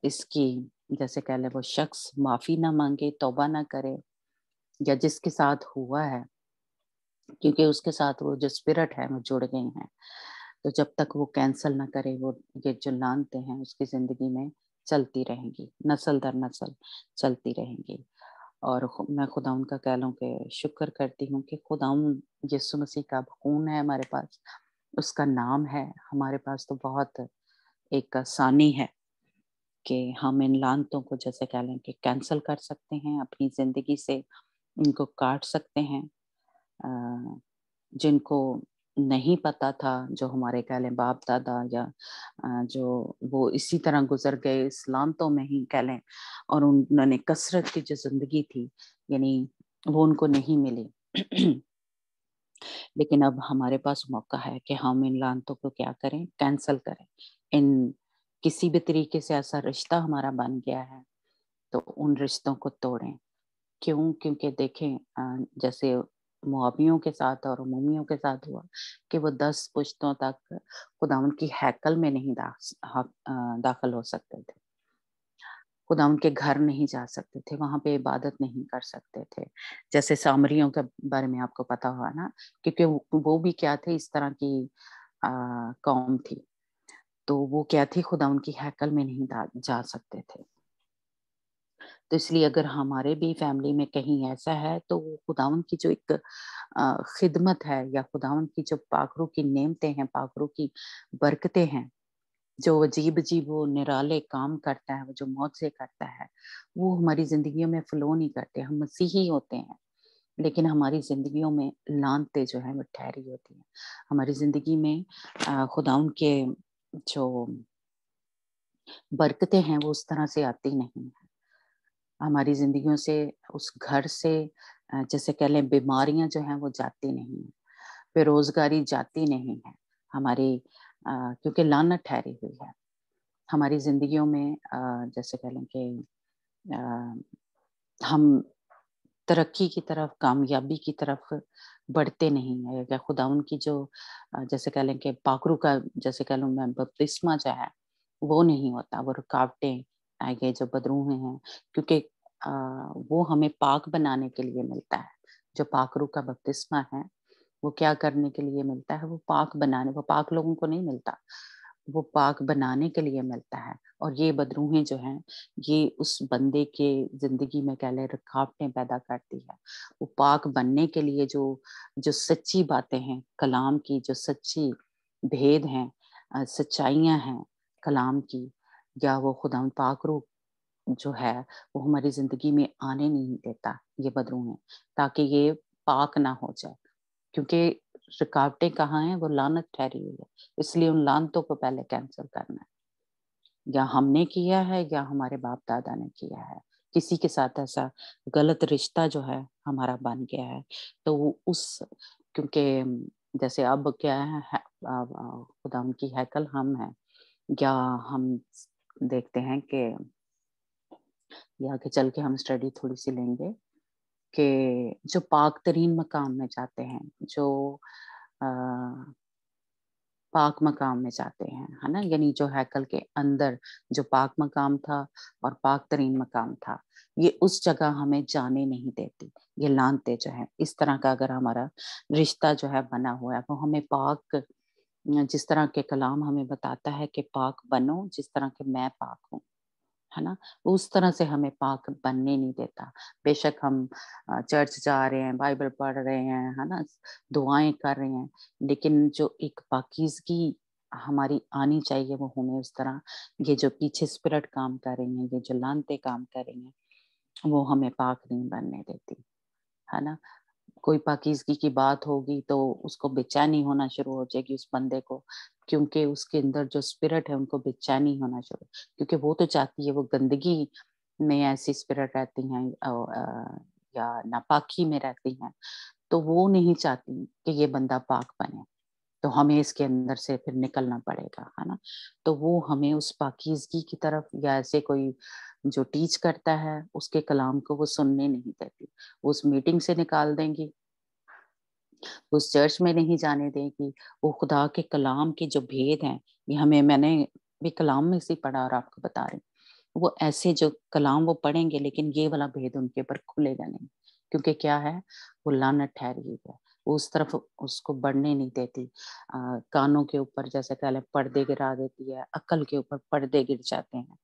इसकी जैसे कह लें वो शख्स माफ़ी ना माँगे, तौबा ना करे या जिसके साथ हुआ है, क्योंकि उसके साथ वो जो स्पिरिट है वो जुड़ गई हैं। तो जब तक वो कैंसल ना करे, वो ये जो लानतें हैं उसकी ज़िंदगी में चलती रहेंगी, नस्ल दर नस्ल चलती रहेंगी। और मैं खुदाउन का कह लूँ कि शुक्र करती हूँ कि खुदाउन यीशु मसीह का खून है हमारे पास, उसका नाम है हमारे पास, तो बहुत एक आसानी है कि हम इन लानतों को जैसे कह लें कि कैंसल कर सकते हैं, अपनी ज़िंदगी से इनको काट सकते हैं। जिनको नहीं पता था, जो हमारे कह लें बाप दादा या जो वो इसी तरह गुजर गए इस लानतों में ही कह लें, और उन्होंने कसरत की जो जिंदगी थी यानी वो उनको नहीं मिली। लेकिन अब हमारे पास मौका है कि हम इन लानतों को क्या करें, कैंसल करें। इन किसी भी तरीके से ऐसा रिश्ता हमारा बन गया है तो उन रिश्तों को तोड़ें। क्यों? क्योंकि देखें जैसे मोआबियों के साथ और अमोमियों के साथ हुआ कि वो 10 पुश्तों तक खुदावंद की हैकल में नहीं दाखिल हो सकते थे। खुदावंद के घर नहीं जा सकते थे, वहाँ पे इबादत नहीं कर सकते थे। जैसे सामरियों के बारे में आपको पता होगा ना, क्योंकि वो भी क्या थे, इस तरह की कौम थी। तो वो क्या थी, खुदावंद की हैकल में नहीं जा सकते थे। तो इसलिए अगर हमारे भी फैमिली में कहीं ऐसा है तो वो खुदावंद की जो एक खिदमत है या खुदावंद की जो पाखरू की नेमतें हैं, पाखरू की बरकतें हैं, जो अजीब-अजीब वो निराले काम करता है, वो जो मौत से करता है, वो हमारी ज़िंदगियों में फ़्लो नहीं करते। हम मसीही होते हैं, लेकिन हमारी ज़िंदगियों में लानतें जो हैं वो ठहरी होती हैं। हमारी ज़िंदगी में खुदावंद के जो बरकतें हैं वो उस तरह से आती नहीं हैं। हमारी ज़िंदगियों से, उस घर से जैसे कह लें बीमारियाँ जो हैं वो जाती नहीं हैं, बेरोज़गारी जाती नहीं है हमारी, क्योंकि लानत ठहरी हुई है। हमारी ज़िंदगियों में जैसे कह लें कि हम तरक्की की तरफ, कामयाबी की तरफ बढ़ते नहीं हैं, या खुदावंद की जो जैसे कह लें कि पाखरू का जैसे कह लूँ मैं बपतिस्मा जो है, वो नहीं होता, वो रुकावटें ये जो बदरूहें हैं, क्योंकि वो हमें पाक बनाने के लिए मिलता है। जो पाखरू का बपतिस्मा है, वो क्या करने के लिए मिलता है? वो पाक लोगों को नहीं मिलता, वो पाक बनाने के लिए मिलता है। और ये बदरूहें जो हैं, ये उस बंदे के ज़िंदगी में कह लें रुकावटें पैदा करती है। वो पाक बनने के लिए जो जो सच्ची बातें हैं, कलाम की जो सच्ची भेद हैं, सच्चाइयाँ हैं कलाम की, या वो खुदावंद पाक रूह जो है, वो हमारी ज़िंदगी में आने नहीं देता, ये बदरूहें, ताकि ये पाक ना हो जाए। क्योंकि रुकावटें कहाँ हैं? वो लानत ठहरी हुई है। इसलिए उन लानतों को पहले कैंसल करना है। या हमने किया है या हमारे बाप-दादा ने किया है। किसी के साथ ऐसा गलत रिश्ता जो है हमारा बन गया है, तो वो उस क्योंकि जैसे अब क्या है खुदावंद की हैकल हम हैं, या हम देखते हैं कि ये आगे चल के हम स्टडी थोड़ी-सी लेंगे कि जो पाक तरीन मकाम में जाते हैं, जो अ पाक मकाम में जाते हैं, है ना, यानी जो हैकल के अंदर जो पाक मकाम था और पाक तरीन मकाम था, ये उस जगह हमें जाने नहीं देती। ये लानते जो है, इस तरह का अगर हमारा रिश्ता जो है बना हुआ है, वो हमें पाक, जिस तरह के कलाम हमें बताता है कि पाक बनो जिस तरह के मैं पाक हूँ, है ना, उस तरह से हमें पाक बनने नहीं देता। बेशक हम चर्च जा रहे हैं, बाइबल पढ़ रहे हैं, है ना, दुआएं कर रहे हैं, लेकिन जो एक पाकीज़गी हमारी आनी चाहिए वो हमें उस तरह, ये जो पीछे स्पिरिट काम कर रही हैं, ये जो लानते काम कर रही हैं, वो हमें पाक नहीं बनने देती, है ना। कोई पाकीज़गी की बात होगी तो उसको बेचैनी होना शुरू हो जाएगी उस बंदे को, क्योंकि उसके अंदर जो स्पिरिट है उनको बेचैनी होना शुरू, क्योंकि वो तो चाहती है, वो गंदगी में ऐसी स्पिरिट रहती हैं या नापाकी में रहती हैं, तो वो नहीं चाहती कि ये बंदा पाक बने, तो हमें इसके अंदर से फिर निकलना पड़ेगा, है ना। तो वो हमें उस पाकीज़गी की तरफ, या ऐसे कोई जो टीच करता है उसके कलाम को वो सुनने नहीं देती, उस मीटिंग से निकाल देंगी, उस चर्च में नहीं जाने देगी। वो खुदा के कलाम के जो भेद हैं, ये हमें, मैंने भी कलाम में से पढ़ा और आपको बता रही हूँ, वो ऐसे जो कलाम वो पढ़ेंगे, लेकिन ये वाला भेद उनके ऊपर खुलेगा नहीं, क्योंकि क्या है, वो लानत ठहरी हुई है, वो उस तरफ उसको बढ़ने नहीं देती। कानों के ऊपर जैसे कहले पर्दे गिरा देती है, अक्ल के ऊपर पर्दे गिर जाते हैं,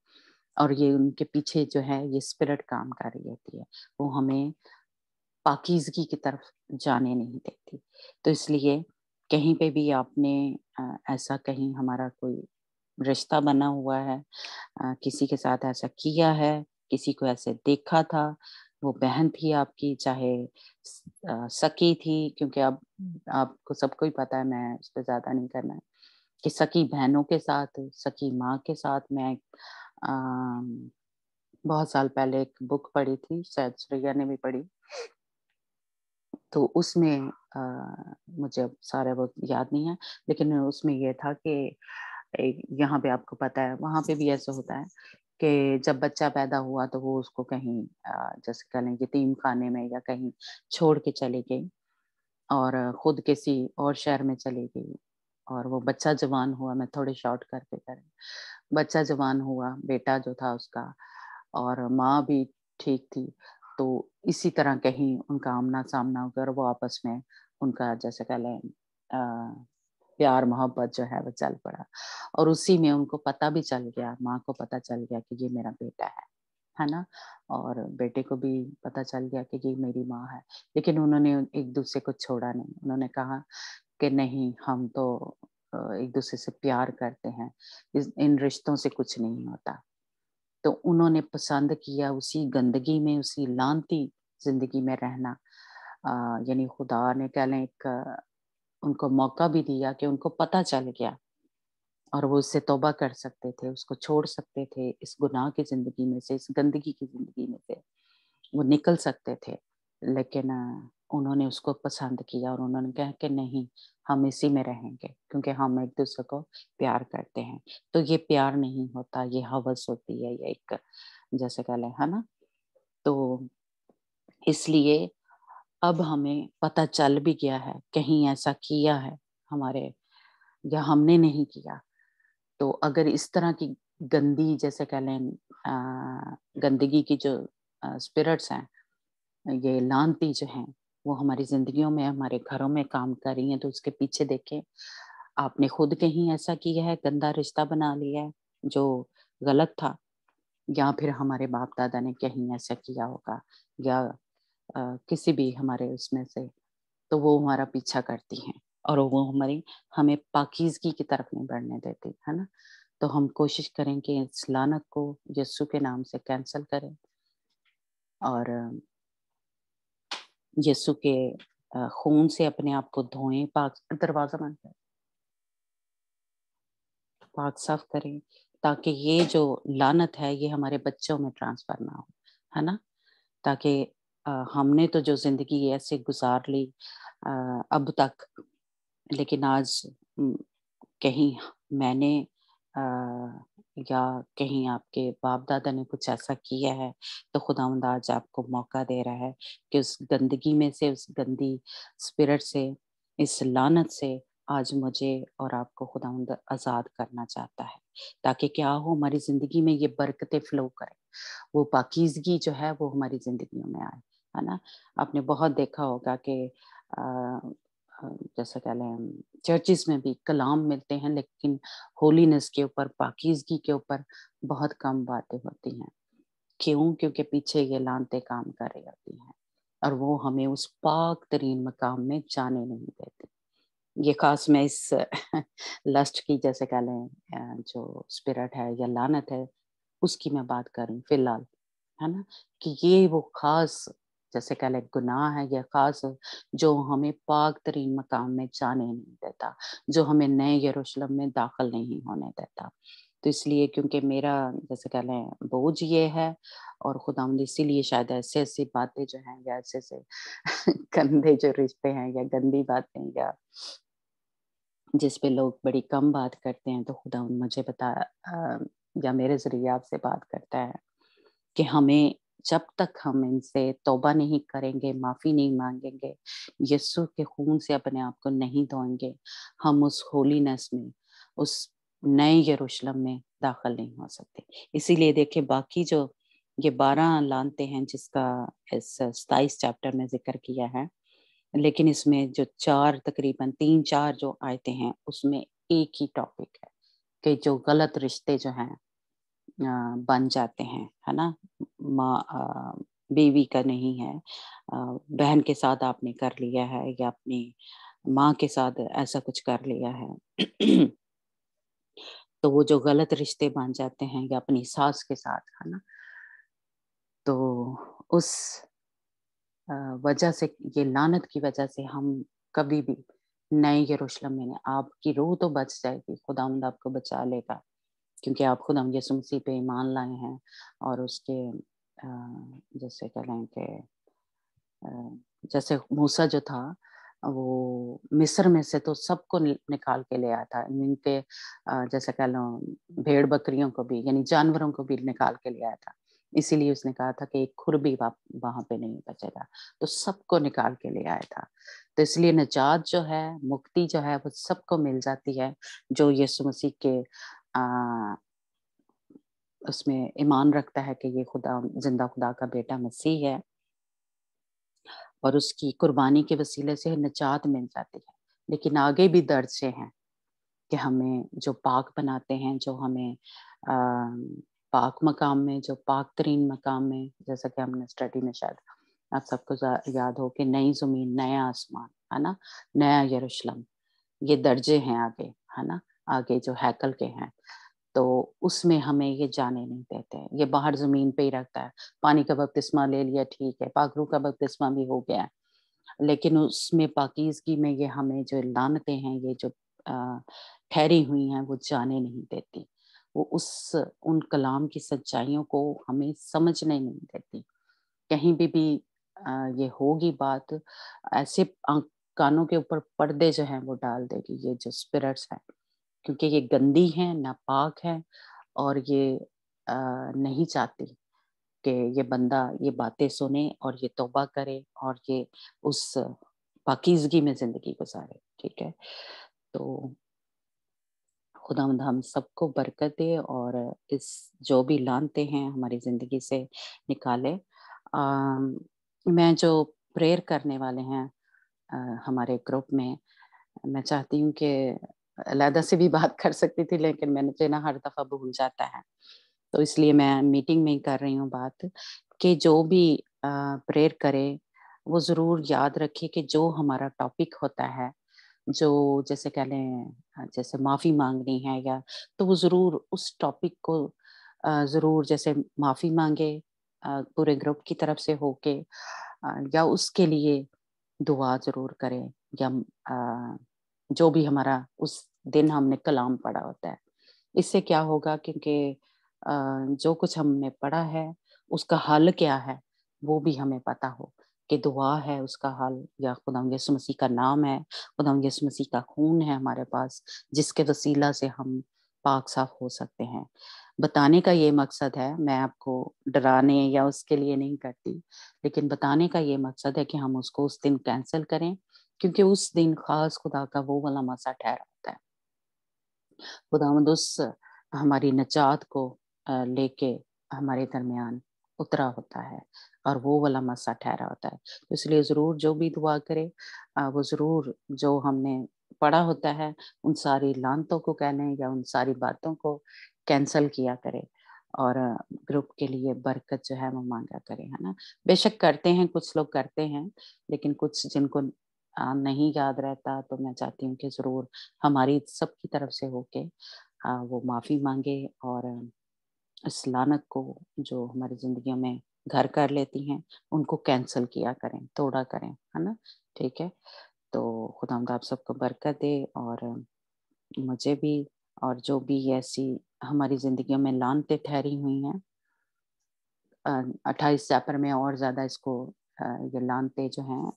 और ये उनके पीछे जो है ये स्पिरिट काम कर रही होती है, वो हमें पाकीज़गी की तरफ जाने नहीं देती। तो इसलिए कहीं पे भी आपने ऐसा कहीं हमारा कोई रिश्ता बना हुआ है, किसी के साथ ऐसा किया है, किसी को ऐसे देखा था, वो बहन थी आपकी, चाहे सकी थी, क्योंकि अब आपको सबको ही पता है, मैं उस पर ज़्यादा नहीं करना है, कि सकी बहनों के साथ, सकी माँ के साथ। मैं बहुत साल पहले एक बुक पढ़ी थी, शायद श्रेया ने भी पढ़ी, तो उसमें मुझे अब सारा वो याद नहीं है, लेकिन उसमें ये था कि यहाँ पे आपको पता है, वहाँ पे भी ऐसा होता है कि जब बच्चा पैदा हुआ तो वो उसको कहीं जैसे कह लें यतीम खाने में या कहीं छोड़ के चली गई, और खुद किसी और शहर में चली गई, और वो बच्चा जवान हुआ, मैं थोड़ी शॉर्ट करके करें, बच्चा जवान हुआ, बेटा जो था उसका, और माँ भी ठीक थी, तो इसी तरह कहीं उनका आमना सामना हो गया, और वो आपस में उनका जैसे कह लें प्यार मोहब्बत जो है वो चल पड़ा, और उसी में उनको पता भी चल गया, माँ को पता चल गया कि ये मेरा बेटा है ना, और बेटे को भी पता चल गया कि ये मेरी माँ है, लेकिन उन्होंने एक दूसरे को छोड़ा नहीं, उन्होंने कहा कि नहीं, हम तो एक दूसरे से प्यार करते हैं, इन रिश्तों से कुछ नहीं होता। तो उन्होंने पसंद किया उसी गंदगी में, उसी लानती जिंदगी में रहना, यानी खुदा ने कह लें एक उनको मौका भी दिया कि उनको पता चल गया, और वो उससे तौबा कर सकते थे, उसको छोड़ सकते थे, इस गुनाह की जिंदगी में से, इस गंदगी की जिंदगी में से वो निकल सकते थे, लेकिन उन्होंने उसको पसंद किया, और उन्होंने कहा कि नहीं, हम इसी में रहेंगे, क्योंकि हम एक दूसरे को प्यार करते हैं। तो ये प्यार नहीं होता, ये हवस होती है, ये एक जैसे कह लें, है ना। तो इसलिए अब हमें पता चल भी गया है, कहीं ऐसा किया है हमारे, या हमने नहीं किया, तो अगर इस तरह की गंदी जैसे कह लें गंदगी की जो स्पिरिट्स हैं, ये लानती जो हैं, वो हमारी जिंदगियों में, हमारे घरों में काम कर रही हैं, तो उसके पीछे देखें, आपने खुद कहीं ऐसा किया है, गंदा रिश्ता बना लिया है जो गलत था, या फिर हमारे बाप दादा ने कहीं ऐसा किया होगा, या किसी भी हमारे उसमें से, तो वो हमारा पीछा करती हैं, और वो हमें पाकीज़गी की तरफ नहीं बढ़ने देती, है ना। तो हम कोशिश करें कि इस लानत को यीशु के नाम से कैंसल करें, और यीशु के खून से अपने आप को धोएं, पाक, दरवाजा बंद करें, पाक साफ करें, ताकि ये जो लानत है ये हमारे बच्चों में ट्रांसफर ना हो, है ना। ताकि हमने तो जो जिंदगी ऐसे गुजार ली अब तक, लेकिन आज कहीं मैंने या कहीं आपके बाप दादा ने कुछ ऐसा किया है, तो खुदावंद आज आपको मौका दे रहा है कि उस गंदगी में से, उस गंदी स्पिरिट से, इस लानत से आज मुझे और आपको खुदावंद आज़ाद करना चाहता है, ताकि क्या हो, हमारी ज़िंदगी में ये बरकतें फ्लो करें, वो पाकीज़गी जो है वो हमारी ज़िंदगियों में आए, है ना? आपने बहुत देखा होगा कि अ जैसे कह लें चर्चिज़ में भी कलाम मिलते हैं, लेकिन होलीनेस के ऊपर, पाकीज़गी के ऊपर बहुत कम बातें होती हैं। क्यों? क्योंकि पीछे ये लानतें काम कर रही होती हैं और वो हमें उस पाक तरीन मकाम में जाने नहीं देती। ये खास मैं इस लस्ट की जैसे कह लें जो स्पिरिट है या लानत है, उसकी मैं बात कर रही हूँ फिलहाल, है ना? कि ये वो खास जैसे कह लें गुनाह है या खास जो हमें पाक तरीन मकाम में जाने नहीं देता, जो हमें नए यरूशलेम में दाखिल नहीं होने देता। तो इसलिए क्योंकि मेरा जैसे कह लें बोझ ये है और खुदावंद इसीलिए शायद ऐसी-ऐसी बातें जो हैं या ऐसे-ऐसे गंदे जो रिश्ते हैं या गंदी बातें या जिस पे लोग बड़ी कम बात करते हैं, तो खुदावंद मुझे या मेरे ज़रिए आपसे बात करता है कि हमें जब तक हम इनसे तौबा नहीं करेंगे, माफ़ी नहीं माँगेंगे, यीशु के खून से अपने आप को नहीं धोएँगे, हम उस होलीनेस में, उस नए यरूशलेम में दाखिल नहीं हो सकते। इसीलिए देखिए बाकी जो ये 12 लानतें हैं जिसका इस 27 चैप्टर में ज़िक्र किया है, लेकिन इसमें जो 4 तकरीबन 3-4 जो आयतें हैं, उसमें एक ही टॉपिक है कि जो गलत रिश्ते जो हैं बन जाते हैं, है ना? बीवी का नहीं है, बहन के साथ आपने कर लिया है या अपनी माँ के साथ ऐसा कुछ कर लिया है। तो वो जो गलत रिश्ते बन जाते हैं या अपनी सास के साथ, है ना? तो उस वजह से ये लानत की वजह से हम कभी भी नए यरूशलेम में नहीं, आपकी रूह तो बच जाएगी, खुदावंद आपको बचा लेगा। क्योंकि आप खुद हम यीशु मसीह पे ईमान लाए हैं और उसके जैसे कहें कि जैसे मूसा जो था वो मिस्र में से तो सबको निकाल के ले आया था, इनके जैसे कह लो भेड़ बकरियों को भी यानी जानवरों को भी निकाल के ले आया था। इसीलिए उसने कहा था कि एक खुर भी वहां पे नहीं बचेगा, तो सबको निकाल के ले आया था। तो इसलिए निजात जो है, मुक्ति जो है वो सबको मिल जाती है जो यीशु मसीह के आ, उसमें ईमान रखता है कि ये खुदा जिंदा खुदा का बेटा मसीह है और उसकी कुर्बानी के वसीले से निजात मिल जाती है। लेकिन आगे भी दर्जे हैं कि हमें जो पाक बनाते हैं, जो हमें पाक मकाम में, जो पाक तरीन मकाम में, जैसा कि हमने स्टडी में शायद आप सबको याद हो कि नई जमीन, नया आसमान, है ना, नया यरूशलेम, ये दर्जे हैं आगे, है ना, आगे जो हैकल के हैं, तो उसमें हमें ये जाने नहीं देते हैं। ये बाहर ज़मीन पे ही रखता है। पानी का बपतिस्मा ले लिया ठीक है, पाखरू का बपतिस्मा भी हो गया है। लेकिन उसमें पाकीज़गी में ये हमें जो लानतें हैं, ये जो ठहरी हुई हैं, वो जाने नहीं देती। वो उन कलाम की सच्चाइयों को हमें समझने नहीं देती। कहीं भी ये होगी बात, ऐसे कानों के ऊपर पर्दे जो हैं वो डाल देगी ये जो स्पिरिट्स हैं। क्योंकि ये गंदी हैं, नापाक हैं और ये नहीं चाहती कि ये बंदा ये बातें सुने और ये तौबा करे और ये उस पाकीज़गी में ज़िंदगी गुज़ारे, ठीक है? तो खुदावंद हम सबको बरकत दे और इस जो भी लानते हैं हमारी ज़िंदगी से निकाले। मैं जो प्रेयर करने वाले हैं हमारे ग्रुप में, मैं चाहती हूँ कि अलहदा से भी बात कर सकती थी लेकिन मुझे ना हर दफ़ा भूल जाता है। तो इसलिए मैं मीटिंग में ही कर रही हूँ बात कि जो भी प्रेयर करे वो ज़रूर याद रखे कि जो हमारा टॉपिक होता है, जो जैसे कह लें जैसे माफ़ी माँगनी है या तो वो ज़रूर उस टॉपिक को ज़रूर जैसे माफ़ी माँगे पूरे ग्रुप की तरफ से होके या उसके लिए दुआ ज़रूर करें या जो भी हमारा उस दिन हमने कलाम पढ़ा होता है। इससे क्या होगा क्योंकि जो कुछ हमने पढ़ा है उसका हल क्या है वो भी हमें पता हो कि दुआ है उसका हल या खुदावंद यीशु मसीह का नाम है, खुदावंद यीशु मसीह का खून है हमारे पास जिसके वसीला से हम पाक साफ हो सकते हैं। बताने का ये मकसद है, मैं आपको डराने या उसके लिए नहीं करती, लेकिन बताने का ये मकसद है कि हम उसको उस दिन कैंसिल करें क्योंकि उस दिन खास खुदा का वो वाला मसा ठहरा होता है। खुदावंद उस हमारी नजात को लेके हमारे दरमियान उतरा होता है और वो वाला मसा ठहरा होता है। तो इसलिए ज़रूर जो भी दुआ करे वो ज़रूर जो हमने पढ़ा होता है उन सारी लानतों को कहने या उन सारी बातों को कैंसल किया करे और ग्रुप के लिए बरकत जो है वो मांगा करे, है ना। बेशक करते हैं, कुछ लोग करते हैं, लेकिन कुछ जिनको नहीं याद रहता, तो मैं चाहती हूँ कि ज़रूर हमारी सबकी तरफ से होके वो माफ़ी मांगे और इस लानत को जो हमारी जिंदगियों में घर कर लेती हैं उनको कैंसल किया करें, तोड़ा करें, है ना। ठीक है, तो खुदावंद आप सबको बरकत दे और मुझे भी, और जो भी ऐसी हमारी जिंदगियों में लानतें ठहरी हुई हैं 28 चैप्टर में और ज़्यादा इसको ये लानतें जो हैं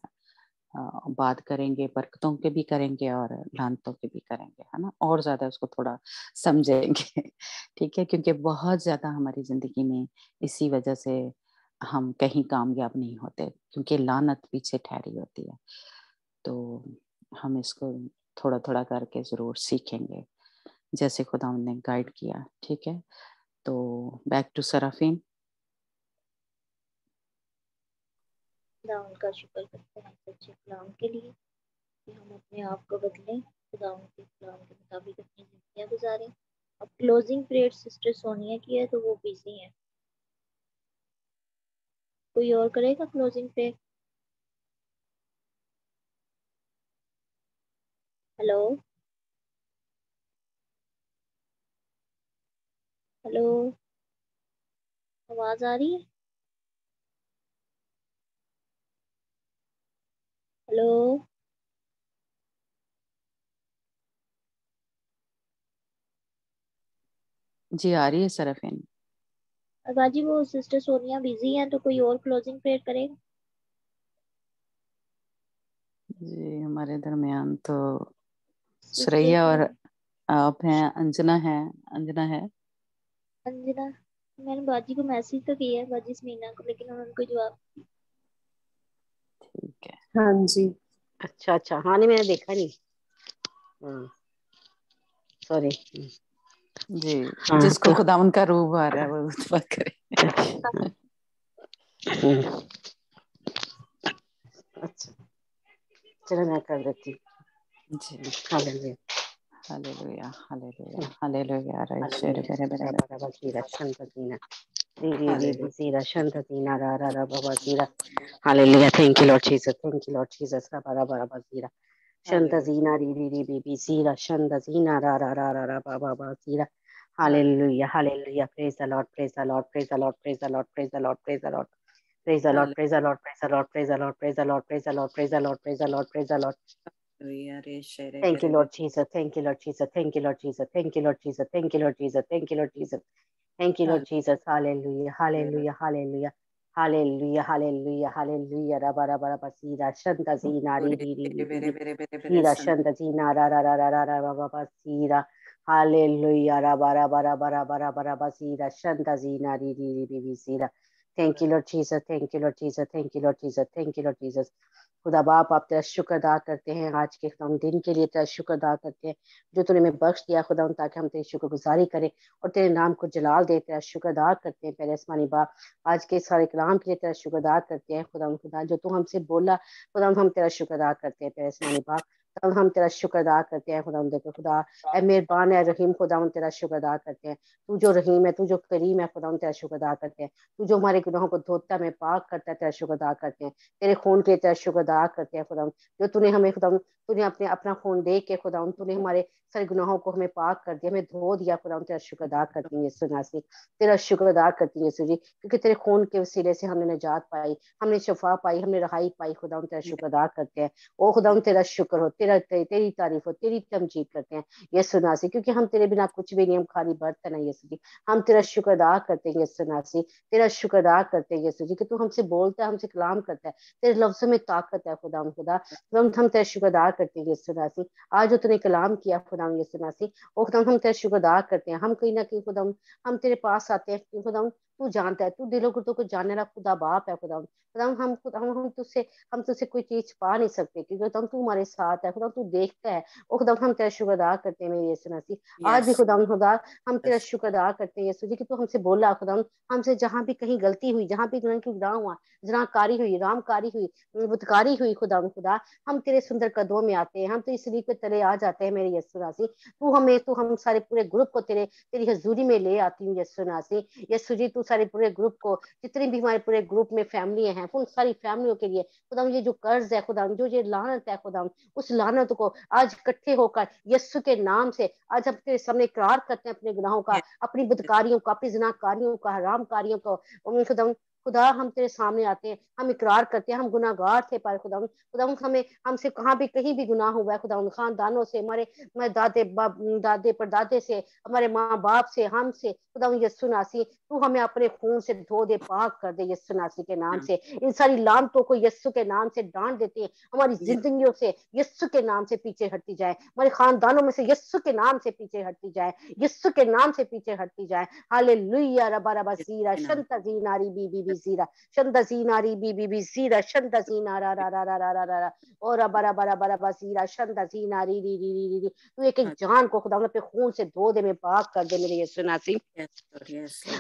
बात करेंगे, बरकतों के भी करेंगे और लानतों के भी करेंगे, है ना, और ज़्यादा उसको थोड़ा समझेंगे ठीक है, क्योंकि बहुत ज़्यादा हमारी ज़िंदगी में इसी वजह से हम कहीं कामयाब नहीं होते, क्योंकि लानत पीछे ठहरी होती है। तो हम इसको थोड़ा थोड़ा करके ज़रूर सीखेंगे जैसे खुदा ने गाइड किया। ठीक है, तो बैक टू सराफीन। खुदावंद का शुक्र करते हैं सच्चे कलाम के लिए कि हम अपने आप को बदलें, खुदावंद के कलाम के मुताबिक अपनी ज़िंदगियाँ गुजारें। अब क्लोजिंग प्रेयर सिस्टर सोनिया की है, तो वो बिजी हैं। कोई और करेगा क्लोजिंग प्रेयर? हेलो हेलो, आवाज़ आ रही है? हेलो जी आ रही है सराफीन। बाजी, वो सिस्टर सोनिया बिजी हैं, तो कोई और क्लोजिंग प्रेयर करेगा? जी हमारे दरमियान तो सिस्टर सुरैया और आप हैं, अंजना है, अंजना है। अंजना, मैंने बाजी को मैसेज तो किया है, बाजी समीना को, लेकिन उन्होंने कोई जवाब। ठीक है, हाँ जी। अच्छा अच्छा, हाँ नहीं मैंने देखा नहीं, सॉरी। जी हाँ जिसको तो खुदावन का रूह आ रहा है वो दुआ करे। अच्छा चलो मैं कर देती हूँ। जी hallelujah hallelujah hallelujah hallelujah hallelujah राबा राबा सीरा शंततीना री सीरा शंततीना रा रा रा बाबा सीरा hallelujah. Thank you lord Jesus, thank you lord Jesus. राबा राबा राबा सीरा शंततीना री बी सीरा शंततीना रा रा रा रा रा बाबा बाबा सीरा hallelujah hallelujah. Praise the lord, praise the lord, praise the lord, praise the lord, praise the lord, praise the Lord, praise the Lord, praise the Lord, praise the Lord, praise the Lord, praise the Lord, praise the Lord, praise the Lord, praise the Lord, praise the Lord. Thank you, Lord Jesus. Thank you, Lord Jesus. Thank you, Lord Jesus. Thank you, Lord Jesus. Thank you, Lord Jesus. Thank you, Lord Jesus. Thank you, Lord Jesus. Hallelujah, hallelujah, hallelujah. Hallelujah, hallelujah, hallelujah. Rabba rabba rabba sira shanta zina ri ri ri ri ri sira shanta zina ra ra ra ra ra ra rabba rabba sira. Hallelujah, rabba rabba rabba rabba rabba rabba sira shanta zina ri ri ri ri sira. Thank you, Lord Jesus. Thank you, Lord Jesus. Thank you, Lord Jesus. Thank you, Lord Jesus. खुदा बाप आप तेरा शुक्र अदा करते हैं आज के हम दिन के लिए, तेरा शुक्र अदा करते हैं जो तूने हमें बख्श दिया खुदा, ताकि हम तेरी शुक्रगुजारी करें और तेरे नाम को जलाल दे। तेरा शुक्र अदा करते हैं पहले आसमानी बाप आज के सारे कलाम के लिए, तेरा शुक्र अदा करते हैं खुदा जो तू हमसे बोला खुदा, हम तेरा शुक्र अदा करते हैं पहले आसमानी बाप। तब हम तेरा शुक्र अदा करते हैं खुदा, देखो खुदा ए मेहरबान है रहीम खुदा, हम तेरा शुक्र अदा करते हैं। तू जो रहीम है, तू जो करीम है खुदा, हम तेरा शुक्र अदा करते हैं। तू जो हमारे गुनाहों को धोता में पाक करता है, तेरा शुक्र अदा करते हैं। तेरे खून के तेरा शुक्र अदा करते हैं खुदा, जो तूने हमें खुदा, तूने अपने अपना खून दे के खुदा, तूने हमारे सारे गुनाहों को हमें पाक कर दिया, हमें धो दिया खुदा, तेरा शुक्र अदा करती है यीशु नासरी। तेरा शुक्र अदा करती है यीशु जी, क्योंकि तेरे खून के वसीले से हमने निजात पाई, हमने शफा पाई, हमने रहाई पाई खुदा, तेरा शुक्र अदा करते हैं। ओ खुदा तेरा शुक्र हो, तेरी तारीफ हो, तेरी तमजीद करते हैं यीशु नासरी, क्योंकि हम तेरे बिना कुछ भी नहीं, हम खाली बर्तन है यीशु जी। हम तेरा शुक्र अदा करते हैं यीशु नासरी, तेरा शुक्र अदा करते हैं यीशु जी कि तू हमसे बोलता है, हमसे कलाम करता है, तेरे लफ्जों में ताकत है खुदा। हम तेरा शुक्र अदा करते हैं यीशु नासरी, आज जो तूने कलाम किया खुदा यीशु नासरी, ओ खुदा हम तेरा शुक्र अदा करते हैं। हम कहीं ना कहीं खुदा हम तेरे पास आते हैं खुदा, تو جانتا ہے, تو دلوں کو جاننے والا خدا باپ ہے. خدا ہم تجھ سے کوئی چیز چھپا نہیں سکتے, کیونکہ خدا تو ہمارے ساتھ ہے. خدا تو دیکھتا ہے. اور خدا ہم تیرا شکر ادا کرتے ہیں میرے یسوع مسیح. آج بھی خدا ہم تیرا شکر ادا کرتے ہیں یسوع جی کہ تو ہم سے بولا. خدا ہم سے جہاں بھی کہیں غلطی ہوئی, جہاں بھی گناہ ہوا, جناح کاری ہوئی, رام کاری ہوئی, بدکاری ہوئی, خدا ہم تیرے سندر قدموں میں آتے ہیں. ہم تو اس لیے کے تلے آ جاتے ہیں میرے یسوع مسیح. تو ہم سارے پورے گروپ کو تیری حضوری میں لے آتی ہوں یسوع مسیح. یسوع جی تو سارے پورے گروپ کو, جتنی بھی ہمارے پورے گروپ میں فیملی ہیں, ان ساری فیملیوں کے لیے خدا یہ جو قرض ہے, خدا جو یہ لعنت ہے, خدا اس لعنت کو آج اکٹھے ہو کر یسوع کے نام سے آج ہم تیرے سامنے اقرار کرتے ہیں اپنے گناہوں کا, اپنی بدکاریوں کا, اپنی زنا کاریوں کا, حرام کاریوں کو. خدا ہم تیرے سامنے آتے ہیں, ہم اقرار کرتے ہیں ہم گناہ گار تھے, پر خدا ہم سے کہاں بھی کہیں بھی گناہ ہوا ہے خدا, خاندانوں سے, ہمارے دادے پردادے سے, ہمارے ماں باپ سے, ہم سے, خدا یسوع مسیح تو ہمیں اپنے خون سے دھو دے, پاک کر دے یسوع مسیح کے نام سے. ان ساری لعنتوں کو یسوع کے نام سے ڈانٹ دیتے ہیں. ہماری زندگیوں سے یسوع کے نام سے پیچھے ہٹتی جائے, ہمارے خاندانوں میں سے یسوع کے نام سے پیچھے ہٹتی جائے, یسوع کے نام سے پیچھے ہٹتی جائے. ہاللویا. ربا ربا زیرا شنتا زیناری بی بی بی زیرا شنتا زیناری بی بی بی زیرا شنتا زینارا را را را را را را اور ربا ربا ربا ربا زیرا شنتا زیناری ری ری ری ری. تو ایک ایک جان کو خدا اپنے خون سے دھو دے, میں پاک کر دے میرے یسوع مسیح.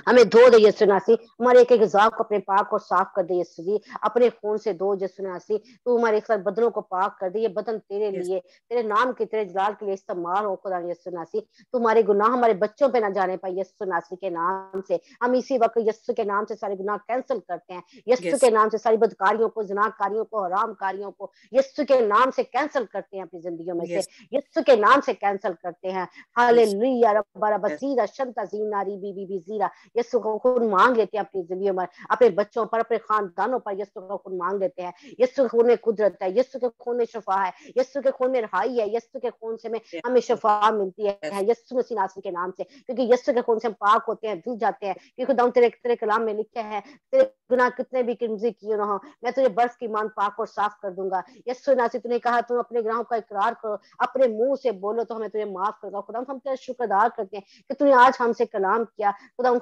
ہمیں دھو دے یسوع مسیح, ہمارے ایک ایک ذات کو اپنے پاک اور صاف کر دے یسوع جی, اپنے خون سے دھو یسوع مسیح. تو ہمارے ایک ساتھ بدنوں کو پاک کر دے, یہ بدن تیرے لیے, تیرے نام کے, تیرے جلال کے لیے استعمال ہو خدا یسوع مسیح. تمہارے گناہ ہمارے بچوں پہ نہ جانے پائے یسوع مسیح کے نام سے. ہم اسی وقت یسوع کے نام سے سارے گناہ کینسل کرتے ہیں, یسوع کے نام سے ساری بدکاریوں کو, زنا کاریوں کو, حرام کاریوں کو یسوع کے نام سے کینسل کرتے ہیں اپنی زندگیوں میں سے, یسوع کے نام سے کینسل کرتے ہیں. ہاللویا. رب رب زیرا شنتا زیناری بی بی بی زیرا. یسوع کو خون مانگ لیتے ہیں اپنی زندگیوں میں, اپنے بچوں پر, اپنے خاندانوں پر یسوع کا خون مانگ لیتے ہیں. یسوع کے خون میں قدرت ہے, یسوع کے خون میں شفا ہے, یسوع کے خون میں رہائی ہے, یسوع کے خون سے ہمیں شفا ملتی ہے یسوع مسیح ناصری کے نام سے, کیونکہ یسوع کے خون سے ہم پاک ہوتے ہیں, دھل جاتے ہیں. کیونکہ خدا تیرے کلام میں لکھا ہے, تیرے گناہ کتنے بھی کمزی کیوں نہ ہو, میں تجھے برف کی مان پاک اور صاف کر دوں گا. یسوع ناصری تو نے کہا تم اپنے گناہوں کا اقرار کرو, اپنے منہ سے بولو تو ہمیں تجھے معاف کر دو. خدا ہم تیرا شکر ادا کرتے ہیں کہ تو نے آج ہم سے کلام کیا.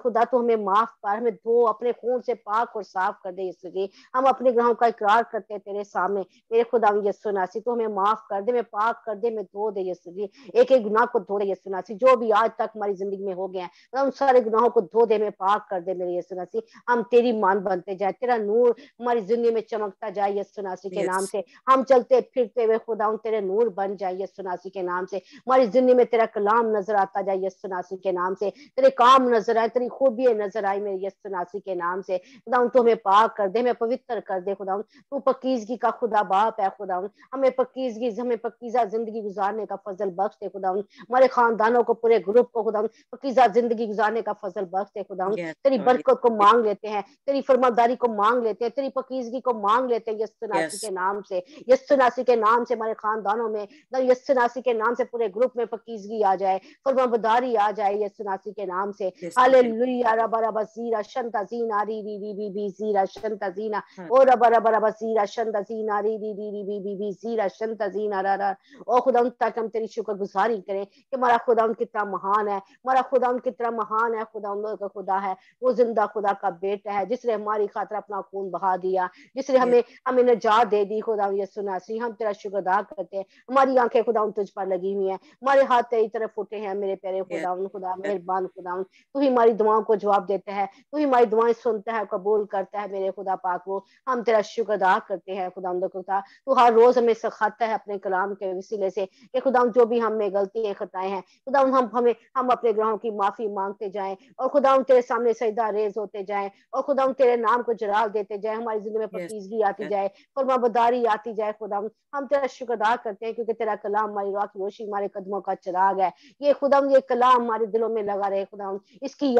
خدا تو ہمیں معاف کر, ہمیں دھو, اپنے خون سے پاک اور صاف کر دے یسوع جی. ہم اپنے گناہوں کا اقرار کرتے ہیں تیرے سامنے میرے خدا یسوع ناصری, تو ہمیں معاف کر دے, میں پاک کر دے, میں دھو دے یسوع جی. ایک ایک گناہ کو دھو دے یسوع ناصری, جو بھی آج تک ہماری زندگی میں ہو گیا ہے ان سارے گناہوں کو دھو دے, میں پاک کر دے میرے یسوع ناصری. ہم تیری مان بنتے جائے, تیرا نور ہماری زندگی میں چمکتا جائے یسوع ناصری کے نام سے. ہم چلتے پھرتے ہوئے خدا تیرے نور بن جائے یسوع ناصری کے نام سے. ہماری زندگی میں تیرا کلام نظر آتا جائے یسوع ناصری کے نام سے, تیرے کام نظر آئے, تیری خوبیاں نظر آئی میرے یسوع ناصری کے نام سے. خدا تو ہمیں پاک کر دے, ہمیں پوتر کر دے. خدا تو پاکیزگی کا خدا باپ ہے. خدا ہمیں پاکیزہ زندگی گزارنے کا فضل بخش دے. خدا ہمارے خاندانوں کو, پورے گروپ کو خدا پاکیزہ زندگی گزارنے کا فضل بخش دے. خدا تیری برکت کو مانگ لیتے ہیں, تیری فرمانبرداری کو مانگ لیتے ہیں, تیری پاکیزگی کو مانگ لیتے ہیں یسوع ناصری کے نام سے. یسوع ناصری کے نام سے ہمارے خاندانوں میں, یسوع ناصری کے نام سے پورے گروپ میں پاکیزگی آ جائے, فرمانبرداری آ جائے یسوع ناصری کے نام سے. ہاللویا. رب رب زیرا شنتا زینا ری ری ری بی بی زیرا شنتا زینا اور رب رب رب زیرا شنتا زینا ری ری ری ری بی بی بی زیرا شنتا زینا را را. او خدا تاکہ ہم تیری شکر گزاری کریں کہ ہمارا خدا کتنا مہان ہے, ہمارا خدا کتنا مہان ہے. خدا کا خدا ہے, وہ زندہ خدا کا بیٹا ہے, جس نے ہماری خاطر اپنا خون بہا دیا, جس نے ہمیں نجات دے دی. خدا یسوع ناصری ہم تیرا شکر ادا کرتے ہیں. ہماری آنکھیں خدا تجھ پر لگی ہوئی ہیں, ہمارے ہاتھ تیری طرف اٹھے ہیں میرے پیارے خدا. خدا مہربان خدا, تو ہی ہماری دعاؤں کو جواب دیتا ہے, تو ہی ہماری دعائیں سنتا ہے, قبول کرتا ہے میرے خدا پاک. وہ ہم تیرا شکر ادا کرتے ہیں خدا. تو ہر روز ہمیں سکھاتا ہے اپنے کلام کے وسیلے سے کہ خدا جو بھی ہم میں غلطیاں خطائیں ہیں خدا ہم اپنے گناہوں کی معافی مانگتے جائیں, اور خدا تیرے سامنے سجدہ ریز ہوتے جائیں, اور خدا تیرے نام کو جلال دیتے جائیں. ہماری زندگی میں پاکیزگی آتی جائے, فرمانبرداری آتی جائے. خدا ہم تیرا شکر ادا کرتے ہیں کیونکہ تیرا کلام ہماری راہ کی روشنی, ہمارے قدموں کا چراغ ہے. یہ خدا یہ کلام ہمارے دلوں میں لگا رہے. خدا اس کی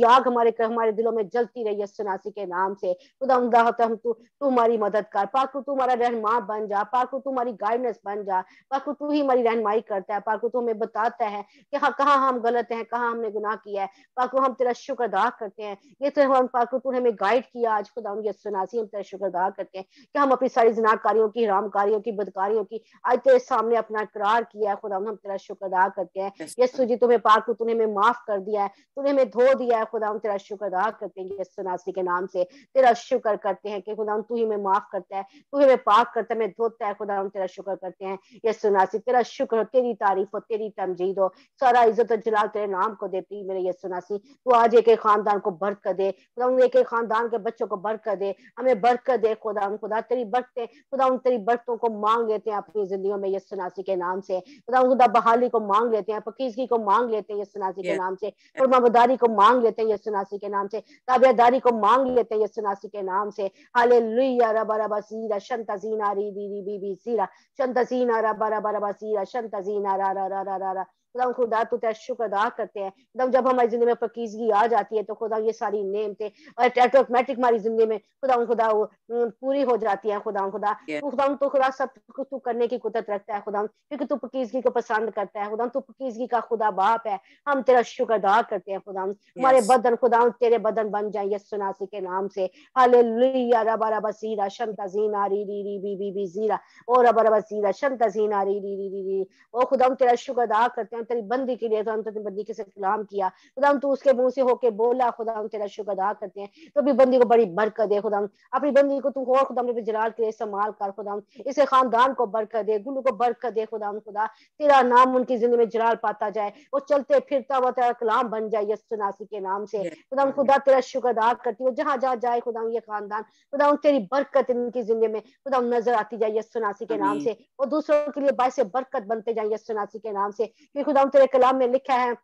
آگ ہمارے دلوں میں جلتی رہی یسوع ناصری کے نام سے. خدا تو ہماری مدد کر پاک, تو ہمارا رہنما بن جا پاک, تو ہماری گائیڈنس بن جا پاک, تو ہی ہماری رہنمائی کرتا ہے پاک, تو ہمیں بتاتا ہے کہ کہاں ہم غلط ہیں, کہاں ہم نے گناہ کیا ہے پاک. ہم تیرا شکر ادا کرتے ہیں, یہ تو खुदा पाक तू हमें गाइड किया आज खुदा यीशु नासी, हम तेरा शुक्र अदा करते हैं कि हम अपनी सारी ज़िनाकारियों की, हरामकारियों की, बदकारियों की आज तेरे सामने अपना इकरार किया है खुदा, हम तेरा शुक्र अदा करते हैं। यीशु जी तुम्हें पाक तूने हमें माफ कर दिया है, तूने हमें धो दिया है खुदा, हम तेरा शुक्र अदा करते हैं यीशु नासी के नाम से, तेरा शुक्र करते हैं कि खुदा तू ही हमें माफ करता है, तू हमें पाक करता है, हमें धोता है खुदा, हम तेरा शुक्र करते हैं यीशु नासी, तेरा शुक्र, तेरी तारीफ हो, तेरी तमजीद हो, सारा इज्जत और जलाल तेरे नाम को देती मेरे यीशु नासी। तू आज एक एक खानदान को बरकत दे खुदा, एक एक खानदान के बच्चों को बरकत दे, हमें बरकत दे खुदा, खुदा तेरी बरकतें खुदा, उन तेरी बरकतों को मांग लेते हैं अपनी जिंदगियों में यीशु नासी के नाम से खुदा, खुदा बहाली को मांग लेते हैं, पकीजगी को मांग लेते हैं यीशु नासी के नाम से, फरमाबरदारी को मांग लेते हैं यीशु नासी के नाम से, ताबियादारी को मांग लेते हैं यीशु नासी के नाम से। हालेलुया रबा रबा सीरा शंतजीना री बी बी बी बी सीरा शंतजीना रबा रबा रबा सीरा शंतजीना रा रा रा रा रा रा खुदा तू तेरा शुक्र अदा करते हैं खुदा, जब हमारी जिंदगी में पकीजगी आ जाती है तो खुदा ये सारी नेमतें ऑटोमेटिक हमारी जिंदगी में खुदा पूरी हो जाती है खुदा तो खुदा सब कुछ तू करने की कुदरत रखता है खुदा, क्योंकि तू पकीजगी को पसंद करता है खुदा, तू पकीजगी का खुदा बाप है, हम तेरा शुक्र अदा करते हैं खुदा, हमारे बदन खुदा तेरे बदन बन जाए यीशु नासी के नाम से। हालेलुया रबा रबा सीरा शंतजीना री री री बी बी बी जीरा और रबा रबा सीरा शंतजीना री री री री ओ खुदा, हम तेरा शुक्र अदा करते हैं तेरी बंदी के लिए, तो हम तेरी बंदी के साथ कलाम किया खुदा, तू उसके मुंह से होके बोला खुदा, हम तेरा शुक्र अदा करते हैं, तो भी बंदी को बड़ी बरकत दे खुदा, अपनी बंदी को तू और खुदा अपने जलाल के लिए इस्तेमाल कर खुदा, इसे खानदान को बरकत दे, गुलू को बरकत दे खुदा, तेरा नाम उनकी जिंदगी में जलाल पाता जाए, वो चलते फिरता हुआ तेरा कलाम बन जाए यीशु नासी के नाम से खुदा तेरा शुक्र अदा करती हूँ, जहाँ जहाँ जाए खुदा ये खानदान खुदा तेरी बरकत इनकी जिंदगी में खुदा नजर आती जाए यीशु नासी के नाम से, वो दूसरों के लिए बायसे बरकत बनते जाए यीशु नासी के नाम से, कि खुदा तेरे कलाम में लिखा है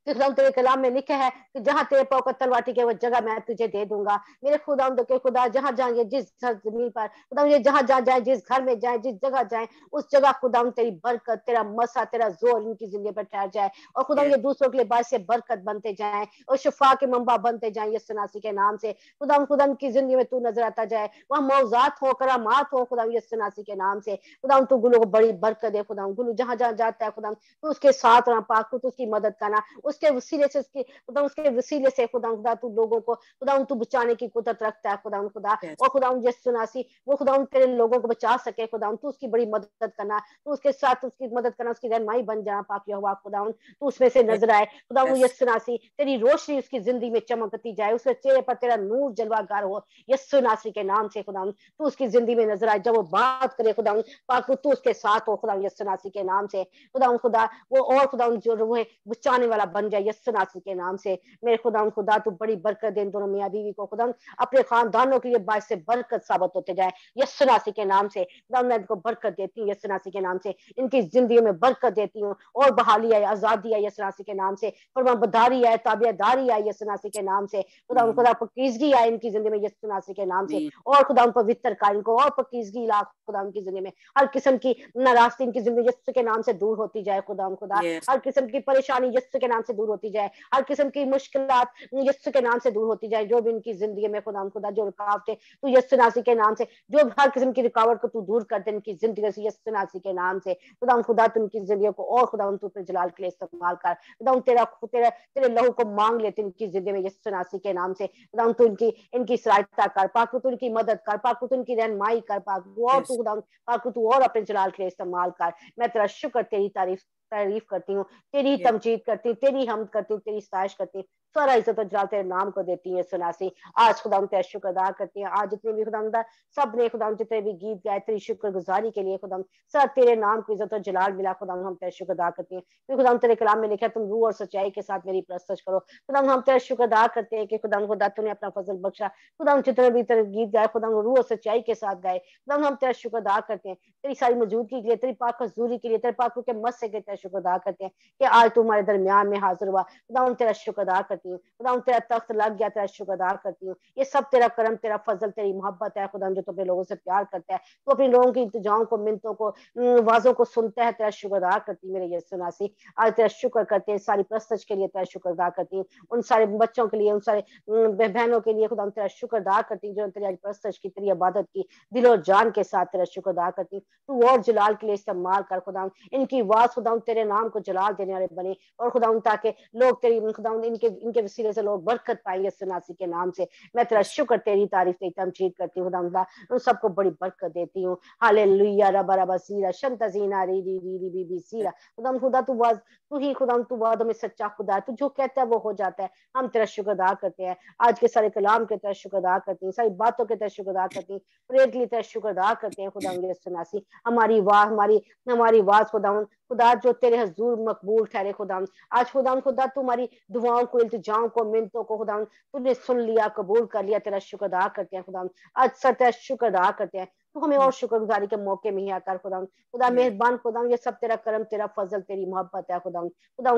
तेरे कलाम में लिखा है कि जहां तेरे पाँव का तलवार टिके वो जगह मैं तुझे दे दूंगा मेरे खुदा के खुदा, जहां जाएंगे जिस जमीन पर खुदा ये जहां जहां जाए, जिस घर में जाए, जिस जगह जाए, उस जगह खुदा तेरी बरकत, तेरा मसा, तेरा जोर इनकी जिंदगी पर ठहर जाए, और खुदा ये दूसरों के लिए बायस बरकत बनते जाए और शिफा के मंबा बनते जाए यीशु नासी के नाम से खुदा की जिंदगी में तू नजर आता जाए, वहाँ मौजात हो, करामात हो खुदा यीशु नासी के नाम से खुदा, तू गुलू को बड़ी बरकत दे खुदा, गुलू जहां जहां जाता है खुदा तू उसके साथ रहा पाक, तू उसकी मदद करना, उसके वसीले से उसके वसीले से खुदा तू लोगों को खुदा तू बचाने की कुदरत रखता है खुदा, और खुदा यीशु नासी वो खुदा तेरे लोगों को बचा सके खुदा, तू उसकी बड़ी मदद करना, तू उसके साथ उसकी मदद करना, उसकी रहनुमाई बन जाना पाक यहोवा खुदा, तू उसमें से नजर आए खुदा, यीशु नासी तेरी रोशनी उसकी जिंदगी में चमकती जाए, उसके चेहरे पर तेरा नूर जलवागार हो यीशु नासी के नाम से खुदा, तू उसकी जिंदगी में नजर आए, जब वो बात करे खुदा पाक तू उसके साथ हो खुदा यीशु नासी के नाम से खुदा वो और खुदा जो है बचाने वाला बन जाए यीशु नासी के नाम से मेरे खुदा तू बड़ी बरकत दे दोनों मियां बीवी को खुदा, अपने खानदानों के लिए बायस बरकत साबित होते जाए यीशु नासी के नाम से खुदा, मैं इनको बरकत देती हूँ यीशु नासी के नाम से, इनकी जिंदगी में बरकत देती हूँ, और बहाली आए, आजादी आए यीशु नासी के नाम से, फरमाबरदारी आए, ताबियादारी आए यीशु नासी के नाम से खुदा पकीजगी आए इनकी जिंदगी में यीशु नासी के नाम से, और खुदा पवित्र कार्य को और पकीजगी ला खुदा उनकी जिंदगी में, हर किस्म की नाराजगी इनकी जिंदगी यीशु के नाम से दूर होती जाए खुदा, हर किस्म की परेशानी यीशु के नाम से दूर होती जाए, हर किस्म की मुश्किलात यीशु के नाम से दूर होती जाए, जो भी इनकी जिंदगी में खुदा जो रुकावटें तू यीशु नासी के नाम से, जो हर किस्म की रुकावट को तू दूर कर दे इनकी जिंदगी से यीशु नासी के नाम से खुदा तू इनकी जिंदगी को और खुदा तू अपने जलाल के लिए इस्तेमाल कर खुदा, तेरे लहू को मांग लेते इनकी जिंदगी में यीशु नासी के नाम से खुदा, तू इनकी सहायता कर पाक, तू इनकी मदद कर पाक, तू इनकी रहनुमाई कर पाक, और तू खुदा पाक तू और अपने जलाल के लिए इस्तेमाल कर, मैं तेरा शुक्र तेरी तारीफ करती हूँ, तेरी तमजीद करती हूँ, तेरी हमद करती हूँ, तेरी सताइश करती हूँ, सारा इज्जत और जलाल तेरे नाम को देती है सुनासी। आज खुदा तेरा शुक्र अदा करती है, आज जितने भी खुदा सब ने खुदा जितने भी गीत गाए तेरी शुक्र गुजारी के लिए खुदा सब तेरे नाम को इज्जत और जलाल मिला खुदा, हम तेरा शुक्र अदा करते हैं क्योंकि खुदा तेरे कलाम में लिखा तुम रूह और सच्चाई के साथ मेरी प्रस्तुत करो खुदा, हम तेरा शुक्र अदा करते हैं कि खुदा तूने अपना फजल बख्शा खुदा, जितने भी तेरे गीत गाए खुदा रूह और सच्चाई के साथ गाए खुदा, हम तेरा शुक्र अदा करते हैं तेरी सारी मौजूदगी के लिए, तेरी पाक हजूरी के लिए, तेरे पाक के मस्से के तेरा शुक्र अदा करते हैं कि आज तुम्हारे दरमियान में हाजिर हुआ खुदा, हम तेरा शुक्र अदा करती हूँ खुदा, तेरा तख्त लग गया, तेरा शुक्र अदा करती हूँ, ये सब तेरा करम, तेरा फजल, तेरी मोहब्बत है खुदा, जो तो अपने लोगों से प्यार करता है, तो अपने लोगों की इंतजाम को, मिन्नतों को, आवाजों को सुनता है, तेरा शुक्र अदा करती मेरे यीशु नासी। आज तेरा शुक्र करते हैं सारी प्रस्तुत के लिए, तेरा शुक्र अदा करती हूँ, उन सारे बच्चों के लिए, उन सारे बहनों के लिए खुदा तेरा शुक्र अदा करती हूँ जो तेरी आज प्रस्तुत की, तेरी इबादत की दिलो जान के साथ तेरा शुक्र अदा करती हूँ, तू और जलाल के लिए इस्तेमाल कर खुदा, इनकी आवाज खुदा तेरे नाम को जलाल देने वाले बने, और खुदा ताकि लोग तेरी खुदा इनके वसीले से लोग बरकत पाएंगे सनासी के नाम से। मैं तेरा शुक्र तेरी तारीफ तेरी तमजीद करती हूँ खुदा, उन सबको बड़ी बरकत देती हूँ। हालेलुया रबा रबा सीरा शंता जीना री री री री बी बी सीरा। खुदा तू ही खुदा तू वादों में सच्चा खुदा है, तू जो कहता है वो हो जाता है। हम तेरा शुक्र अदा करते हैं, आज के सारे कलाम के तेरा शुक्र अदा करते हैं, सारी बातों के तेरा शुक्र अदा करते हैं, प्रेयर के लिए तेरा शुक्र अदा करते हैं खुदा। सनासी हमारी आवाज खुदा जो तेरे हजूर मकबूल ठहरे खुदा। आज खुदा तुम्हारी दुआओं को, इल्तिजाओं को, मिन्नतों को खुदा तूने सुन लिया, कबूल कर लिया। तेरा शुक्र अदा करते हैं खुदा, आज सर तेरा शुक्र अदा करते हैं। तू हमें और शुक्रगुजारी के मौके में ही कर खुदा मेहरबान खुदा। ये सब तेरा करम, तेरा फजल, तेरी मोहब्बत है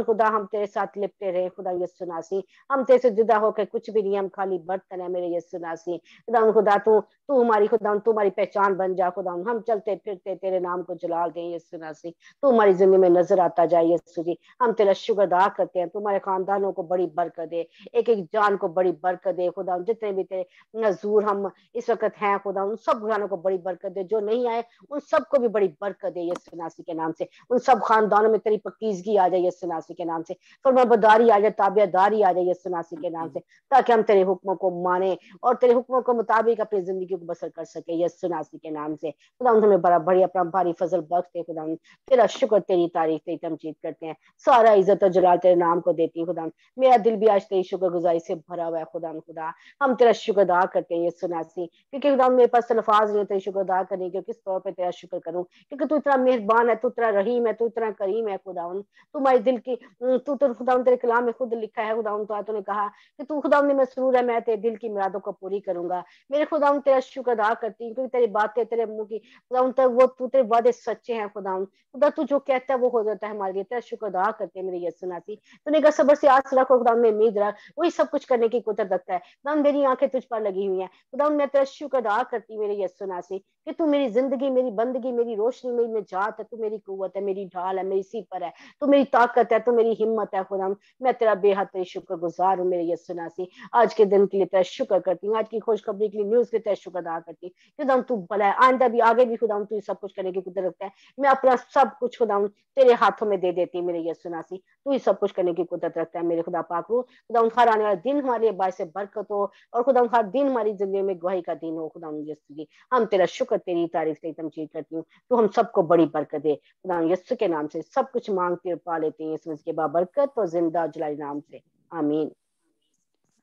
खुदा हम तेरे साथ लिपटे रहे खुदा। ये सुनासी हम तेरे से जुदा होकर कुछ भी नहीं, हम खाली बर्तन है मेरे ये सुनासी खुदा। तू हमारी खुदा, तू हमारी पहचान बन जा खुदा। हम चलते फिरते तेरे नाम को जलाल दें ये सुनासी, तू हमारी जिंदगी में नजर आता जाए यीशु जी। हम तेरा शुक्र अदा करते हैं, तुम्हारे खानदानों को बड़ी बरकत दे, एक एक जान को बड़ी बरकत दे खुदा। जितने भी तेरे नजूर हम इस वक्त हैं खुदा, उन सब जानों को बड़ी बरकत दे, जो नहीं आए उन सबको भी बड़ी बरकत दे यीशु नासी के नाम से। उन सब खानदानों में तेरी पकीजगी आ जाए यीशु नासी के नाम से, फरमाबरदारी आ जाए, ताबियादारी आ जाए यीशु नासी के नाम से, ताकि हम तेरे हुक्मों को माने और तेरे हुक्मों के मुताबिक अपनी जिंदगी को बसर कर सके यीशु नासी के नाम से खुदा। हमें बड़ा बड़ी अपना भारी फजल बख्श दे खुदा। तेरा शुक्र तेरी तारीफ तेरी तमजीद करते हैं, सारा इज्जत और जलाल तेरे नाम को देती हूँ खुदा। मेरा दिल भी आज तेरी शुक्रगुजारी से भरा हुआ है खुदा। हम तेरा शुक्र अदा करते हैं यीशु नासी, क्योंकि खुदा मेरे पास अल्फाज नहीं तेरे शुक्र अदा करने के, किस तौर पे तेरा शुक्र करूं, क्योंकि तू इतना मेहरबान है, तू इतना रहीम है, तू इतना करीम है खुदा। तुम्हारे दिल की तू तो खुदा तेरे कलाम में खुद लिखा है खुदा, तूने कहा कि तू खुदा में मसरूर है, मैं तेरे दिल की मुरादों को पूरी करूंगा। मेरे खुदा तेरा शुक्र अदा करती हूँ, क्योंकि तेरी बातें तेरे मुंह की खुदा वो तू तेरे वादे सच्चे हैं खुदा तू जो कहता है वो हो जाता है हमारे लिए। तेरा शुक्र अदा करते हैं मेरे यीशु नासी। तूने कहा सब्र से आस रखो खुदा, में उम्मीद रख, वही सब कुछ करने की कुदरत रखता है खुदा। मेरी आंखें तुझ पर लगी हुई हैं खुदा, मैं तेरा शुक्र अदा करती मेरे यीशु नासी कि तू मेरी जिंदगी, मेरी बंदगी, मेरी रोशनी, मेरी निजात है, तू मेरी कुव्वत है, मेरी ढाल है, मेरी सिपर है, तू मेरी ताकत है, तू मेरी हिम्मत है खुदा। मैं तेरा बेहद तेरी शुक्र गुजार हूँ मेरे यीशु नासी। आज के दिन के लिए तेरा शुक्र करती हूँ, आज की खुशखबरी के लिए, न्यूज के लिए तेरा शुक्र अदा करती हूँ खुदा। तू भला है, आइंदा भी आगे भी खुदा तू सब कुछ करने की कुदरत रखता है। मैं अपना सब कुछ खुदा तेरे हाथों में दे देती मेरे यीशु नासी, तू ही सब कुछ करने की कुदरत रखता है मेरे खुदा पाक रू खुदा। हर आने वाला दिन हमारे बाय से बरकत हो और खुदा हर दिन हमारी जिंदगी में गवाही का दिन हो खुदा यीशु जी। हम तेरा शुक्र तेरी तारीफ तेरी तमजीद करती हूँ, तू हम सबको बड़ी बरकत दे खुदा। यीशु के नाम से सब कुछ मांगते और पा लेते हैं इसमें के बाबरकत और जिंदा जलाई नाम से, आमीन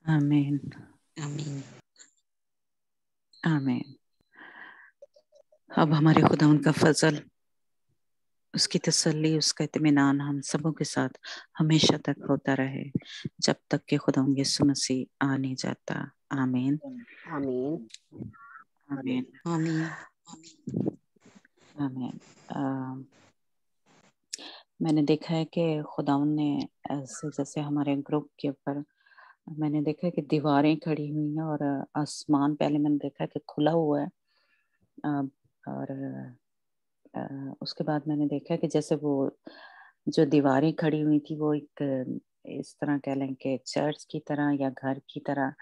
आमीन आमीन। आमीन। अब हमारे खुदा उनका फजल, उसकी तसल्ली, उसका इत्मीनान हम सबों के साथ हमेशा तक होता रहे, जब तक कि खुदा यीशु मसीह आ नहीं जाता। आमीन आमीन आमीन आमीन। आमीन। मैंने देखा है कि खुदा ने ऐसे, जैसे हमारे ग्रुप के ऊपर मैंने देखा है कि दीवारें खड़ी हुई हैं और आसमान पहले मैंने देखा है कि खुला हुआ है, और उसके बाद मैंने देखा कि जैसे वो जो दीवारें खड़ी हुई थी वो एक इस तरह कह लें कि चर्च की तरह या घर की तरह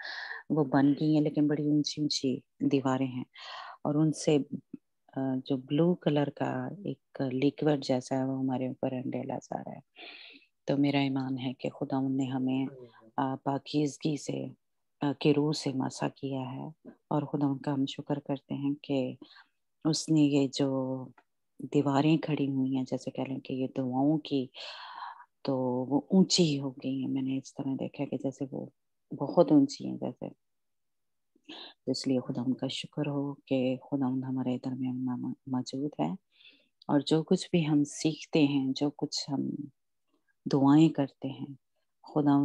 वो बन गई हैं, लेकिन बड़ी ऊंची ऊंची दीवारें हैं और उनसे जो ब्लू कलर का एक लिक्विड जैसा है वो हमारे ऊपर डाला जा रहा है। तो मेरा ईमान है कि खुदा ने हमें पाकीज़गी से के रूह से मसा किया है और खुदा उनका हम शुक्र करते हैं कि उसने ये जो दीवारें खड़ी हुई हैं, जैसे कह लें कि ये दुआओं की, तो वो ऊंची हो गई हैं। मैंने इस तरह देखा कि जैसे वो बहुत ऊंची हैं जैसे। इसलिए खुदा उनका शुक्र हो कि खुदा हमारे दरमियान मौजूद है और जो कुछ भी हम सीखते हैं, जो कुछ हम दुआएं करते हैं, खुदा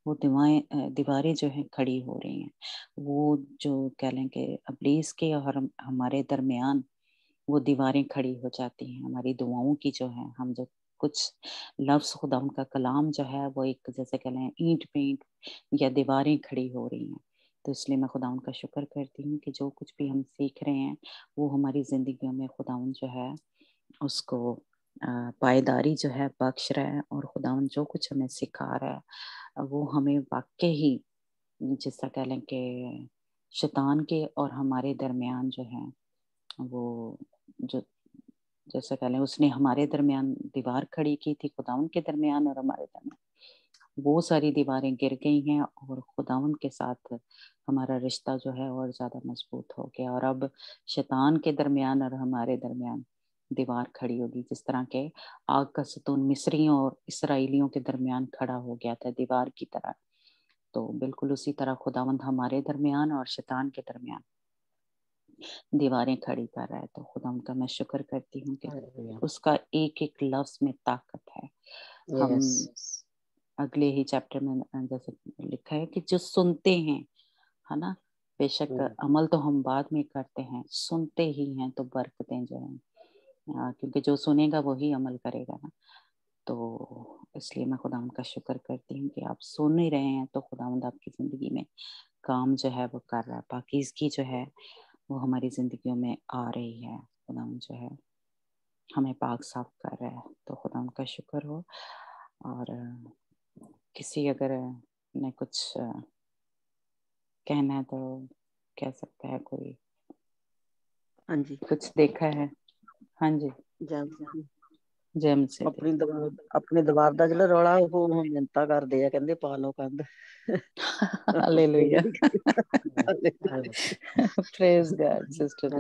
वो दीवारें जो हैं खड़ी हो रही हैं। वो जो कह लें कि इब्लीस के और हमारे दरमियान वो दीवारें खड़ी हो जाती हैं हमारी दुआओं की, जो है हम जो कुछ लफ्ज़ खुदा उनका कलाम जो है वो एक जैसे कह लें ईंट पे ईंट या दीवारें खड़ी हो रही हैं। तो इसलिए मैं खुदा उनका शुक्र करती हूँ कि जो कुछ भी हम सीख रहे हैं वो हमारी ज़िंदगियों में खुदा जो है उसको पायदारी जो है बख्श रहा है और खुदा जो कुछ हमें सिखा रहा है वो हमें वाकई ही, जिसका कह लें कि शैतान के और हमारे दरमियान जो है वो जो जैसे कह लें उसने हमारे दरमियान दीवार खड़ी की थी खुदा के दरमियान और हमारे दरमियान, وہ ساری دیواریں گر گئی ہیں اور خداوند کے ساتھ ہمارا رشتہ جو ہے اور زیادہ مضبوط ہو گیا، اور اب شیطان کے درمیان اور ہمارے درمیان دیوار کھڑی ہوگی، جس طرح کے آگ کا ستون مصریوں اور اسرائیلیوں کے درمیان کھڑا ہو گیا تھا دیوار کی طرح، تو بالکل اسی طرح خداوند ہمارے درمیان اور شیطان کے درمیان دیواریں کھڑی کر رہا ہے۔ تو خداوند کا میں شکر کرتی ہوں کہ اس کا ایک ایک لفظ میں طاقت ہے۔ ہم اگلے ہی چیپٹر میں جیسے لکھا ہے کہ جو سنتے ہیں، ہے نا، بے شک عمل تو ہم بعد میں کرتے ہیں، سنتے ہی ہیں تو برکتیں جو ہیں، کیونکہ جو سنے گا وہی عمل کرے گا نا۔ تو اس لیے میں خداوند کا شکر کرتی ہوں کہ آپ سن ہی رہے ہیں، تو خداوند آپ کی زندگی میں کام جو ہے وہ کر رہا ہے، پاکیزگی جو ہے وہ ہماری زندگیوں میں آ رہی ہے، خداوند جو ہے ہمیں پاک صاف کر رہا ہے، تو خداوند کا شکر ہو۔ اور کسی اگر نے کچھ کہنا ہے تو کہہ سکتا ہے کوئی، ہاں جی، کچھ دیکھا ہے؟ ہاں جی، جیم سے اپنی دیوار دا جڑا رولا وہ منتا کردے آ، کہندے پا لو کند۔ ہالےلویا، پریز گاڈ سسٹر۔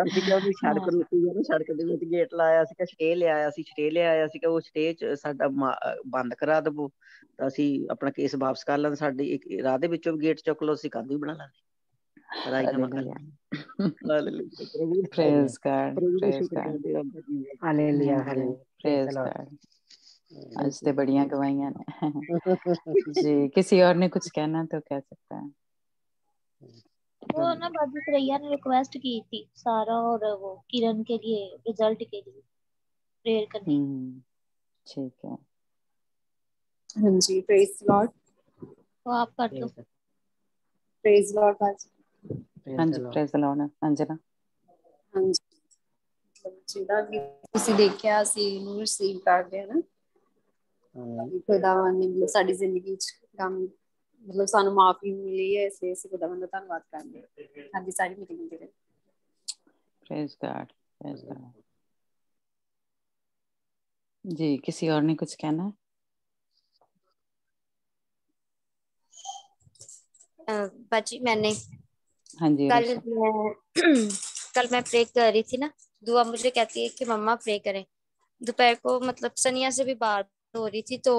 ਅਸੀਂ ਕਿ ਉਹਦੀ ਸੜਕ ਰੁਕੀ ਹੈ ਨਾ, ਸੜਕ ਦੇ ਵਿੱਚ ਗੇਟ ਲਾਇਆ ਸੀ, ਸਟੇ ਲਿਆਇਆ ਸੀ, ਉਹ ਸਟੇ ਚ ਸਾਡਾ ਬੰਦ ਕਰਾ ਦਵੋ ਤਾਂ ਅਸੀਂ ਆਪਣਾ ਕੇਸ ਵਾਪਸ ਕਰ ਲੈਂਦੇ, ਸਾਡੀ ਇੱਕ ਰਾਹ ਦੇ ਵਿੱਚੋਂ ਗੇਟ ਚੁੱਕ ਲਓ, ਅਸੀਂ ਕੰਧ ਵੀ ਬਣਾ ਲਾਂਗੇ, ਰਾਜਨਾਮਾ ਕਰ ਲਾਂਗੇ। Praise God, ਪ੍ਰਭੂ ਦਾ praise ਸ਼ੁਕਰ God, ਕਰਦੇ ਬਾਬਾ ਜੀ। हालेलुया ہاں جی، hallelujah praise praise the God۔ Lord. آج تے بڑیاں گوائیاں نے۔ جی، کسی اور نے کچھ کہنا تو کہہ سکتا ہے۔ وہ نا بابو سریا نے ریکویسٹ کی تھی سارا اور وہ کرن کے لیے رزلٹ کے لیے پریئر کرنے۔ ٹھیک ہے، ہاں جی، پریز لارڈ، تو آپ کر دو۔ پریز لارڈ باجی۔ ہاں جی، پریز دی لارڈ۔ انجنا، ہاں جی، جدا بھی ਤੁਸੀਂ ਦੇਖਿਆ ਅਸੀਂ ਨੂੰ ਰਿਸੀਵ ਕਰਦੇ ਹਾਂ ਨਾ، ਖੁਦਾਵੰਦ ਨੇ ਸਾਡੀ ਜ਼ਿੰਦਗੀ ਚ ਕੰਮ ਮਤਲਬ ਸਾਨੂੰ ਮਾਫੀ ਮਿਲੀ ਹੈ, ਇਸ ਲਈ ਅਸੀਂ ਖੁਦਾਵੰਦ ਦਾ ਧੰਨਵਾਦ ਕਰਦੇ ਹਾਂ ਸਾਡੀ ਸਾਰੀ ਮੀਟਿੰਗ ਦੇ ਲਈ। پریز گاڈ، پریز گاڈ۔ جی، کسی اور نے کچھ کہنا ہے؟ باجی میں نے ہاں جی، کل میں پرے کر رہی تھی نا، دعا مجھے کہتی ہے کہ مما پرے کریں۔ دوپہر کو مطلب سنیا سے بھی بات ہو رہی تھی، تو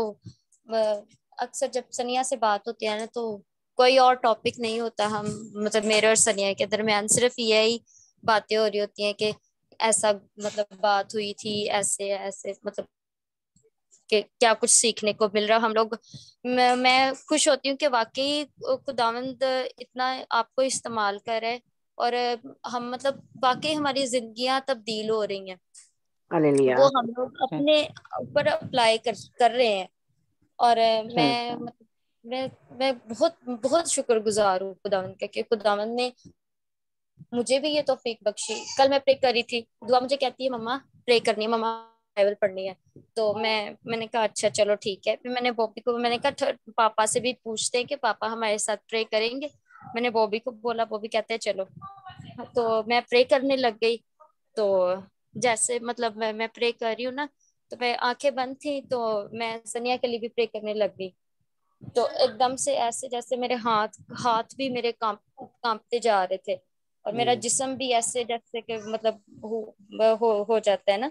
اکثر جب سنیا سے بات ہوتی ہے نا تو کوئی اور ٹاپک نہیں ہوتا، ہم مطلب میرے اور سنیا کے درمیان صرف یہی باتیں ہو رہی ہوتی ہیں کہ ایسا مطلب بات ہوئی تھی، ایسے ایسے مطلب کہ کیا کچھ سیکھنے کو مل رہا۔ ہم لوگ میں خوش ہوتی ہوں کہ واقعی خداوند اتنا آپ کو استعمال کر رہے، اور ہم مطلب واقعی ہماری زندگیاں تبدیل ہو رہی ہیں، हालेलुया وہ ہم لوگ اپنے اوپر اپلائی کر رہے ہیں۔ اور میں بہت بہت شکر گزار ہوں خداوند کا کہ خداوند نے مجھے بھی یہ توفیق بخشی۔ کل میں پرے کر رہی تھی، دعا مجھے کہتی ہے مما پرے کرنی ہے، مما بائبل پڑھنی ہے، تو میں نے کہا اچھا چلو ٹھیک ہے۔ پھر میں نے بوبی کو میں نے کہا پاپا سے بھی پوچھتے ہیں کہ پاپا ہمارے ساتھ پرے کریں گے، میں نے بوبی کو بولا، بوبی کہتے ہیں چلو، تو میں پرے کرنے لگ گئی۔ تو جیسے مطلب میں پرے کر رہی ہوں نا، تو میں آنکھیں بند تھی، تو میں سنیا کے لیے بھی پرے کرنے لگ گئی، تو ایک دم سے ایسے جیسے میرے ہاتھ بھی میرے کانپتے جا رہے تھے، اور میرا جسم بھی ایسے جیسے کہ مطلب ہو جاتا ہے نا،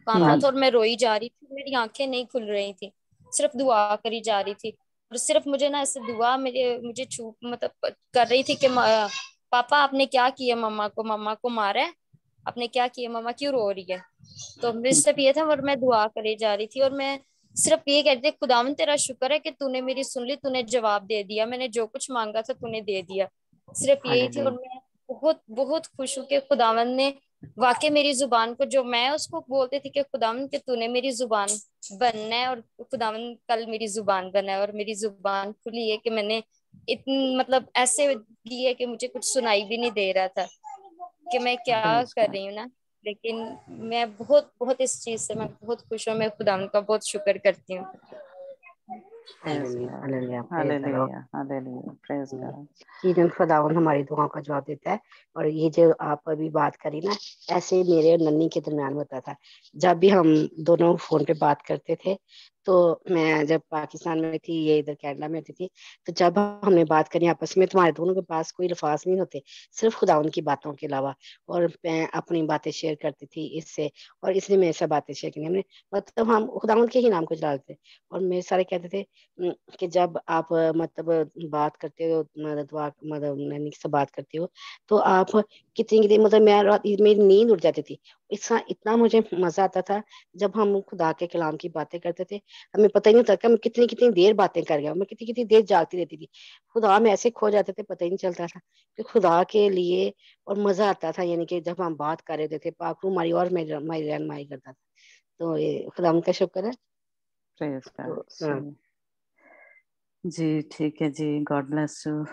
کانپ رہا تھا، اور میں روئی جا رہی تھی، میری آنکھیں نہیں کھل رہی تھی، صرف دعا کری جا رہی تھی، اور صرف مجھے نا ایسے دعا مجھے مطلب کر رہی تھی کہ پاپا آپ نے کیا کیا، مما کو مارا ہے، آپ نے کیا کیا، مما کیوں رو رہی ہے؟ تو صرف یہ تھا، اور میں دعا کری جا رہی تھی، اور میں صرف یہ کہتی تھی خداوند تیرا شکر ہے کہ تو نے میری سن لی، تو نے جواب دے دیا، میں نے جو کچھ مانگا تھا تو نے دے دیا، صرف یہی تھی۔ اور میں بہت بہت خوش ہوں کہ خداوند نے واقعی میری زبان کو، جو میں اس کو بولتی تھی کہ خداوند کہ تو نے میری زبان بننا ہے، اور خداوند کل میری زبان بنا ہے، اور میری زبان کھلی ہے کہ میں نے مطلب ایسے دی ہے کہ مجھے کچھ سنائی بھی نہیں دے رہا تھا کہ میں کیا کر رہی ہوں نا، لیکن میں بہت بہت اس چیز سے میں بہت خوش ہوں، میں خداوند کا بہت شکر کرتی ہوں۔ Hallelujah hallelujah praise the lord. Hallelujah, hallelujah, praise God. یقیناً خداوند ہماری دعاؤں کا جواب دیتا ہے، اور یہ جو آپ ابھی بات کری نا، ایسے میرے اور ننی کے درمیان ہوتا تھا، جب بھی ہم دونوں فون پہ بات کرتے تھے तो मैं जब पाकिस्तान में थी, ये इधर कनाडा में होती थी, तो जब हमने बात करी आपस में, तुम्हारे दोनों के पास कोई अल्फाज नहीं होते सिर्फ खुदा उनकी बातों के अलावा, और मैं अपनी बातें शेयर करती थी इससे, और इसने मेरे से बातें शेयर की हमने, मतलब हम खुदा के ही नाम को चलाते थे। और मेरे सारे कहते थे कि जब आप मतलब बात करते हो, मतलब दुआ मतलब नैनी से बात करते हो, तो आप कितनी कितनी मतलब मैं रात मेरी नींद उड़ जाती थी, इतना मुझे मजा आता था जब हम खुदा के कलाम की बातें करते थे। हमें पता ही नहीं होता कि हम कितनी कितनी देर बातें कर गए, मैं कितनी कितनी देर जागती रहती थी, खुदा में ऐसे खो जाते थे, पता ही नहीं चलता था कि खुदा के लिए, और मजा आता था, यानी कि जब हम बात कर रहे थे पाक हमारी और मेरी रहनुमाई करता था। तो ये खुदा का शुक्र है। प्रेज तो गॉड। हाँ, जी ठीक है जी, गॉड ब्लेस यू।